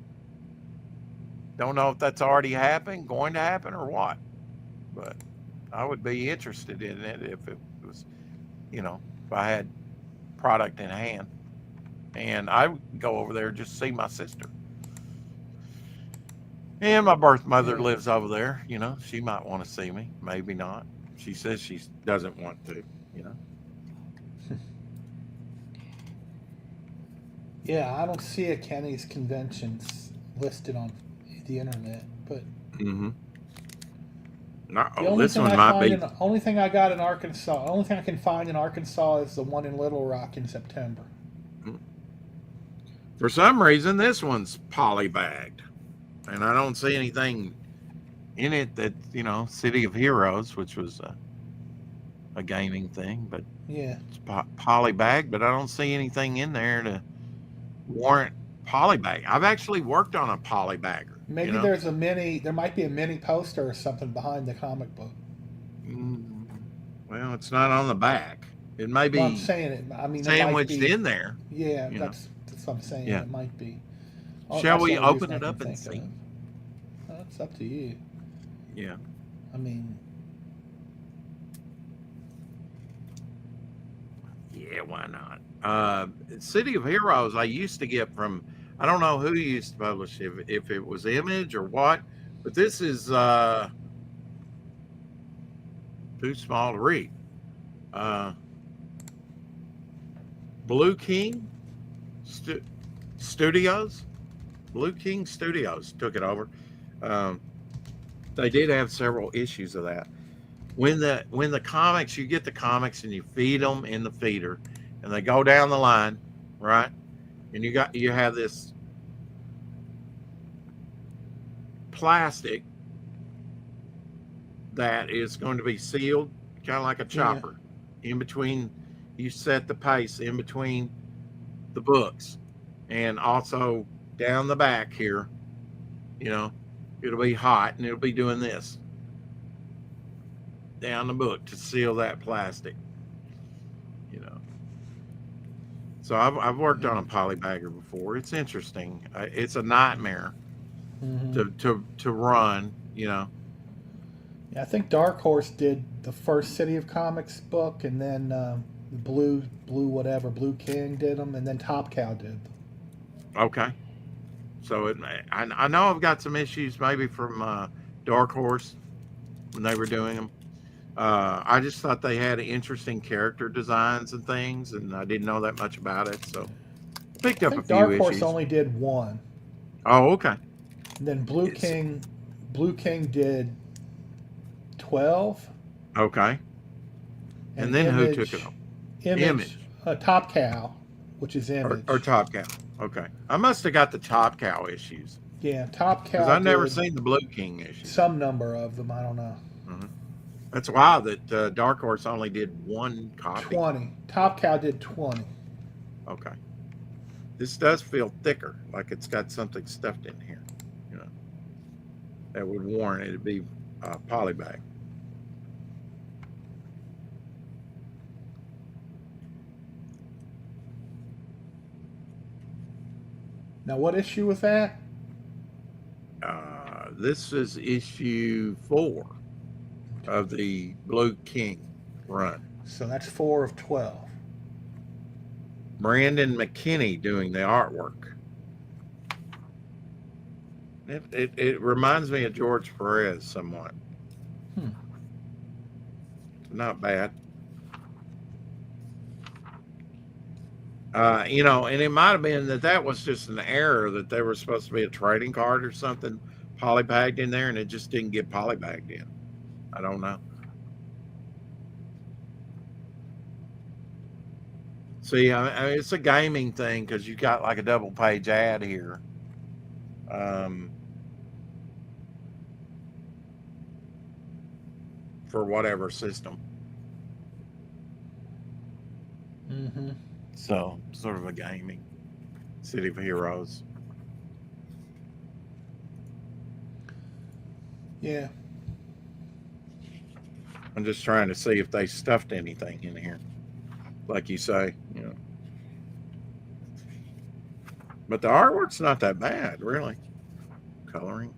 don't know if that's already happened, going to happen, or what. But I would be interested in it if it was, if I had product in hand. And I would go over there just see my sister. And my birth mother lives over there. She might want to see me. Maybe not. She says she doesn't want to, Yeah, I don't see a Kenny's Conventions listed on the internet, but this one might be. The only thing I got in Arkansas, the only thing I can find in Arkansas is the one in Little Rock in September. For some reason, this one's polybagged, and I don't see anything in it that City of Heroes, which was a gaming thing, but yeah, it's polybagged. But I don't see anything in there to warrant polybag. I've actually worked on a polybagger. Maybe there's there might be a mini poster or something behind the comic book. Well, it's not on the back. It may be. Well, I'm saying it. I mean, sandwiched it might be, in there. Yeah, that's what I'm saying. Yeah. It might be. Shall we open it up and see? It's up to you. Yeah. I mean. Yeah, why not? City of Heroes, I used to get from, I don't know who used to publish it, if it was Image or what, but this is too small to read. Blue King Studios. Blue King Studios took it over. They did have several issues of that. When the comics, you get the comics and you feed them in the feeder, and they go down the line, right? And you have this plastic that is going to be sealed, kind of like a chopper. In between, you set the pace in between the books, and also down the back here, it'll be hot, and it'll be doing this down the book to seal that plastic. So I've worked on a polybagger before. It's interesting. It's a nightmare to run. Yeah, I think Dark Horse did the first City of Comics book, and then Blue King did them, and then Top Cow did them. Okay. So I know I've got some issues maybe from Dark Horse when they were doing them. I just thought they had interesting character designs and things, and I didn't know that much about it, so picked up a few Dark issues. Horse only did one. Oh, okay. And then Blue King did 12. Okay. And then Image, who took it up? Image. Top Cow, which is Image. Or Top Cow. Okay. I must have got the Top Cow issues. Yeah, Top Cow. Because I've never seen the Blue King issues. Some number of them, I don't know. That's wild that Dark Horse only did one copy. 20. Top Cow did 20. Okay. This does feel thicker, like it's got something stuffed in here. that would warrant it to be polybag. Now, what issue was that? This is issue 4 of the Blue King run. So that's 4 of 12. Brandon McKinney doing the artwork. It reminds me of George Perez somewhat. Not bad. You know, and it might have been that was just an error, that they were supposed to be a trading card or something polybagged in there, and it just didn't get polybagged in. I don't know. See, I mean, it's a gaming thing because you got like a double page ad here. For whatever system. Mm-hmm. So, sort of a gaming City of Heroes. Yeah. I'm just trying to see if they stuffed anything in here, like you say, you know. But the artwork's not that bad, really. Coloring.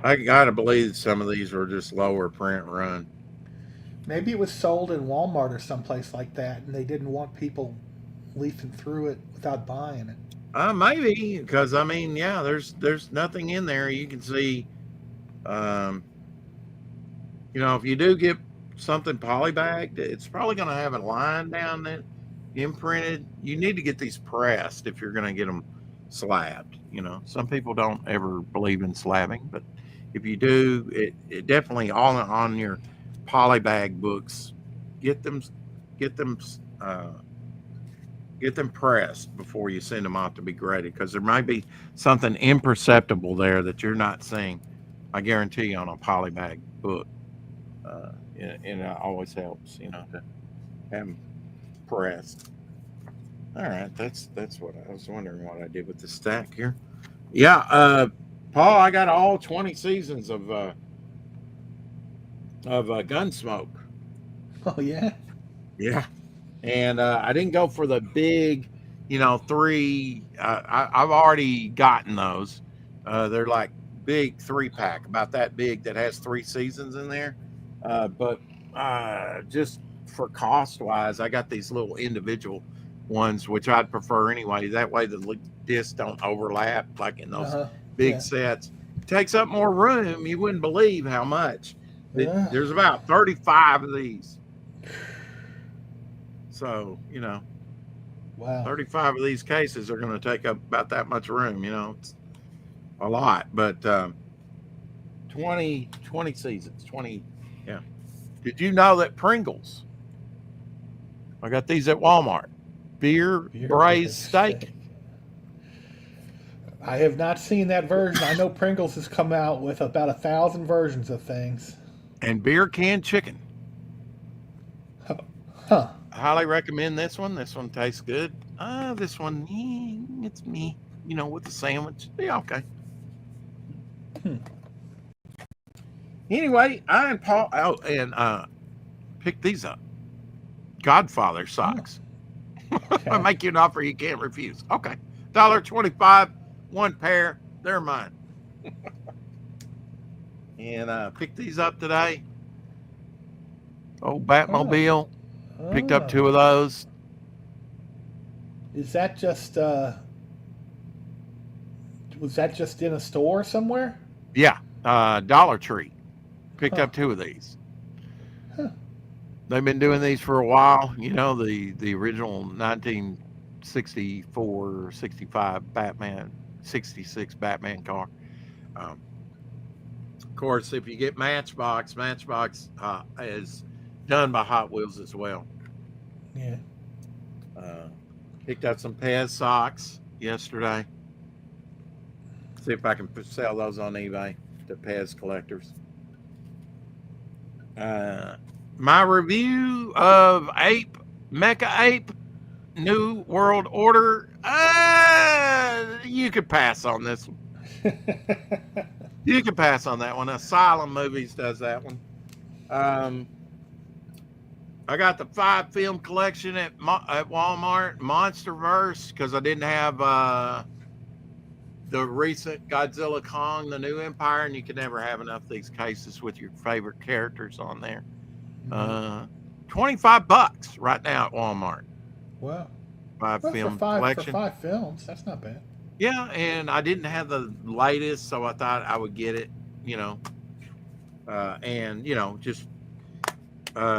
I gotta believe some of these were just lower print run. Maybe it was sold in Walmart or someplace like that, and they didn't want people leafing through it without buying it. Maybe, because I mean, yeah, there's nothing in there. You can see, you know, if you do get something polybagged, it's probably going to have a line down that imprinted. You need to get these pressed if you're going to get them slabbed. You know, some people don't ever believe in slabbing, but if you do, it definitely all on your polybag books. Get them pressed before you send them out to be graded, because there might be something imperceptible there that you're not seeing. I guarantee you on a polybag book, and it always helps, you know, to have them pressed. All right, that's what I was wondering what I did with the stack here. Yeah, Paul, I got all 20 seasons of Gunsmoke. Oh yeah. Yeah. And I didn't go for the big, you know, 3. I've already gotten those. They're like big 3-pack, about that big, that has 3 seasons in there. But just for cost wise, I got these little individual ones, which I'd prefer anyway. That way the discs don't overlap like in those big sets. It takes up more room. You wouldn't believe how much. There's about 35 of these. So, you know, wow, 35 of these cases are going to take up about that much room, you know. It's a lot, but 20 seasons, 20, yeah. Did you know that Pringles, I got these at Walmart, beer braised steak. I have not seen that version. I know Pringles has come out with about 1,000 versions of things. And beer canned chicken. Huh. I highly recommend this one. This one tastes good. This one, it's me, you know, with the sandwich. Yeah, okay. Anyway, I and Paul out and picked these up. Godfather socks. Okay. I make you an offer you can't refuse. Okay. $1.25, 1 pair. They're mine. And picked these up today. Old Batmobile. Picked up 2 of those. Is that just was that just in a store somewhere? Yeah, Dollar Tree. Picked up 2 of these. They've been doing these for a while. You know, the original 1964, 65 Batman, 66 Batman car. Of course, if you get Matchbox is done by Hot Wheels as well. Yeah. Picked up some Pez socks yesterday. See if I can sell those on eBay to Pez collectors. My review of Mecha Ape New World Order. you could pass on this one. You can pass on that one. Asylum Movies does that one. I got the 5 film collection at Walmart, Monsterverse, because I didn't have the recent Godzilla Kong, the New Empire, and you can never have enough of these cases with your favorite characters on there. $25 right now at Walmart. Wow. 5 film for collection. 5 films, that's not bad. Yeah, and I didn't have the latest, so I thought I would get it, and just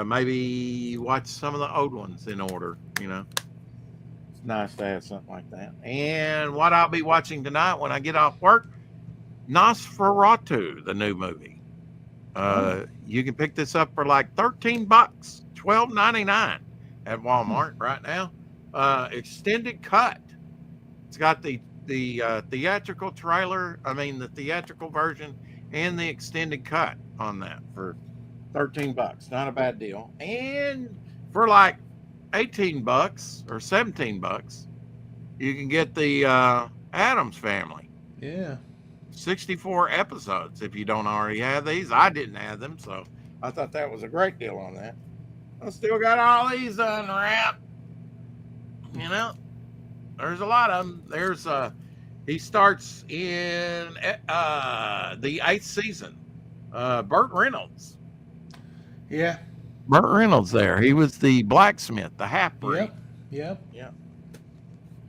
maybe watch some of the old ones in order. It's nice to have something like that. And what I'll be watching tonight when I get off work, Nosferatu, the new movie. You can pick this up for like $13, $12.99 at Walmart right now. Extended cut. It's got the theatrical trailer, the theatrical version and the extended cut on that for $13. Not a bad deal. And for like $18 or $17, you can get the Addams Family. Yeah. 64 episodes if you don't already have these. I didn't have them, so I thought that was a great deal on that. I still got all these unwrapped. There's a lot of them. There's he starts in the 8th season. Burt Reynolds. Yeah. Burt Reynolds there. He was the blacksmith, the half-breed. Yep.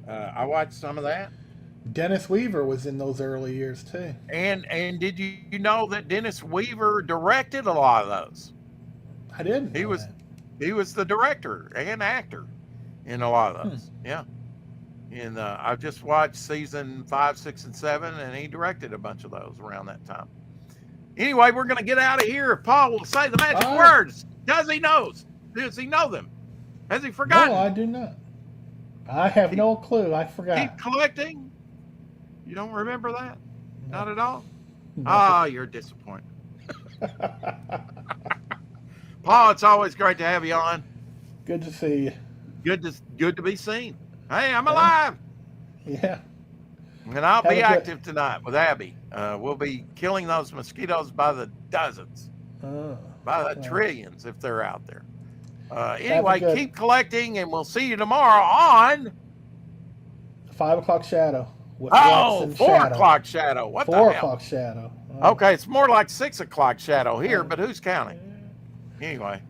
I watched some of that. Dennis Weaver was in those early years too. And did you know that Dennis Weaver directed a lot of those? I didn't. He was the director and actor in a lot of those. Yeah. And I just watched season 5, 6, and 7, and he directed a bunch of those around that time. Anyway, we're going to get out of here. If Paul will say the magic words. Does he know them? Has he forgotten? No, I do not. I have no clue. I forgot. Keep collecting. You don't remember that? No. Not at all? No. You're disappointed. Paul, it's always great to have you on. Good to see you. Good to be seen. Hey, I'm alive. Yeah. And I'll be active tonight with Abby. We'll be killing those mosquitoes by the dozens, by the trillions if they're out there. Anyway, keep collecting, and we'll see you tomorrow on 5 o'clock shadow. With 4 o'clock shadow. What the hell? 4 o'clock shadow. Okay, it's more like 6 o'clock shadow here, but who's counting? Anyway.